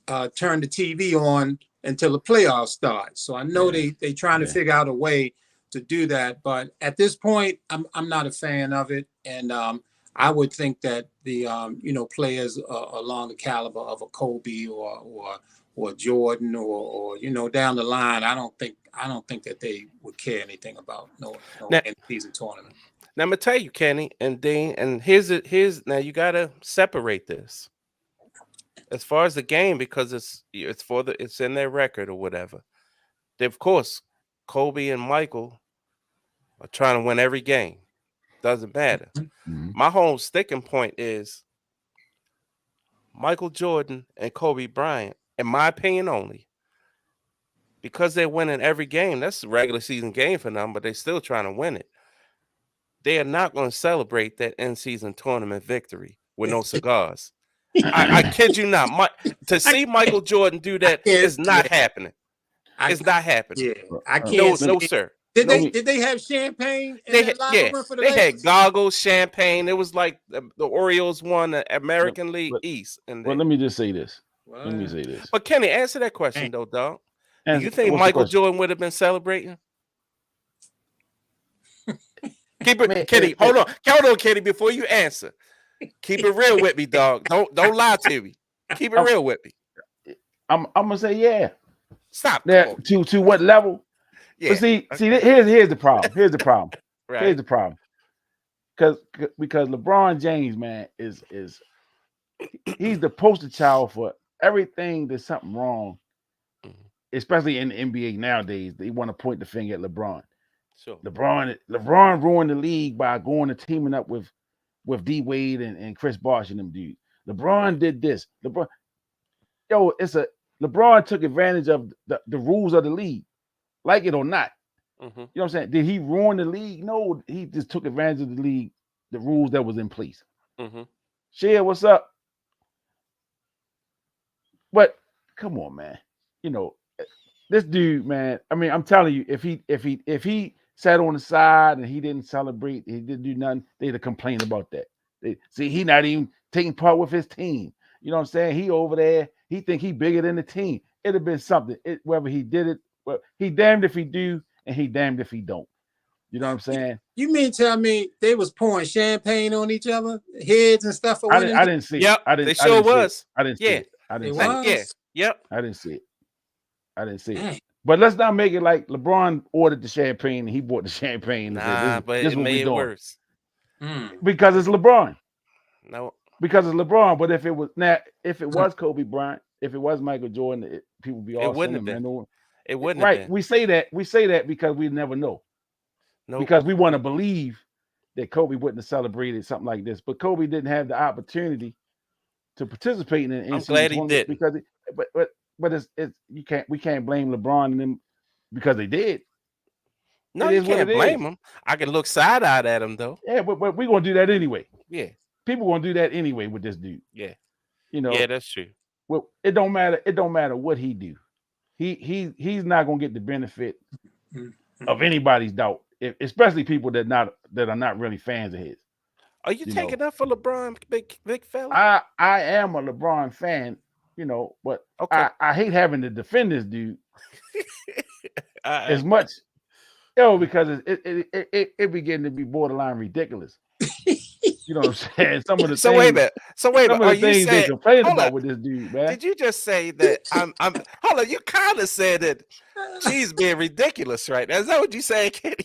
turn the TV on until the playoffs start. So I know they trying to figure out a way to do that. But at this point, I'm not a fan of it, and I would think that the players along the caliber of a Kobe or Jordan or down the line, I don't think that they would care anything about no end season tournament. Now I'm gonna tell you, Kenny and Dean, and here's now you gotta separate this as far as the game, because it's in their record or whatever. Of course, Kobe and Michael are trying to win every game. Doesn't matter. My whole sticking point is Michael Jordan and Kobe Bryant, in my opinion only, because they're winning every game. That's a regular season game for them, but they're still trying to win it. They are not going to celebrate that end season tournament victory with no cigars. I kid you not. To see Michael Jordan do that is not happening. It's not happening. Yeah, I can't. No, sir. Did they have champagne in that locker room for the They Lakers? had goggles, champagne. It was like the Orioles won the American League East. And let me just say this. Wow. Let me say this. But Kenny, answer that question though, dog. Do you think Michael Jordan would have been celebrating? Keep it, Kenny. Hold on, Kenny. Before you answer, keep it real with me, dog. Don't lie to me. Keep it real with me. I'm gonna say yeah. Stop. Now, to what level? Yeah. But see, here's the problem. Here's the problem. Right. Here's the problem. Because LeBron James, man, he's the poster child for everything there's something wrong, especially in the NBA nowadays. They want to point the finger at LeBron. Sure. LeBron ruined the league by going and teaming up with D Wade and Chris Bosh and them dudes. LeBron did this. LeBron took advantage of the rules of the league, like it or not. You know what I'm saying? Did he ruin the league? No, he just took advantage of the league, the rules that was in place. Shea, what's up? But come on, man. This dude, man. I mean, I'm telling you, if he sat on the side and he didn't celebrate, he didn't do nothing, they'd have complained about that. He not even taking part with his team. You know what I'm saying? He over there, he think he bigger than the team. It'd have been something. Whether he did it, well, he damned if he do, and he damned if he don't. You know what I'm saying? You mean tell me they was pouring champagne on each other, heads and stuff? I didn't see it. Yep, I didn't. They sure was. I didn't see it. I didn't see it. Yeah. Yep. I didn't see it. I didn't see it. But let's not make it like LeBron ordered the champagne and he bought the champagne. But it made it worse. Because it's LeBron. No. Because it's LeBron. But if it was Kobe Bryant, if it was Michael Jordan, people would be all. It wouldn't have been. It wouldn't have been. We say that because we never know. No. Because we want to believe that Kobe wouldn't have celebrated something like this. But Kobe didn't have the opportunity to participate in it. I'm glad he did. Because we can't blame LeBron and them because they did. No, you can't blame them. I can look side-eyed at him though. Yeah, but we're gonna do that anyway. Yeah. People gonna do that anyway with this dude. Yeah. Yeah, that's true. Well, it don't matter. It don't matter what he do. He's not gonna get the benefit of anybody's doubt, especially people that are not really fans of his. Are you taking up for LeBron, big fella? I am a LeBron fan, but okay. I hate having to defend this dude as much, because it began to be borderline ridiculous. You know what I'm saying? Some of the So wait a things, minute. some of Are the you things they saying? complain Hold about up. with this dude, man. Did you just say that I'm hold on, you kind of said that she's being ridiculous, right? Is that what you saying, Kenny?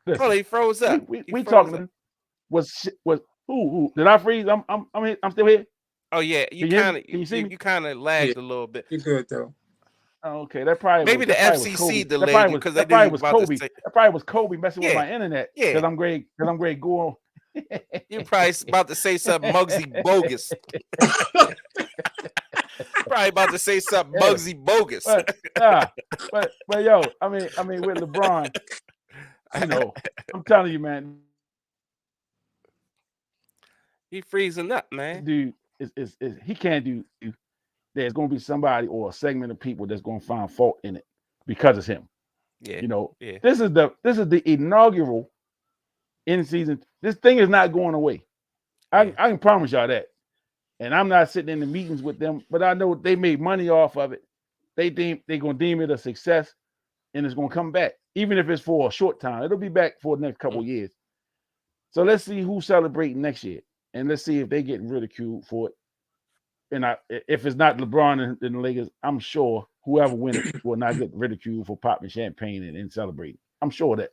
Hold on, he froze up. We talking was who did I freeze? I'm still here. Oh yeah, Can you see me? you kind of lagged a little bit. You're good though. Oh, okay, that probably Maybe was the Kobe. FCC That delayed you because they knew you were about Kobe. to say. That probably was Kobe messing with Yeah, my internet. yeah. Because I'm great. Go on. You probably about to say something Muggsy bogus. Probably about to say something Yeah. Muggsy bogus. But yo, I mean, with LeBron, you know, I'm telling you, man, He freezing up, man. dude, is he can't do. There's going to be somebody or a segment of people that's going to find fault in it because it's him. Yeah, You know, yeah. this is the inaugural in season. This thing is not going away. I can promise y'all that. And I'm not sitting in the meetings with them, but I know they made money off of it. They're gonna deem it a success, and it's gonna come back, even if it's for a short time. It'll be back for the next couple of years. So let's see who's celebrating next year, and let's see if they get ridiculed for it. And if it's not LeBron and the Lakers, I'm sure whoever wins it will not get ridiculed for popping champagne and celebrating. I'm sure of that.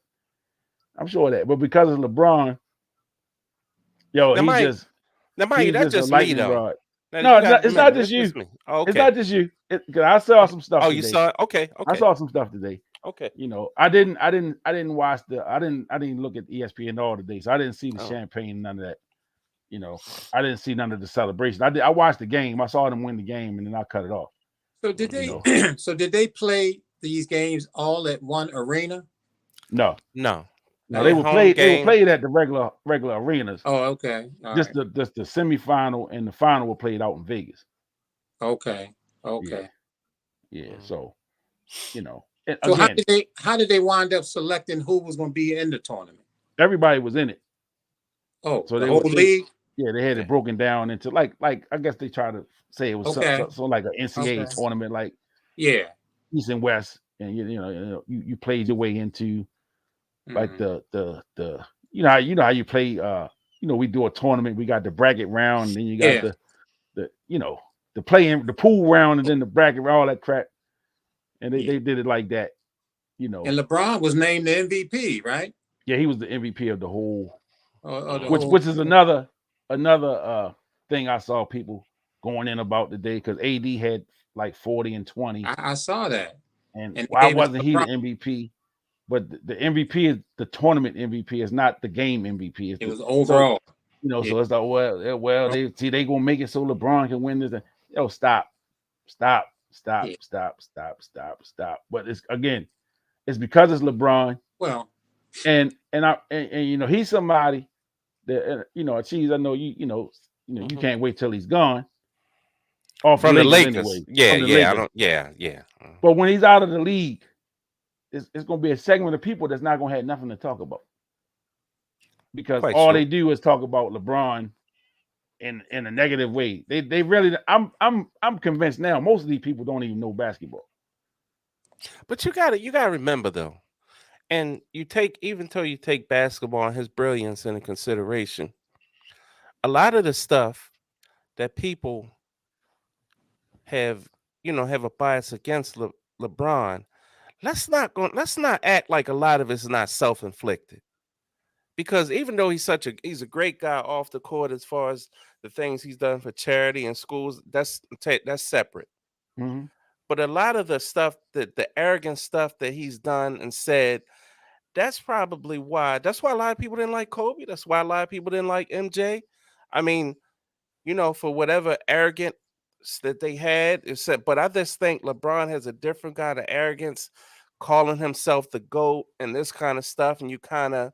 But because it's LeBron, yo, that's just me though. Rod. No, it's not just you. Oh, okay. It's not just you. Because I saw some stuff. Oh, today. You saw it? Okay. I saw some stuff today. Okay. You know, I didn't watch I didn't look at ESPN all today, so I didn't see the champagne, none of that. You know, I didn't see none of the celebration. I watched the game. I saw them win the game, and then I cut it off. So did they? So did they play these games all at one arena? No. They were played. They were played at the regular arenas. Oh, okay. Just the semifinal and the final were played out in Vegas. Okay. Yeah. So, you know. So again, how did they wind up selecting who was going to be in the tournament? Everybody was in it. Oh, so the whole league. Yeah, they had it broken down into like I guess they try to say it was so like an NCAA tournament, like East and West, and you played your way into like the you know how you play we do a tournament, we got the bracket round, and then you got the play-in, the pool round, and then the bracket, all that crap, and they did it like that, And LeBron was named the MVP, right? Yeah, he was the MVP of the whole. Which is another thing I saw people going in about today, because AD had like 40 and 20. I saw that. And why wasn't he the MVP? But the MVP is the tournament MVP. It's not the game MVP. It was overall. So, so it's like, well, they gonna make it so LeBron can win this. Yo, stop. But it's because it's LeBron. Well, and he's somebody that Cheese. I know you can't wait till he's gone. From the Lakers, anyway. Yeah. But when he's out of the league, it's going to be a segment of people that's not going to have nothing to talk about, because they do is talk about LeBron in a negative way. They really. I'm convinced now most of these people don't even know basketball. But you gotta remember though. And even though you take basketball and his brilliance into consideration, a lot of the stuff that people have a bias against LeBron, let's not act like a lot of it's not self-inflicted. Because even though he's a great guy off the court, as far as the things he's done for charity and schools, that's separate. Mm-hmm. But a lot of the stuff, the arrogant stuff that he's done and said, that's probably why. That's why a lot of people didn't like Kobe. That's why a lot of people didn't like MJ. I mean, for whatever arrogance that they had, but I just think LeBron has a different kind of arrogance, calling himself the GOAT and this kind of stuff, and you kind of,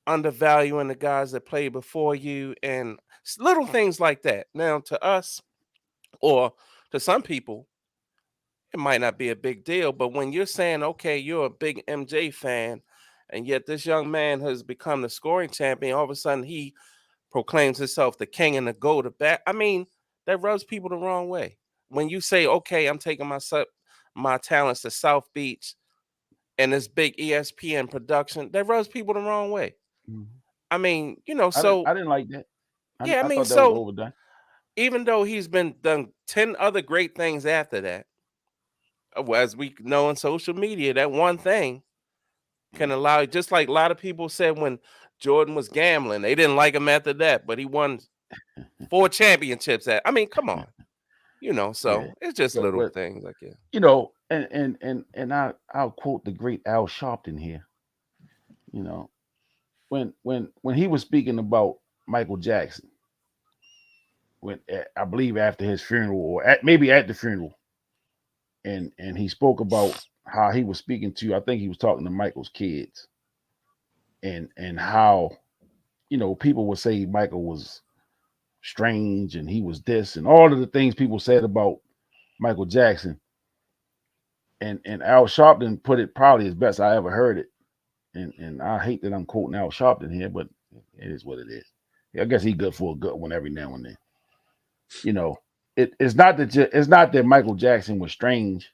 undervaluing the guys that played before you and little things like that. Now, to us, or to some people, it might not be a big deal, but when you're saying, okay, you're a big MJ fan, and yet this young man has become the scoring champion, all of a sudden he proclaims himself the king and the GOAT of back. I mean, that rubs people the wrong way. When you say, okay, I'm taking my talents to South Beach, and this big ESPN production that rubs people the wrong way. Mhm. I mean, so I didn't like that. yeah, I I mean, thought that was so overdone. even though he's been done 10 other great things after that, as we know in social media, that one thing can allow, just like a lot of people said when Jordan was gambling, they didn't like him after that, but he won 4 championships. I mean, come on, Yeah, so it's just little but things like that. and I'll quote the great Al Sharpton here. You know, when he was speaking about Michael Jackson, when I believe after his funeral or maybe at the funeral, and he spoke about how he was speaking to, I think he was talking to Michael's kids, and how people would say Michael was strange and he was this and all of the things people said about Michael Jackson. And Al Sharpton put it probably as best I ever heard it. And I hate that I'm quoting Al Sharpton here, but it is what it is. I guess he's good for a good one every now and then. It's not that Michael Jackson was strange,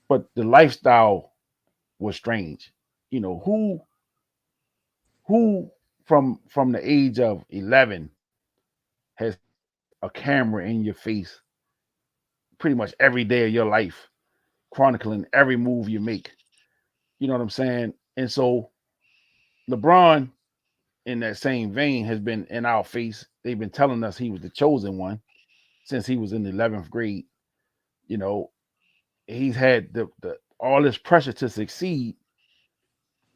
but the lifestyle was strange. Who from the age of 11 has a camera in your face pretty much every day of your life, chronicling every move you make. You know what I'm saying? And so LeBron, in that same vein, has been in our face. They've been telling us he was the chosen one since he was in the 11th grade. You know, he's had the all this pressure to succeed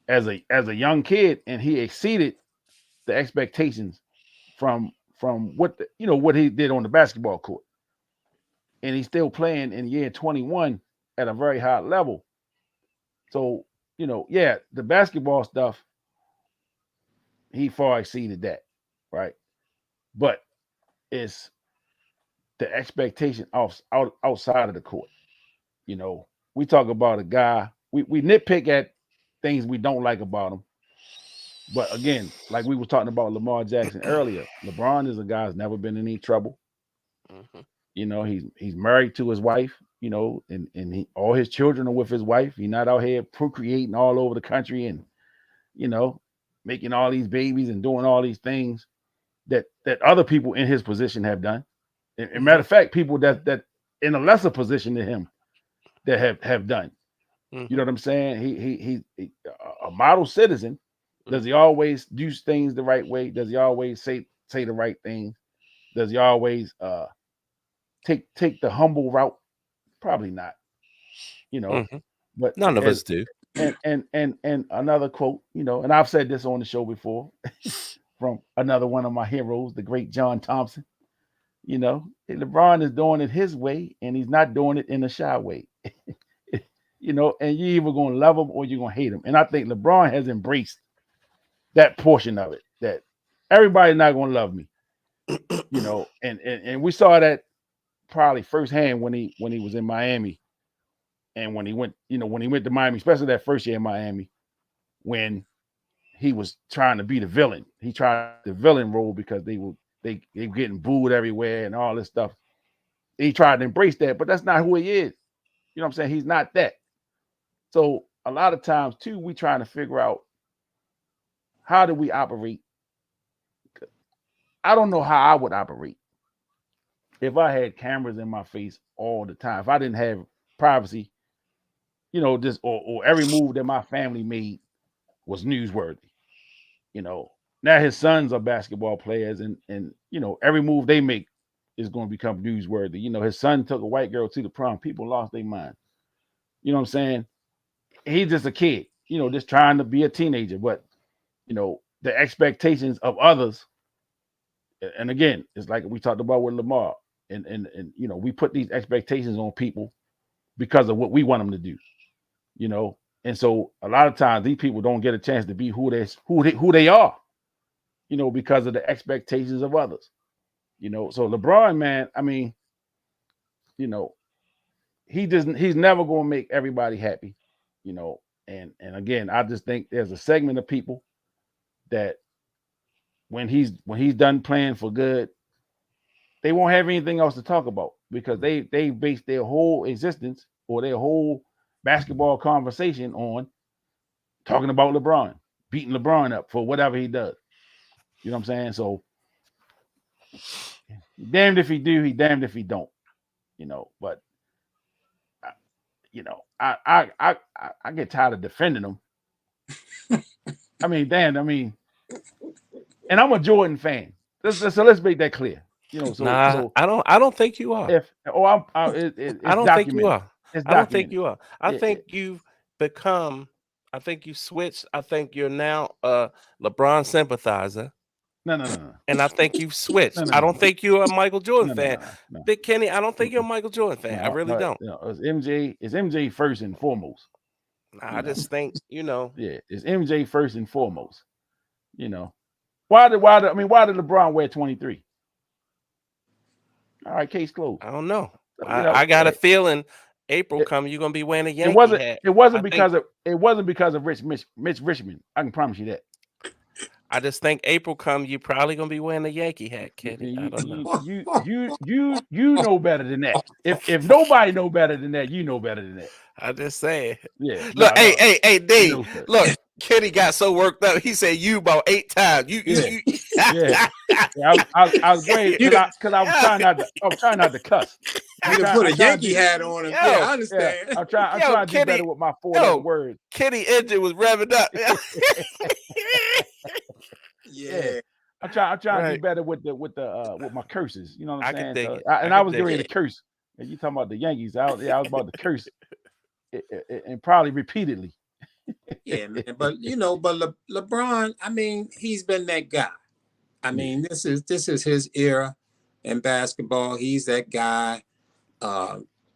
as a young kid, and he exceeded the expectations from what what he did on the basketball court. And he's still playing in year 21 at a very high level. So, yeah, the basketball stuff, he far exceeded that, right? But it's the expectation outside of the court. We talk about a guy, we nitpick at things we don't like about him. But again, like we were talking about Lamar Jackson earlier, LeBron is a guy who's never been in any trouble. Mm-hmm. He's married to his wife, and all his children are with his wife. He's not out here procreating all over the country and, making all these babies and doing all these things that other people in his position have done. And matter of fact, people that in a lesser position than him that have done. Mm-hmm. You know what I'm saying? He a model citizen. Does he always do things the right way? Does he always say the right things? Does he always take the humble route? Probably not. Mm-hmm. But None of us do. And another quote, and I've said this on the show before from another one of my heroes, the great John Thompson. LeBron is doing it his way, and he's not doing it in a shy way. And you're either going to love him or you're going to hate him. And I think LeBron has embraced that portion of it, that everybody's not going to love me. And we saw that probably firsthand when he was in Miami, and when he went to Miami, especially that first year in Miami, when he was trying to be the villain. He tried the villain role because they were getting booed everywhere and all this stuff. He tried to embrace that, but that's not who he is. You know what I'm saying? He's not that. So a lot of times too, we trying to figure out, how do we operate? I don't know how I would operate if I had cameras in my face all the time. If I didn't have privacy, this or every move that my family made was newsworthy. Now his sons are basketball players, and every move they make is going to become newsworthy. His son took a white girl to the prom. People lost their mind. You know what I'm saying? He's just a kid, just trying to be a teenager. But the expectations of others, and again, it's like we talked about with Lamar, and we put these expectations on people because of what we want them to do. And so a lot of times these people don't get a chance to be who they are, because of the expectations of others. So LeBron, man, I mean, he's never going to make everybody happy, and again, I just think there's a segment of people that when he's done playing for good, they won't have anything else to talk about, because they base their whole existence or their whole basketball conversation on talking about LeBron, beating LeBron up for whatever he does. You know what I'm saying? So damned if he do, he damned if he don't. You know, but I get tired of defending him. I mean, damn, and I'm a Jordan fan. So let's make that clear. You know, so I don't think you are. I don't think you are. It's I don't think documented. you are. I think you've become. I think you switched. I think you're now a LeBron sympathizer. No. And I think you've switched. No. I don't think you're a Michael Jordan fan. No. Big Kenny, I don't think you're a Michael Jordan fan. I really don't. No, it's MJ first and foremost. I just think, Yeah, it's MJ first and foremost. You know. Why did LeBron wear 23? All right, case closed. I don't know. I got a feeling April coming, you're gonna be wearing a Yankee hat. It wasn't because of Mitch Richmond. I can promise you that. I just think April come, you're probably gonna be wearing a Yankee hat, Kenny. I don't know. You know better than that. If nobody know better than that, you know better than that. I just saying. Yeah. Look, hey, Dave. Look, Kenny got so worked up. He said you about 8 times. Yeah. I was waiting because I was trying not to cuss. You can put a Yankee hat on him. Yeah, I understand. I'm trying to do better with my 4 words. Kenny engine was revving up. Yeah. I'm trying to do better with my curses. You know what I'm saying? I was getting ready to curse. And you talking about the Yankees? I was about to curse, and probably repeatedly. Yeah, man. But LeBron, I mean, he's been that guy. I mean, this is his era in basketball. He's that guy.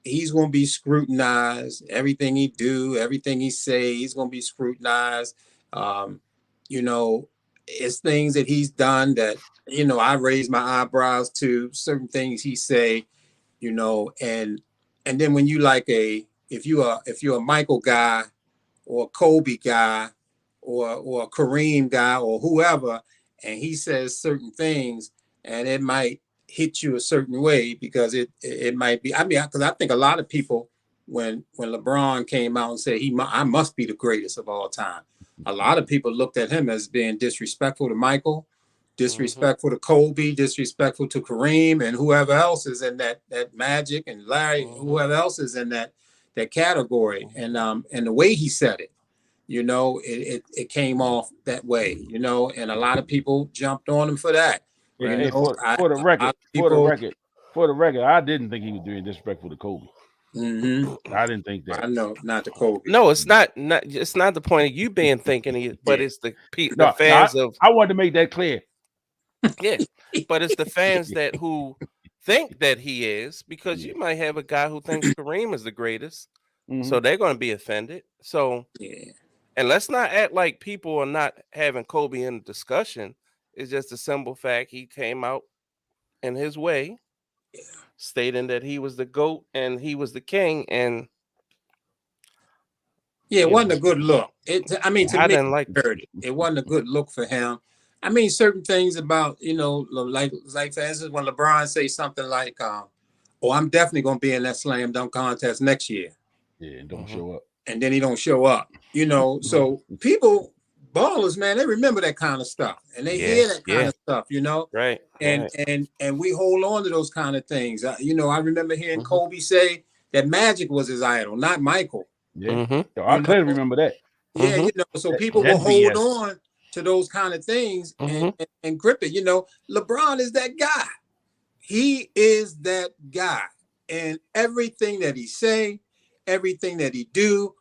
He's gonna be scrutinized. Everything he do, everything he say, he's gonna be scrutinized. It's things that he's done that I raise my eyebrows to. Certain things he say, and then when you if you're a Michael guy or a Kobe guy or a Kareem guy or whoever, and he says certain things, and it might hit you a certain way because it might be. I mean, because I think a lot of people, when LeBron came out and said I must be the greatest of all time, a lot of people looked at him as being disrespectful to Michael, disrespectful to Kobe, disrespectful to Kareem, and whoever else is in that Magic and Larry, whoever else is in that category. And the way he said it, it came off that way, and a lot of people jumped on him for that. Yeah, for the record, I didn't think he was doing disrespectful to Kobe. Mm-hmm. I didn't think that. I know, not to Kobe. No, it's not. It's not the point of you being thinking, but it's the fans of. I wanted to make that clear. Yeah, but it's the fans who think that he is, because you might have a guy who thinks Kareem is the greatest, so they're going to be offended. So and let's not act like people are not having Kobe in the discussion. It's just a simple fact he came out in his way, stating that he was the GOAT and he was the king, and it wasn't a good look. I didn't like it. It wasn't a good look for him. I mean, certain things about, like for instance, when LeBron says something like, I'm definitely going to be in that slam dunk contest next year. Yeah, and don't show up. And then he don't show up, So people, ballers, man, they remember that kind of stuff. And they hear that kind of stuff, Right. And we hold on to those kind of things. I remember hearing Kobe say that Magic was his idol, not Michael. Yeah. I clearly remember that. Yeah, so people will hold on to those kind of things and grip it. LeBron is that guy. He is that guy. And everything that he say, everything that he do,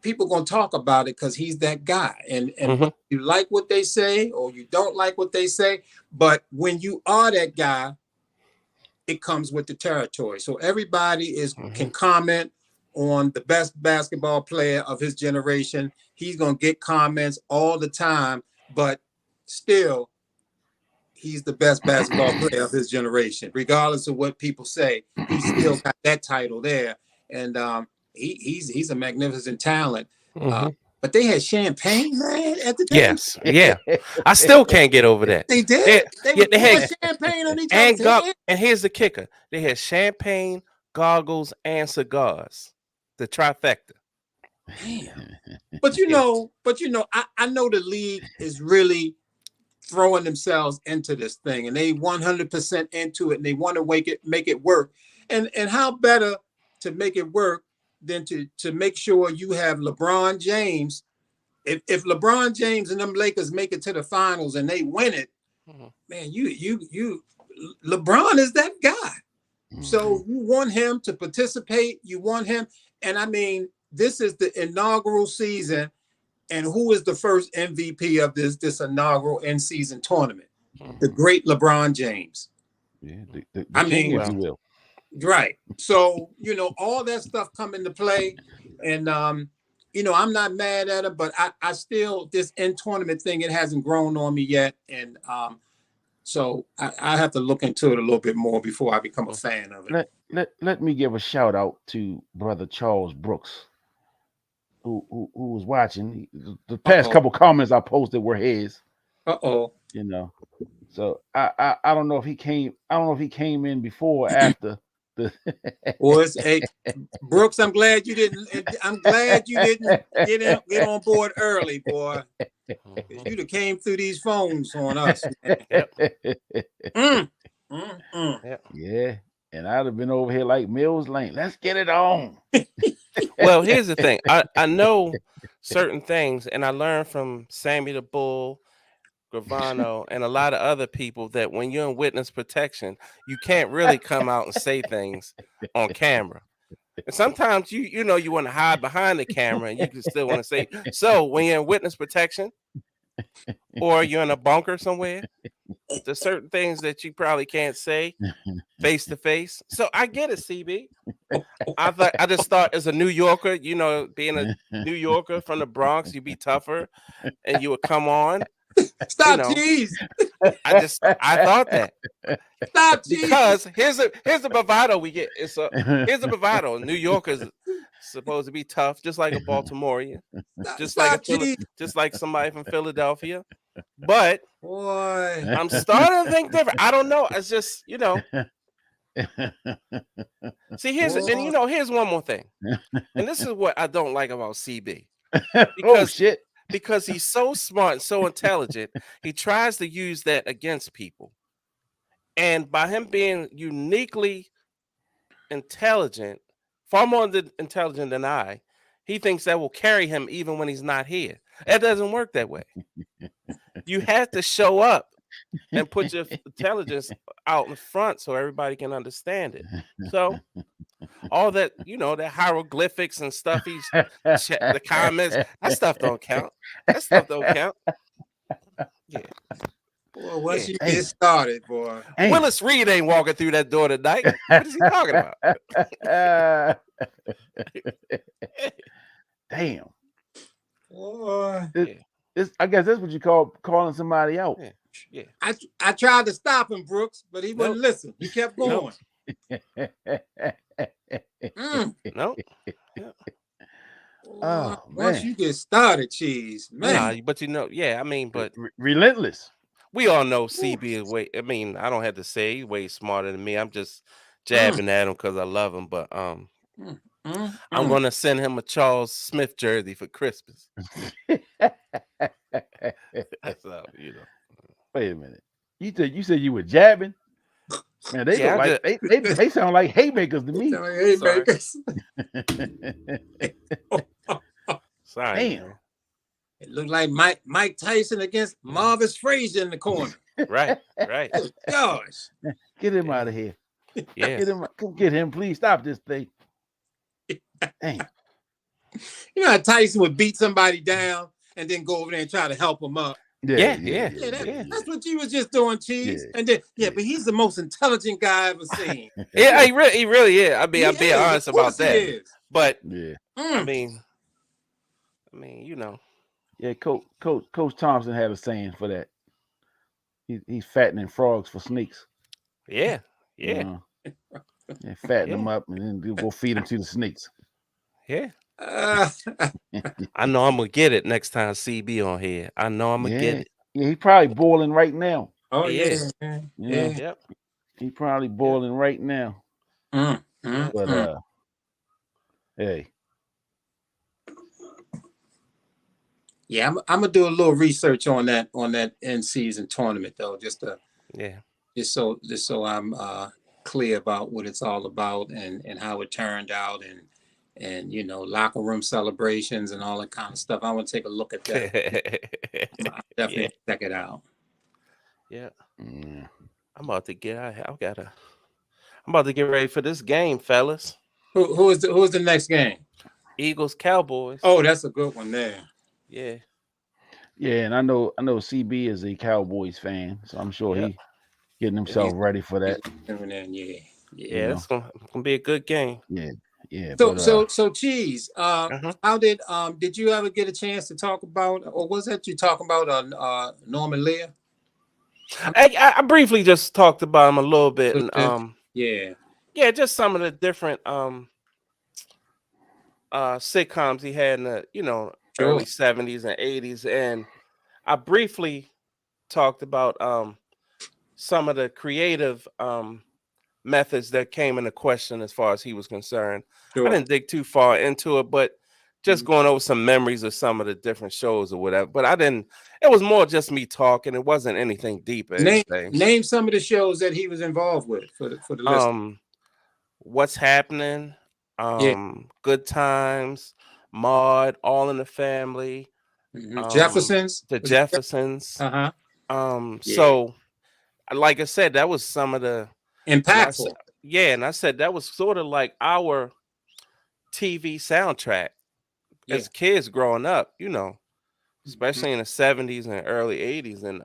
people going to talk about it because he's that guy. And you like what they say or you don't like what they say. But when you are that guy, it comes with the territory. So everybody can comment on the best basketball player of his generation. He's going to get comments all the time, but still, he's the best basketball player of his generation. Regardless of what people say, he still got that title there. And he's a magnificent talent. But they had champagne, man, at the time. Yes, yeah. I still can't get over that. They did. They had champagne on each other. And here's the kicker: they had champagne, goggles, and cigars. The trifecta. Damn. But you know, I know the league is really throwing themselves into this thing, and they 100% into it, and they want to make it work. And how better to make it work than to make sure you have LeBron James. If LeBron James and them Lakers make it to the finals and they win it, man, you LeBron is that guy. So you want him to participate. You want him, and I mean, this is the inaugural season. And who is the first MVP of this inaugural in-season tournament? The great LeBron James. Yeah, the king, if you will. Right. So, you know, all that stuff come into play. And, you know, I'm not mad at him, but I still, this in-tournament thing, it hasn't grown on me yet. And so I have to look into it a little bit more before I become a fan of it. Let me give a shout out to brother Charles Brooks, who was watching. The past couple comments I posted were his. You know, so I don't know if he came. I don't know if he came in before or after the. Well, hey, Brooks, I'm glad you didn't get on board early, boy. You'd have came through these phones on us. Yeah. And I'd have been over here like Mills Lane. Let's get it on. Well, here's the thing. I know certain things, and I learned from Sammy the Bull, Gravano, and a lot of other people that when you're in witness protection, you can't really come out and say things on camera. And sometimes you know you want to hide behind the camera and you can still want to say. So when you're in witness protection or you're in a bunker somewhere, there's certain things that you probably can't say face to face. So I get it, CB. I just thought as a New Yorker, you know, being a New Yorker from the Bronx, you'd be tougher and you would come on. Stop, jeez. I thought that. Stop, jeez. Because here's the bravado we get. Here's the bravado. New Yorkers supposed to be tough, just like a Baltimorean, just like somebody from Philadelphia. But boy, I'm starting to think different. I don't know. It's just, you know. See, here's one more thing. And this is what I don't like about CB. Because he's so smart and so intelligent, he tries to use that against people. And by him being uniquely intelligent, far more intelligent than I, he thinks that will carry him even when he's not here. That doesn't work that way. You have to show up and put your intelligence out in front so everybody can understand it. So all that, you know, that hieroglyphics and stuff, the comments, that stuff don't count. That stuff don't count. Yeah. Boy, once you get started, boy. Willis Reed ain't walking through that door tonight. What is he talking about? Damn. Boy. I guess that's what you call calling somebody out. Yeah. I tried to stop him, Brooks, but he wouldn't listen. He kept going. No. Oh, once you get started, cheese, man. But you know, yeah, I mean, but relentless. We all know CB is way. I mean, I don't have to say he's way smarter than me. I'm just jabbing at him because I love him. But I'm gonna send him a Charles Smith jersey for Christmas. That's how, you know. Wait a minute. You said you were jabbing? Man, they sound like haymakers to me. Haymakers. Sorry. Damn. It looked like Mike Tyson against Marvis Frazier in the corner. Right. Gosh. Get him out of here. Yeah. Come get him, please. Stop this thing. Dang. You know how Tyson would beat somebody down and then go over there and try to help him up. Yeah. That's what you was just doing, Cheese. Yeah. And then, but he's the most intelligent guy I've ever seen. Yeah, he really is. I'm being honest about that. But I mean, you know. Yeah, Coach Thompson had a saying for that. He's fattening frogs for snakes. Yeah. Fatten them up and then go feed them to the snakes. Yeah. I know I'm gonna get it next time CB on here. I know I'm gonna get it. Yeah, he's probably boiling right now. Oh yeah. Yep. He's probably boiling right now. But hey, Yeah, I'm gonna do a little research on that end season tournament though, just Yeah. so I'm clear about what it's all about and how it turned out and locker room celebrations and all that kind of stuff. I want to take a look at that. I'll definitely Yeah. check it out. Yeah. Yeah. I'm about to get I'm about to get ready for this game, fellas. Who is the next game? Eagles Cowboys. Oh, that's a good one there. Yeah. Yeah, and I know CB is a Cowboys fan, so I'm sure Yep. he getting himself ready for that. Yeah, it's gonna be a good game. Yeah. So Cheese, Uh-huh. how did you ever get a chance to talk about, or was that you talking about Norman Lear? I briefly just talked about him a little bit, and yeah, just some of the different sitcoms he had in the Sure. early 70s and 80s, and I briefly talked about some of the creative methods that came into question as far as he was concerned. Sure. I didn't dig too far into it, but just going over some memories of some of the different shows or whatever. But it was more just me talking. It wasn't anything deep. Name some of the shows that he was involved with for the list. What's Happening, Good Times, Maude, All in the Family, Jeffersons, the Jeffersons. Uh-huh. So like I said, that was some of the impactful. And I said that was sort of like our TV soundtrack as kids growing up, especially in the 70s and early 80s. And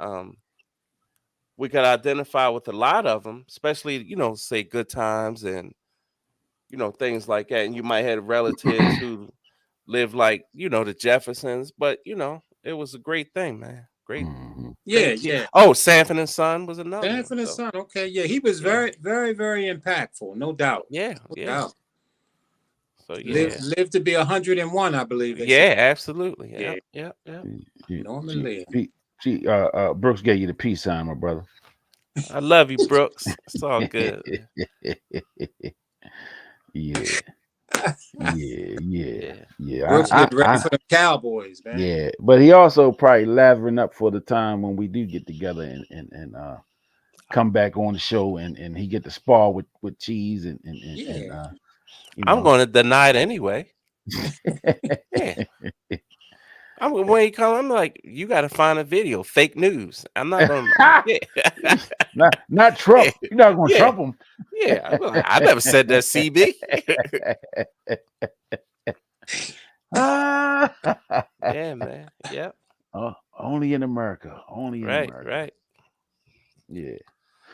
we could identify with a lot of them, especially, say Good Times and, things like that. And you might have relatives who live like, the Jeffersons, but, it was a great thing, man. Great. Yeah. Oh, Sanford and Son was another. Sanford and Son. Okay. Yeah. He was very, very, very impactful. No doubt. Yeah. No doubt. So live to be 101, I believe. Yeah, absolutely. Yeah. Norman Lear. Brooks gave you the peace sign, my brother. I love you, Brooks. It's all good. Yeah. Brooks getting ready for the Cowboys, man. Yeah, but he also probably lathering up for the time when we do get together and come back on the show and he get to spar with Cheese and I'm going to deny it anyway. Yeah. When he come, I'm like, you got to find a video, fake news. I'm not going to. not Trump. You're not going to Trump him. Yeah, I never said that, CB. Yeah, man. Yeah. Only in America. Only in America. Right. Yeah.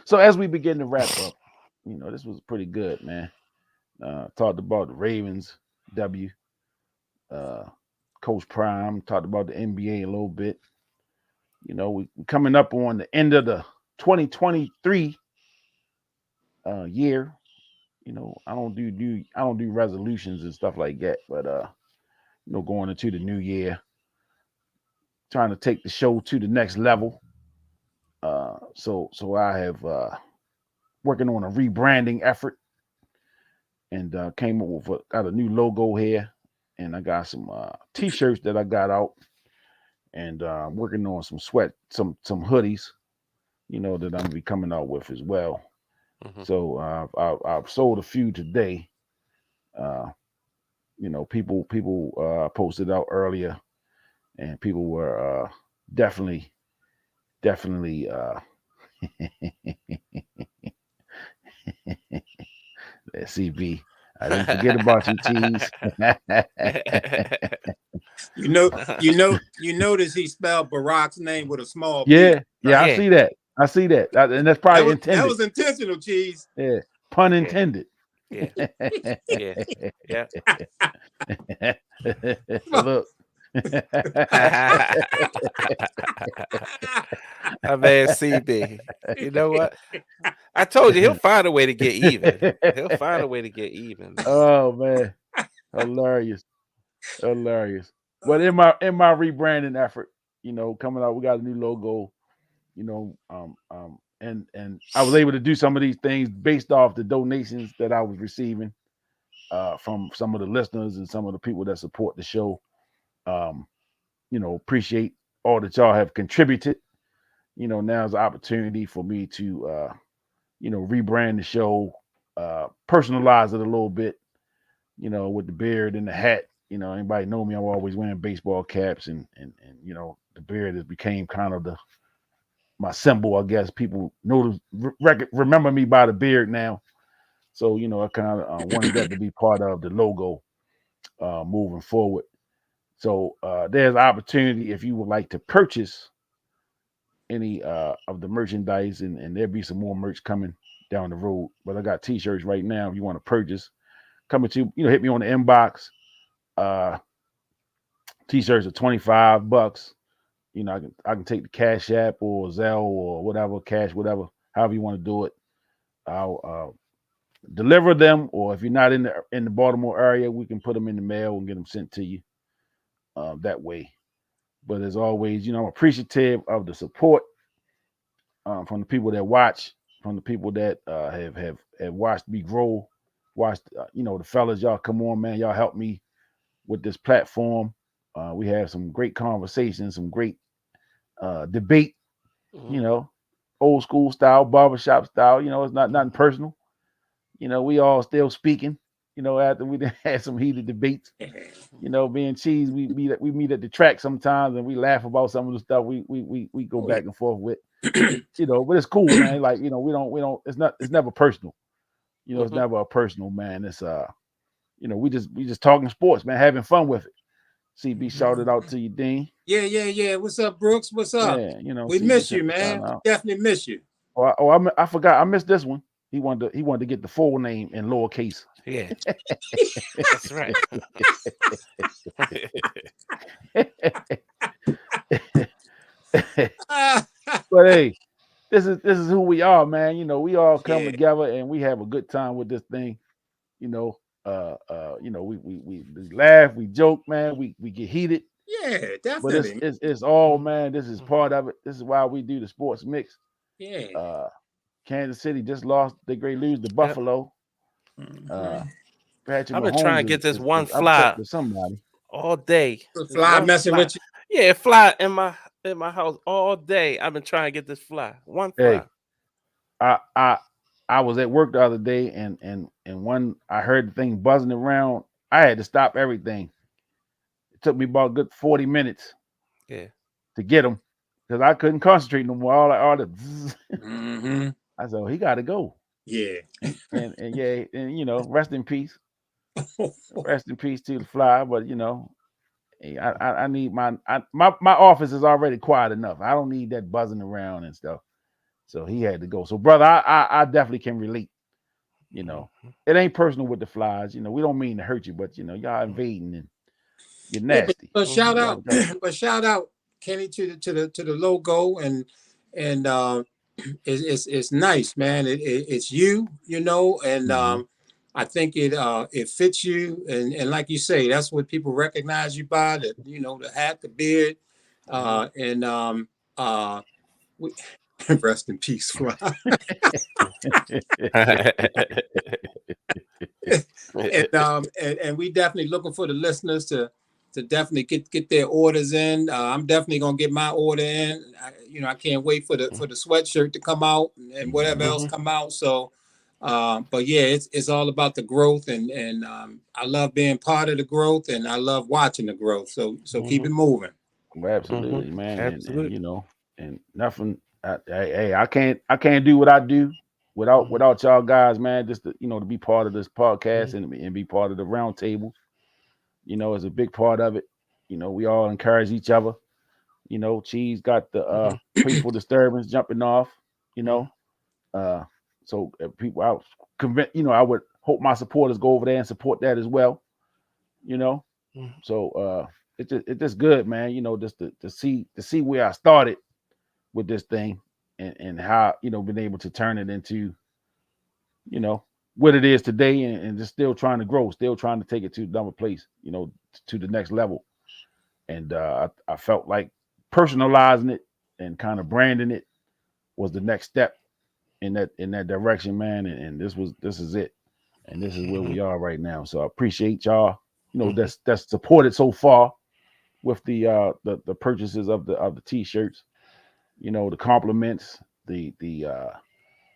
So as we begin to wrap up, this was pretty good, man. Talked about the Ravens W. Coach Prime talked about the NBA a little bit. We coming up on the end of the 2023 year. I don't do resolutions and stuff like that, but going into the new year, trying to take the show to the next level. So I have working on a rebranding effort and came up with got a new logo here. And I got some t-shirts that I got out, and working on some some hoodies, that I'm gonna be coming out with as well. Mm-hmm. So I've sold a few today. People posted out earlier, and people were definitely. Let's see, B. I didn't forget about you, Cheese. You notice he spelled Barack's name with a small B. Yeah, I see that. And that's probably intended. That was intentional, Cheese. Yeah, pun intended. Yeah. Look. I man, CB. You know what? I told you he'll find a way to get even. He'll find a way to get even. Man. Oh man, hilarious. But in my rebranding effort, coming out, we got a new logo. And I was able to do some of these things based off the donations that I was receiving from some of the listeners and some of the people that support the show. appreciate all that y'all have contributed. Now's the opportunity for me to rebrand the show, personalize it a little bit, with the beard and the hat. Anybody know me, I'm always wearing baseball caps, and the beard has became kind of my symbol, I guess. People remember me by the beard now. So, I kind of wanted that to be part of the logo moving forward. So there's opportunity if you would like to purchase any of the merchandise, and there'll be some more merch coming down the road. But I got t-shirts right now if you want to purchase. Coming to, hit me on the inbox. T-shirts are $25. I can take the Cash App or Zelle or whatever, cash, whatever, however you want to do it. I'll deliver them, or if you're not in the Baltimore area, we can put them in the mail and get them sent to you that way. But as always, I'm appreciative of the support from the people that watch, from the people that have watched me grow, watched the fellas, y'all come on, man, y'all help me with this platform. We have some great conversations, some great debate, old school style, barbershop style. It's not nothing personal. We all still speaking. After we had some heated debates. Being cheese, we meet at the track sometimes, and we laugh about some of the stuff we go back and forth with. But it's cool, man. Like we don't. It's never personal. It's never a personal, man. It's we just talking sports, man, having fun with it. CB, shout it out to you, Dean. Yeah. What's up, Brooks? What's up? Yeah, we miss you, man. We definitely miss you. I forgot. I missed this one. He wanted to get the full name in lowercase. Yeah, that's right. But hey, this is who we are, man. We all come together and we have a good time with this thing. We laugh, we joke, man. We get heated. Yeah, definitely. But it's all, man. This is part of it. This is why we do the sports mix. Yeah. Kansas City just lost. They lose to Buffalo. I've been trying to get this one fly to somebody all day. The fly messing with you. Yeah, fly in my house all day. I've been trying to get this fly. One fly. Hey, I was at work the other day, and when I heard the thing buzzing around, I had to stop everything. It took me about a good 40 minutes. To get him, because I couldn't concentrate no more. All the I said, he got to go. Yeah. And rest in peace. Rest in peace to the fly. But I need my office is already quiet enough. I don't need that buzzing around and stuff. So he had to go. So brother, I definitely can relate. It ain't personal with the flies. We don't mean to hurt you, but y'all invading and you're nasty. But shout out, Kenny, to the logo and it's nice, man. It's you, and I think it fits you, and like you say, that's what people recognize you by, the hat, the beard, rest in peace, Fly. and we definitely looking for the listeners to definitely get their orders in. I'm definitely gonna get my order in. I can't wait for the sweatshirt to come out and whatever else come out. So, but yeah, it's all about the growth, and I love being part of the growth, and I love watching the growth. So keep it moving. Well, absolutely, man. Absolutely. And nothing. I can't do what I do without y'all guys, man. Just to be part of this podcast and be part of the round table. Is a big part of it. We all encourage each other. Cheese got the peaceful disturbance jumping off. So people, I was convinced. I would hope my supporters go over there and support that as well. So it's just good, man. Just to see where I started with this thing and how been able to turn it into what it is today, and just still trying to grow, still trying to take it to another place, to the next level. And I felt like personalizing it and kind of branding it was the next step in that direction, man. And this is it, and this is where we are right now. So I appreciate y'all, that's supported so far. with the purchases of the t-shirts, you know, the compliments, the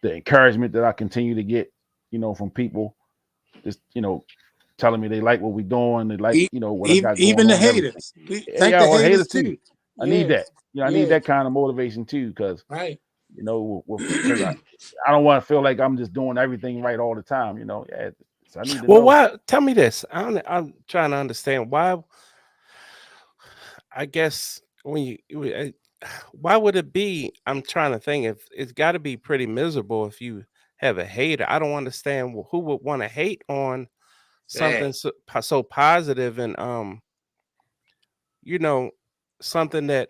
encouragement that I continue to get, you know, from people, just, you know, telling me they like what we're doing, they like, you know, what I got going Even the on, everything. haters. We thank Yeah, the or haters haters too. too. I need that. Yes. You know, I need that kind of motivation too, because Right. you know, because I don't want to feel like I'm just doing everything right all the time. You know, yeah. So I need to Well, know. why? Tell me this. I'm trying to understand why. I guess why would it be? I'm trying to think. If it's got to be pretty miserable if you have a hater. I don't understand who would want to hate on something Sad. so positive and you know, something that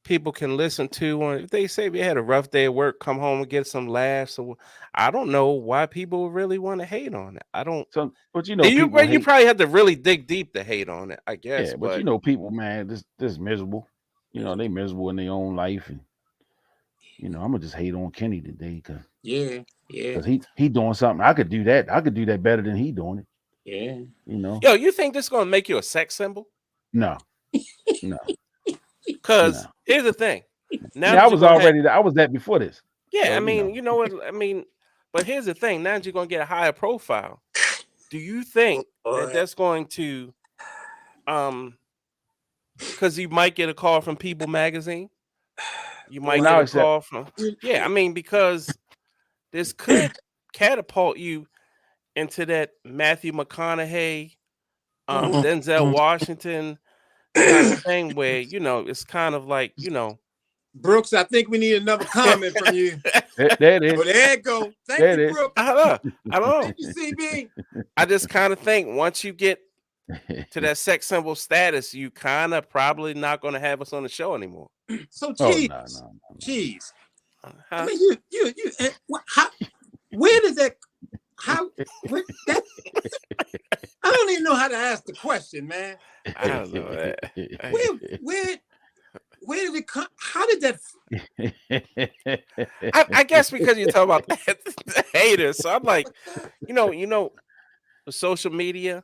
people can listen to. Or if they say we had a rough day at work, come home and get some laughs. So I don't know why people really want to hate on it. I don't. So, but you know, people You hate. probably have to really dig deep to hate on it, I guess. Yeah, but you But know, people, man, this miserable. You know, they miserable in their own life, and you know, I'm gonna just hate on Kenny today Yeah. because he doing something. I could do that. I could do that better than he doing it. Yeah. You know, yo, you think this is gonna make you a sex symbol? no, no, Because no. here's the thing. Now Yeah, that you're gonna have, I was that before this. yeah, So I you mean, know, you know what I mean. But here's the thing. Now that you're gonna get a higher profile, do you think that Boy. that's going to because you might get a call from People Magazine. You might and get I'll a accept. call from yeah. I mean, because this could catapult you into that Matthew McConaughey, Denzel Washington kind of thing, where you know it's kind of like you know. Brooks, I think we need another comment from you. There it is. Oh, there it go. Thank There it you, is. Brooks. I don't know. I don't know. Thank you, CB. I just kind of think once you get to that sex symbol status, you kind of probably not going to have us on the show anymore. So, Oh cheese. no. Cheese. I Huh? mean, how, where does that, where, that, I don't even know how to ask the question, man. I don't know that. Where did it come? How did that? I guess because you're talking about the haters. So I'm like, you know, the social media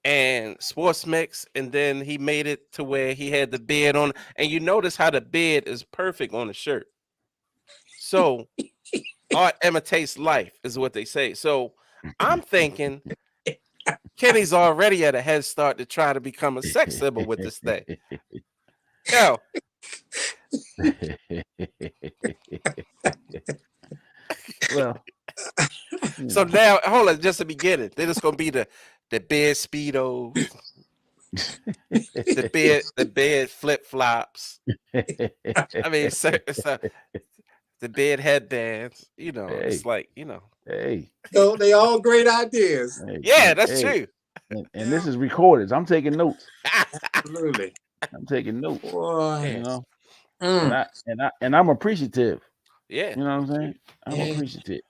and sports mix, and then he made it to where he had the beard on, and you notice how the beard is perfect on the shirt. So art imitates life, is what they say. So I'm thinking Kenny's already at a head start to try to become a sex symbol with this thing. Yo, Well, so now hold on, just the beginning. Then it's gonna be the beard speedos, the beard flip flops. I mean, the beard headbands. You know, it's Hey. like you know. hey, So they all great ideas. hey, Yeah, that's hey. true. And this is recorded. So I'm taking notes. Absolutely. I'm taking notes. Boy. You know, Mm. and I'm appreciative. Yeah. You know what I'm saying? I'm Yeah. appreciative.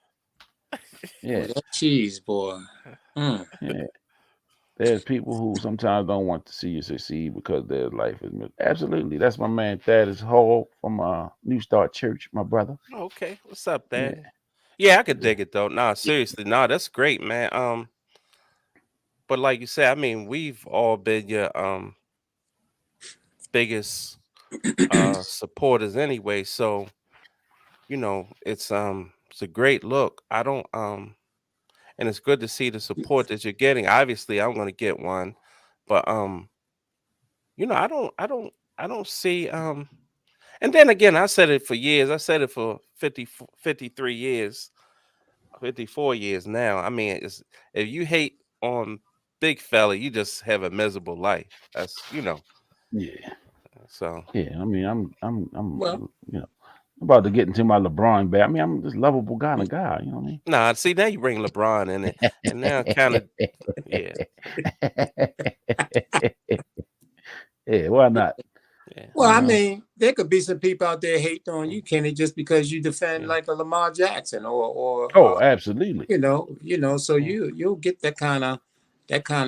Boy, Yeah, that cheese, boy. Mm. yeah. There's people who sometimes don't want to see you succeed because their life is miserable. Absolutely. That's my man Thaddeus Hall from New Start Church, my brother. Okay, what's up, Dad? Yeah, I could dig it though. Nah, seriously, nah, that's great, man. But like you said, I mean, we've all been your biggest supporters anyway. So you know, it's a great look. I don't and it's good to see the support that you're getting. Obviously, I'm gonna get one, but you know, I don't see and then again, I said it for years. I said it for 53 years, 54 years now. I mean, it's if you hate on big fella, you just have a miserable life. That's you know. Yeah. So Yeah. I mean, I'm Well, you know, I'm about to get into my LeBron bag. I mean, I'm this lovable kind of guy, you know what I mean? nah, see now you bring LeBron in it, and now kind of yeah. Yeah, why not? Yeah. well, I You know? mean, there could be some people out there hating on you, Kenny, just because you defend Yeah. like a Lamar Jackson or Oh, absolutely. you know, so Yeah. you'll get that kind of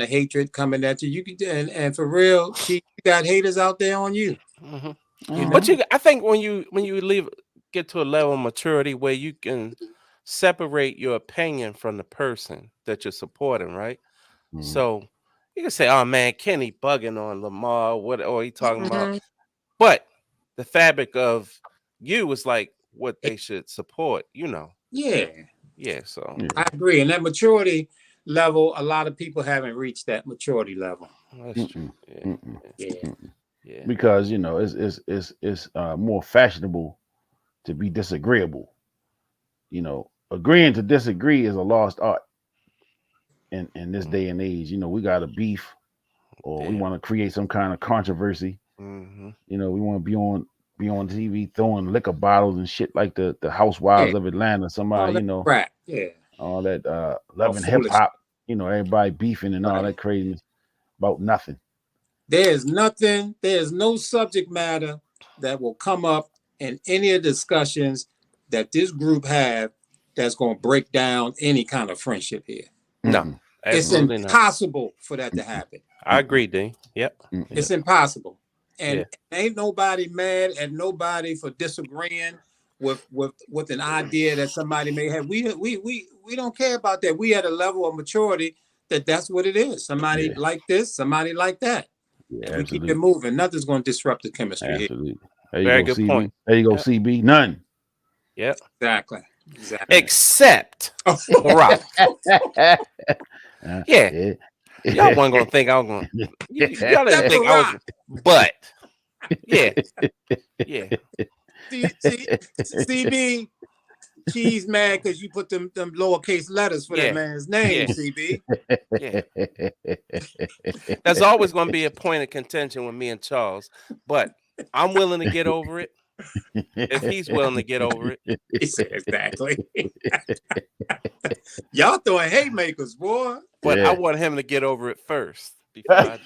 hatred coming at you. You could and for real, you got haters out there on you. hmm You know, But I think when you get to a level of maturity where you can separate your opinion from the person that you're supporting, right? Mhm. So You can say, "Oh man, Kenny bugging on Lamar," what or he talking about. Mhm. But the fabric of you is like what they should support. Yeah, Yeah. So Yeah. I agree. And that maturity level, a lot of people haven't reached that maturity level. that's true. Mm-mm. Yeah. Mm-mm. Yeah. Mm-mm. Yeah. Because it's more fashionable to be disagreeable. Agreeing to disagree is a lost art in this day and age. We got a beef, or we Yeah. want to create some kind of controversy. Mm-hmm. We want to be on TV throwing liquor bottles and shit like the Housewives Yeah. of Atlanta. All Somebody, that crap. Yeah. all that All loving hip foolish. hop. Everybody beefing and all Right. that craziness about nothing. There's no subject matter that will come up in any of the discussions that this group have that's going to break down any kind of friendship here. No, Mm-mm. It's absolutely not. impossible for that to happen. I agree, D. Yep. Mm-mm. It's impossible. And Yeah. ain't nobody mad at nobody for disagreeing with an idea that somebody may have. We don't care about that. We at a level of maturity that's what it is. Somebody Yeah. like this, somebody like that. Yeah, And we keep absolutely. it moving. Nothing's going to disrupt the chemistry here. Absolutely. There you Very go, good CB. point. There you go, Yep. CB. None. Yep. Exactly. Except Rock. Yeah. Yeah. Y'all wasn't gonna think I was gonna. Y'all didn't think I was. But yeah. Yeah. See, CB, she's mad because you put them lowercase letters for Yeah. that man's name, Yeah. CB. Yeah. That's always gonna be a point of contention with me and Charles. But I'm willing to get over it if he's willing to get over it. He said exactly. Y'all throwing haymakers, boy. But Yeah. I want him to get over it first before I.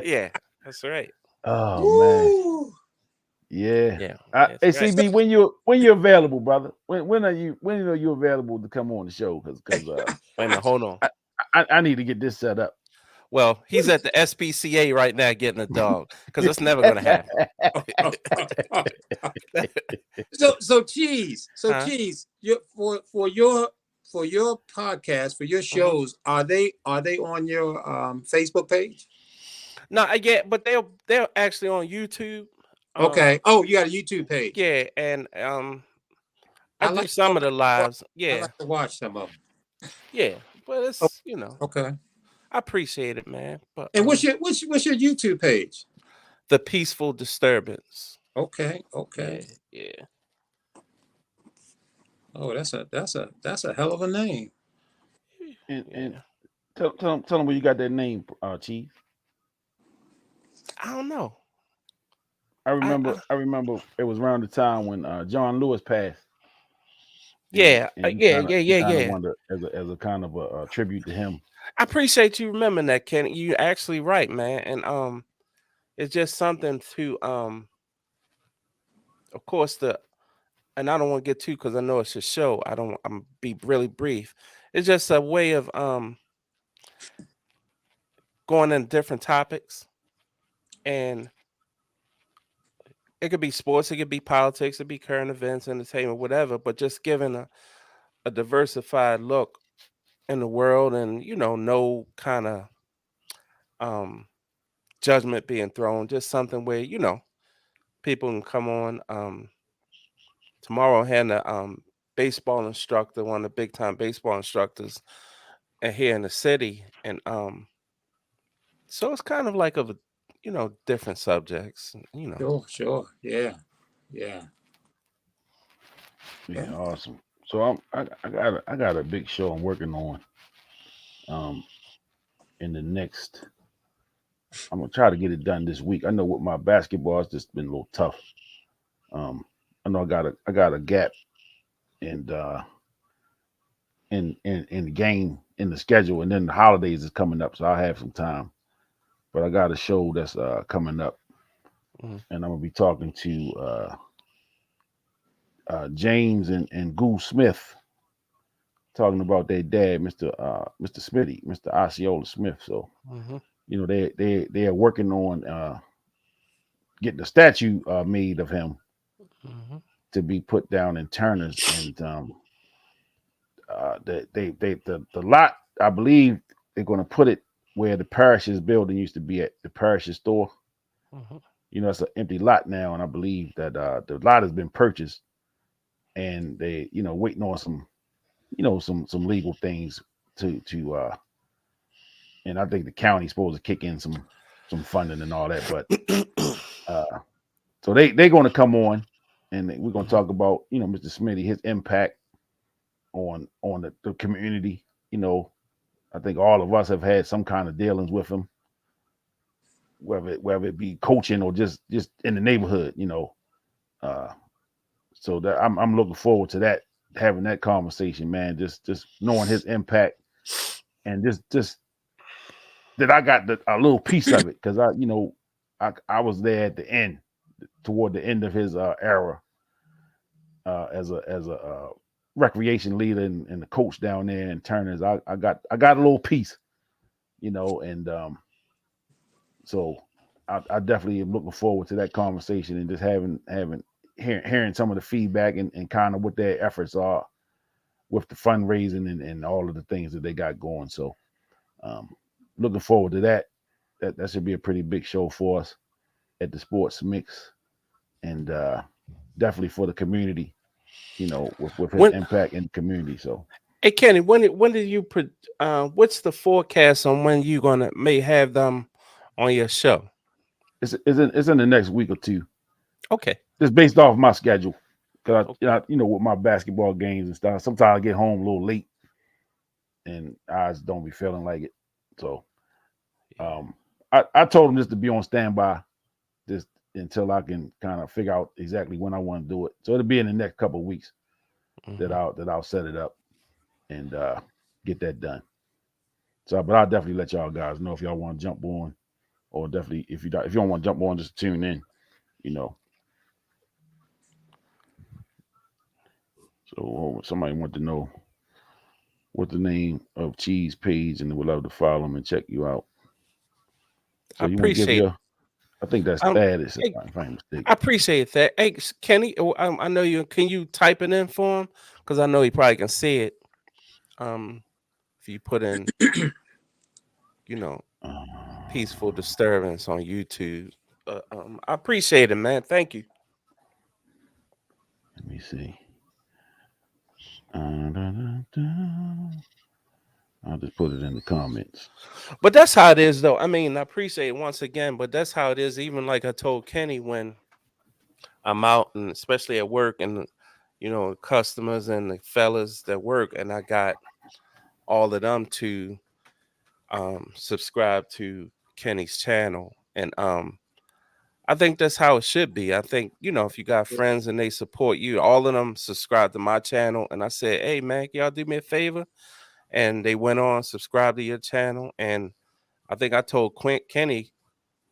Yeah, that's right. Oh man. Woo. Yeah. Yeah. Hey that's right. CB, when you're available, brother? When are you available to come on the show? Because Wait a minute, hold on. I need to get this set up. Well, he's at the SPCA right now getting a dog because it's never gonna happen. So cheese. Huh? Cheese. For your podcast, for your shows, are they on your Facebook page? No, but they're actually on YouTube. Okay. Oh, you got a YouTube page. Yeah, and I do like some of the lives. I Yeah, like to watch some of them. yeah, but it's Okay. I appreciate it, man. But And what's your YouTube page? The Peaceful Disturbance. Okay. Yeah. Oh, that's a hell of a name. And tell them where you got that name, Chief. I don't know. I remember it was around the time when John Lewis passed. Yeah, And you kinda yeah. wanted as a kind of a tribute to him. I appreciate you remembering that, Kenny. You actually right, man. And it's just something to of course and I don't want to get too because I know it's a show. I'm be really brief. It's just a way of going in different topics, and it could be sports, it could be politics, it could be current events, entertainment, whatever, but just giving a diversified look in the world, and no kind of judgment being thrown, just something where people can come on. Tomorrow, having a baseball instructor, one of the big time baseball instructors, here in the city, and so it's kind of like different subjects. Sure. Yeah. Yeah, awesome. So I got a big show I'm working on. In the next, I'm gonna try to get it done this week. I know with my basketball, it's just been a little tough. I know I got a gap and in the game in the schedule, and then the holidays is coming up, so I have some time. But I got a show that's coming up, and I'm gonna be talking to James and Goose Smith, talking about their dad, Mr. Smitty, Mr. Osceola Smith. So they are working on getting a statue made of him to be put down in Turner's, and the lot, I believe, they're going to put it where the parish's building used to be at, the parish's store. You know, it's an empty lot now, and I believe that the lot has been purchased, and they, you know, waiting on some, you know, some legal things to and I think the county's supposed to kick in some funding and all that, but so they're going to come on, and we're going to talk about, you know, Mr. Smitty, his impact on the community. You know, I think all of us have had some kind of dealings with him, whether it be coaching or just in the neighborhood, you know. So that I'm looking forward to that, having that conversation, man. Just knowing his impact, and just that I got a little piece of it, because I was there at the end, toward the end of his era as a recreation leader and the coach down there in Turner's. I got a little piece, you know, and so I definitely am looking forward to that conversation, and just hearing some of the feedback and kind of what their efforts are with the fundraising and all of the things that they got going. So looking forward to that. That should be a pretty big show for us at the Sports Mix, and definitely for the community, you know, with his impact in the community. So, hey Kenny, when did you put? What's the forecast on when you may have them on your show? It's in the next week or two. Okay, it's based off my schedule, because you know, with my basketball games and stuff, sometimes I get home a little late, and I just don't be feeling like it. So, I told him just to be on standby, just until I can kind of figure out exactly when I want to do it. So it'll be in the next couple of weeks that I'll set it up and get that done. So, but I'll definitely let y'all guys know if y'all want to jump on, or definitely if you don't want to jump on, just tune in, you know. So somebody want to know what the name of Cheese page, and they would love to follow them and check you out. So you want to give your, I think that's Thaddeus, if I'm mistaken. I appreciate that. Hey, Kenny, I know you. Can you type it in for him? Because I know he probably can see it. If you put in, you know, peaceful disturbance on YouTube. I appreciate it, man. Thank you. Let me see. I'll just put it in the comments. But that's how it is, though. I mean, I appreciate it once again, but that's how it is. Even like I told Kenny, when I'm out, and especially at work, and you know, customers and the fellas that work, and I got all of them to subscribe to Kenny's channel, and I think that's how it should be. I think, you know, if you got friends and they support you, all of them subscribe to my channel, and I said, hey man, y'all do me a favor, and they went on, subscribe to your channel. And I think I told Kenny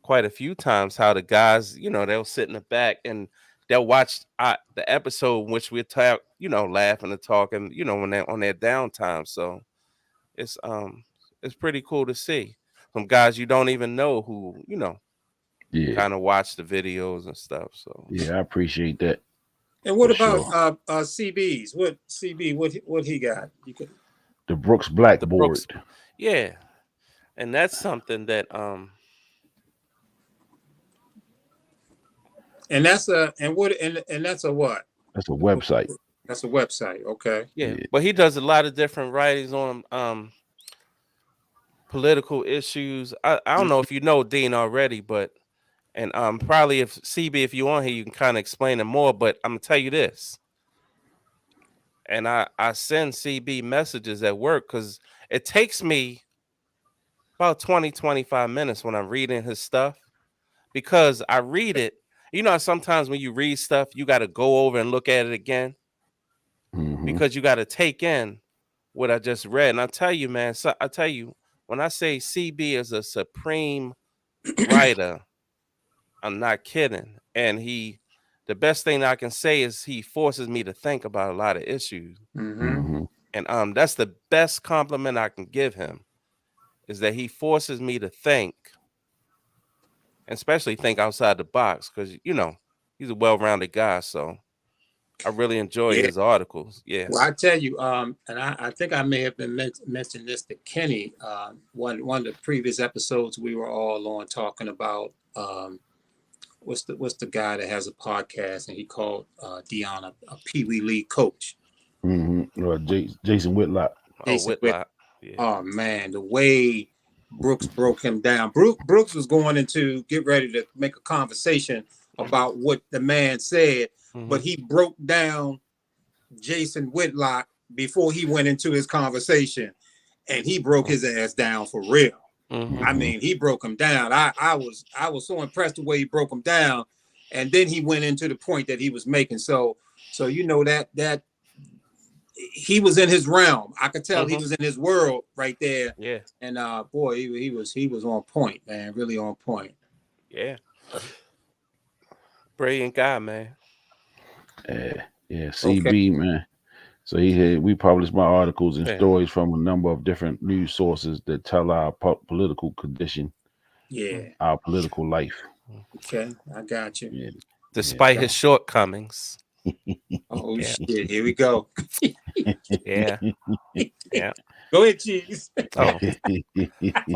quite a few times how the guys, you know, they'll sit in the back and they'll watch the episode in which we're you know, laughing and talking, you know, when they're on their downtime. So it's pretty cool to see some guys you don't even know who, you know, kind of watch the videos and stuff. So yeah, I appreciate that. And what about CB's? What he got? The Brooks Blackboard. Yeah, and that's something that and that's a what? That's a website. That's a website. Okay. Yeah, but he does a lot of different writings on political issues. I don't know if you know Dean already, but and probably if CB, if you're on here, you can kind of explain it more. But I'm gonna tell you this, and I send CB messages at work because it takes me about 20-25 minutes when I'm reading his stuff, because I read it. You know, sometimes when you read stuff, you got to go over and look at it again, because you got to take in what I just read. And I tell you, man, when I say CB is a supreme writer, I'm not kidding. And the best thing I can say is he forces me to think about a lot of issues. And that's the best compliment I can give him, is that he forces me to think, especially think outside the box, because, you know, he's a well-rounded guy. So I really enjoy his articles. Yeah. Well, I tell you, and I think I may have been mentioned this to Kenny. One of the previous episodes we were all on talking about what's the guy that has a podcast and he called Dion a Pee Wee League coach. Jason Whitlock. Whitlock. Yeah. Oh man, the way Brooks broke him down. Brooks was going into get ready to make a conversation about what the man said, but he broke down Jason Whitlock before he went into his conversation, and he broke his ass down for real. I mean, he broke him down. I was so impressed the way he broke him down, and then he went into the point that he was making. So you know that he was in his realm. I could tell he was in his world right there. Yeah. And boy, he was on point, man. Really on point. Yeah. Brilliant guy, man. Yeah, CB, man. So we published my articles and stories from a number of different news sources that tell our political condition. Yeah. Our political life. Okay, I got you. Yeah. Despite his shortcomings. Oh shit! Here we go. Yeah. Go ahead, Cheese. Oh,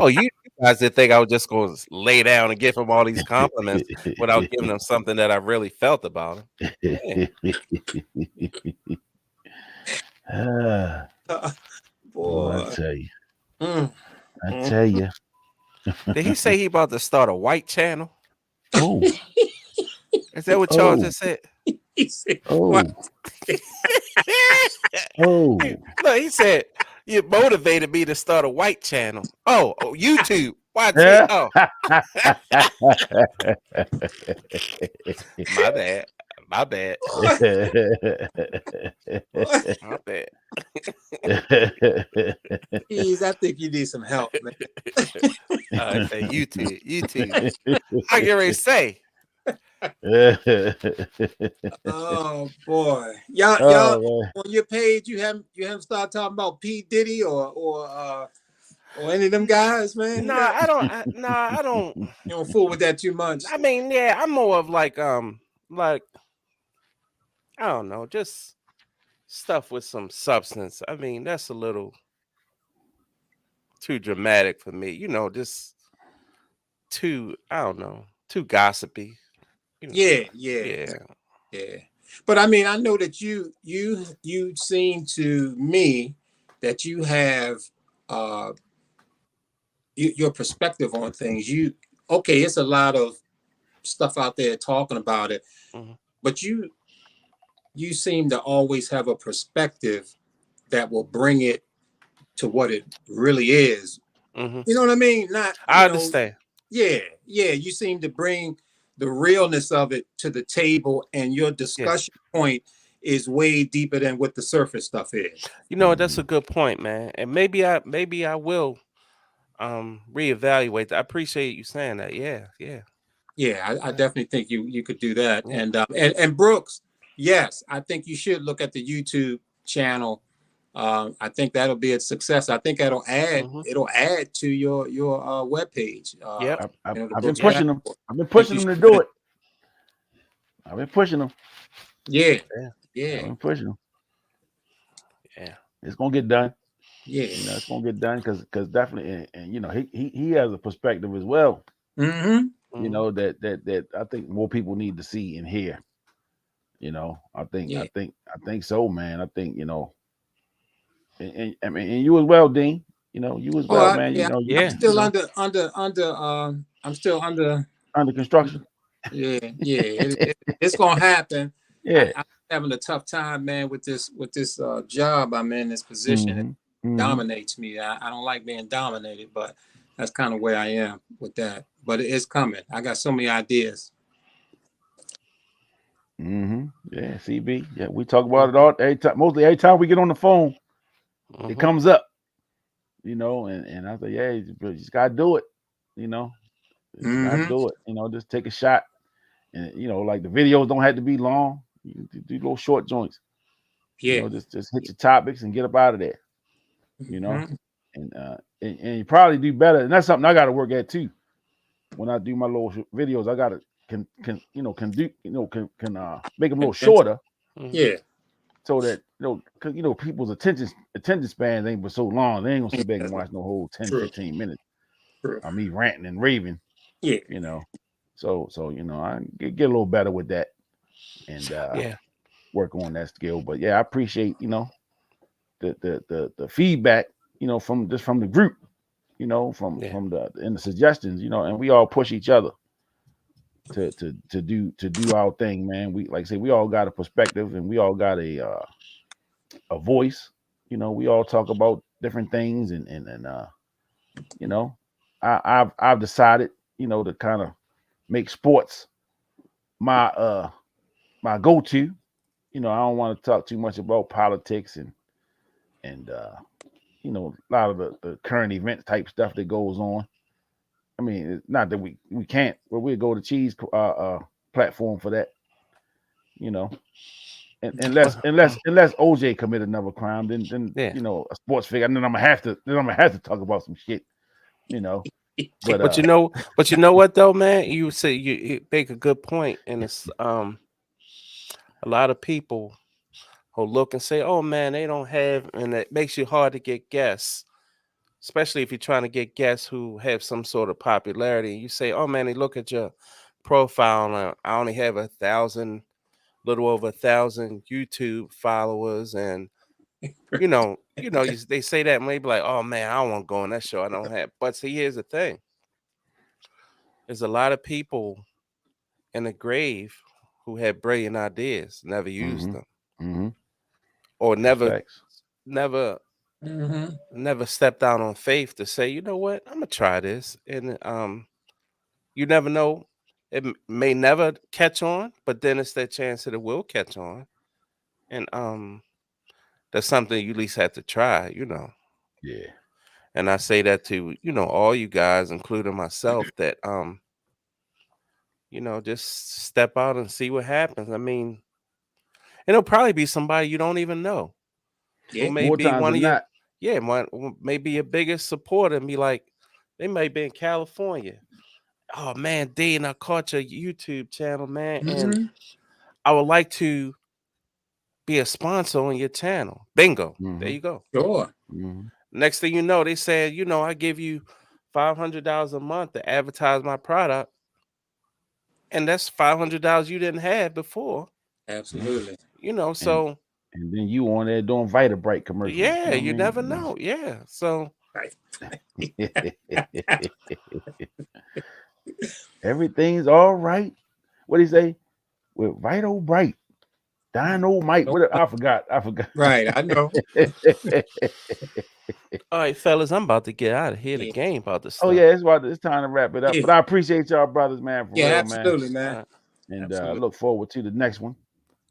you guys didn't think I was just going to lay down and give him all these compliments without giving him something that I really felt about him. Boy, I tell you. I tell you. Did he say he about to start a white channel? Oh. Is that what Charles just said? He said, oh. Oh. No, he said you motivated me to start a white channel. Oh, YouTube. Watch it. Oh. My bad. My bad. Jeez, I think you need some help, man. I say YouTube. I get ready to say. Oh boy, y'all on your page, you haven't started talking about P. Diddy or any of them guys, man. I don't. You don't fool with that too much. I mean, yeah, I'm more of like I don't know, just stuff with some substance. I mean, that's a little too dramatic for me. You know, just too, I don't know, too gossipy. You know? Yeah. But I mean, I know that you seem to me that you have your perspective on things. It's a lot of stuff out there talking about it, but you seem to always have a perspective that will bring it to what it really is. You know what I mean? I understand. Yeah. You seem to bring the realness of it to the table, and your discussion point is way deeper than what the surface stuff is. You know, that's a good point, man. And maybe I will reevaluate that. I appreciate you saying that. Yeah. I definitely think you could do that. And Brooks, yes, I think you should look at the YouTube channel. I think that'll be a success. I think it'll add to your webpage. I've been pushing them. I've been pushing them to do it. I've been pushing them. Yeah. I've been pushing them. Yeah. It's gonna get done. Yeah. You know, it's gonna get done because definitely, and you know, he has a perspective as well. You know, that I think more people need to see and hear. You know, I think so, man. I think, you know. And I mean, and you as well, Dean. You know, you as well, man. Yeah, you know, I'm still under construction. Yeah, it's gonna happen. Yeah, I'm having a tough time, man, with this job I'm in, this position. It dominates me. I don't like being dominated, but that's kind of where I am with that. But it's coming. I got so many ideas. Yeah, CB. Yeah, we talk about it all every time. Mostly every time we get on the phone. It comes up, you know, and I say, yeah, you just gotta do it, you know. You gotta do it, you know, just take a shot. And you know, like the videos don't have to be long. You do little short joints. Yeah. You know, just hit your topics and get up out of there. You know, and you probably do better. And that's something I gotta work at too. When I do my little videos, I gotta make them a little shorter. Yeah, so that because people's attention span ain't but so long. They ain't gonna sit back and watch no whole 10, True. 15 minutes True. of me ranting and raving. Yeah. So I get a little better with that and work on that skill. But yeah, I appreciate the feedback from the group, from the suggestions, and we all push each other to do our thing, man. We, like I say, we all got a perspective and we all got a voice. We all talk about different things and I've decided to kind of make sports my my go-to. I don't want to talk too much about politics and a lot of the current event type stuff that goes on. I mean, it's not that we can't, but we'll go to Cheese platform for that. Unless OJ committed another crime, then a sports figure, and then I'm gonna have to talk about some shit. But you know what though, man? You say you make a good point, and it's a lot of people who look and say, "Oh man, they don't have," and it makes you hard to get guests, especially if you're trying to get guests who have some sort of popularity. You say, "Oh man, they look at your profile, and I only have 1,000, little over 1,000 YouTube followers," and they say that, and they be like, "Oh man, I don't want to go on that show. I don't have." But see, here's the thing: there's a lot of people in the grave who had brilliant ideas, never used them, or never stepped out on faith to say, "You know what? I'm gonna try this." And you never know; it may never catch on, but then it's that chance that it will catch on, and that's something you at least have to try, Yeah. And I say that to, all you guys, including myself, that just step out and see what happens. I mean, it'll probably be somebody you don't even know. Yeah. Who may More be times one than of your not. maybe your biggest supporter and be like, they may be in California. "Oh man, Dean, I caught your YouTube channel, man, and I would like to be a sponsor on your channel." Bingo. There you go. Sure. Next thing you know, they said, "I give you $500 a month to advertise my product." And that's $500 you didn't have before. Absolutely. So. And then you on there doing Vitabright commercials. Yeah, you never know. Yeah. So. Everything's all right. What do you say? With Vito Bright. Dynamite. I forgot. Right, I know. All right, fellas, I'm about to get out of here. The game about to start. Oh yeah, it's time to wrap it up. But I appreciate y'all brothers, man. For real, absolutely, man. And I look forward to the next one.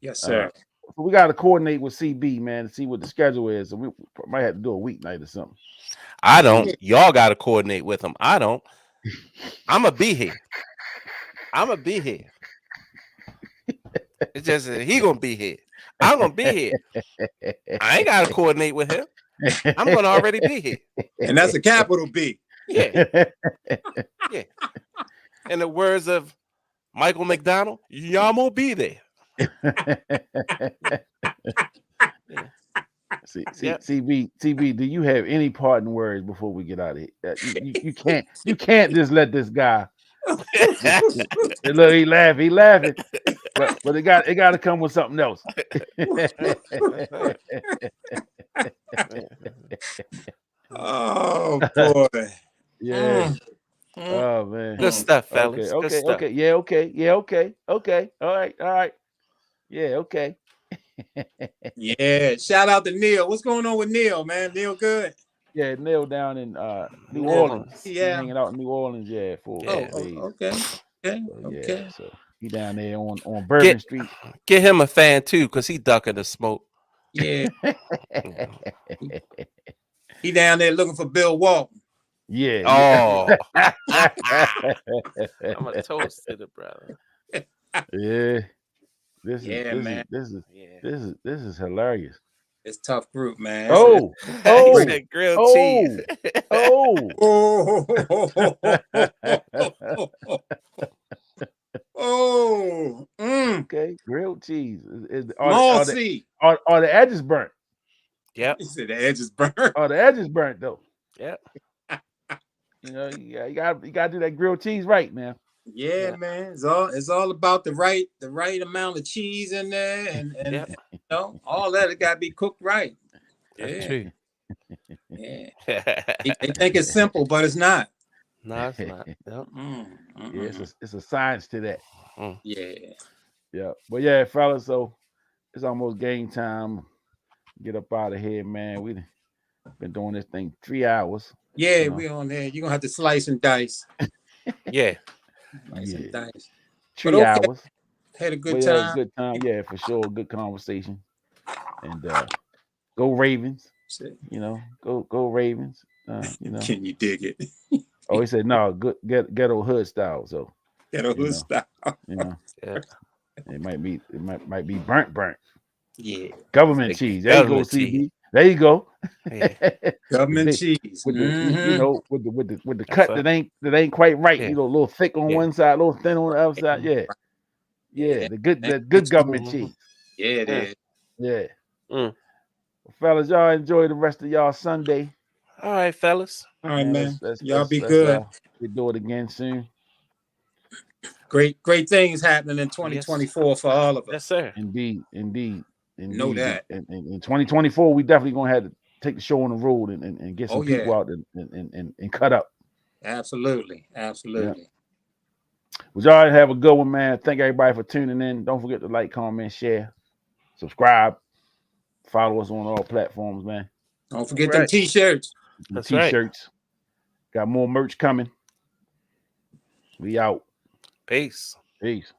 Yes, sir. So we got to coordinate with CB, man, to see what the schedule is. So we might have to do a weeknight or something. I don't. Y'all got to coordinate with him. I don't. I'm gonna be here. It's just he gonna be here. I'm gonna be here. I ain't gotta coordinate with him. I'm gonna already be here. And that's a capital B. Yeah. Yeah. In the words of Michael McDonald, y'all gonna be there. CB, do you have any parting words before we get out of here? You can't just let this guy. Look, he laughing, but it got to come with something else. Oh boy, yeah. Oh man, good stuff, fellas. Okay, good stuff. Okay, all right, yeah, okay. Yeah, shout out to Neil. What's going on with Neil, man? Neil good? Yeah, Neil down in New Orleans. Yeah, hanging out in New Orleans. Yeah, okay. So he down there on Bourbon Street. Get him a fan too, cause he ducking the smoke. Yeah. He down there looking for Bill Walton. Yeah. Oh. I'm a toast to the brother. Yeah. This is hilarious. It's tough group, man. Grilled cheese. Okay, grilled cheese. Small C. Are the edges burnt? Yep. He said the edge is burnt. Are the edges burnt though? Yep. You know, you got to do that grilled cheese right, man. Yeah, Yeah. man. It's all about the right amount of cheese in there, and Yep. you know, all that it gotta be cooked right. That's Yeah, true. yeah. They think it's simple, but it's not. No, it's not. Yep. Yeah, it's a science to that. Yeah. Yeah, but yeah, fellas. So it's almost game time. Get up out of here, man. We been doing this thing 3 hours. Yeah, You know. we on there. You're gonna have to slice and dice. Yeah. Slice and dice. 3 But okay. hours. Had a good But yeah, time. good time. Yeah, for sure. Good conversation. And go Ravens. You know, go Ravens. You know. Can you dig it? Oh, he said no. Good ghetto hood style. So Ghetto hood style. you know, Yeah. it might be burnt. Yeah. Government Like cheese. There government you go, CB. cheese. There you go. Yeah. Government Big- cheese. With the Mhm. you know with the cut right. that ain't quite right. Yeah. You know, a little thick on Yeah. one side, a little thin on the other side. Yeah. Yeah. The good government Mhm. cheese. Yeah, it Mm. is. Yeah. Mm. Well, fellas, y'all enjoy the rest of y'all Sunday. All right, fellas. All right, man. Let's Y'all be good. We do it again soon. Great things happening in 2024 for all of us. Yes, sir. Indeed. Know that. And in 2024, we definitely gonna have to take the show on the road and get some Oh, yeah. people out and cut up. Absolutely. Well, y'all have a good one, man. Thank everybody for tuning in. Don't forget to like, comment, share, subscribe, follow us on all platforms, man. Don't forget Right. them t-shirts. The That's right. t-shirts. Got more merch coming. We out. Peace. Peace.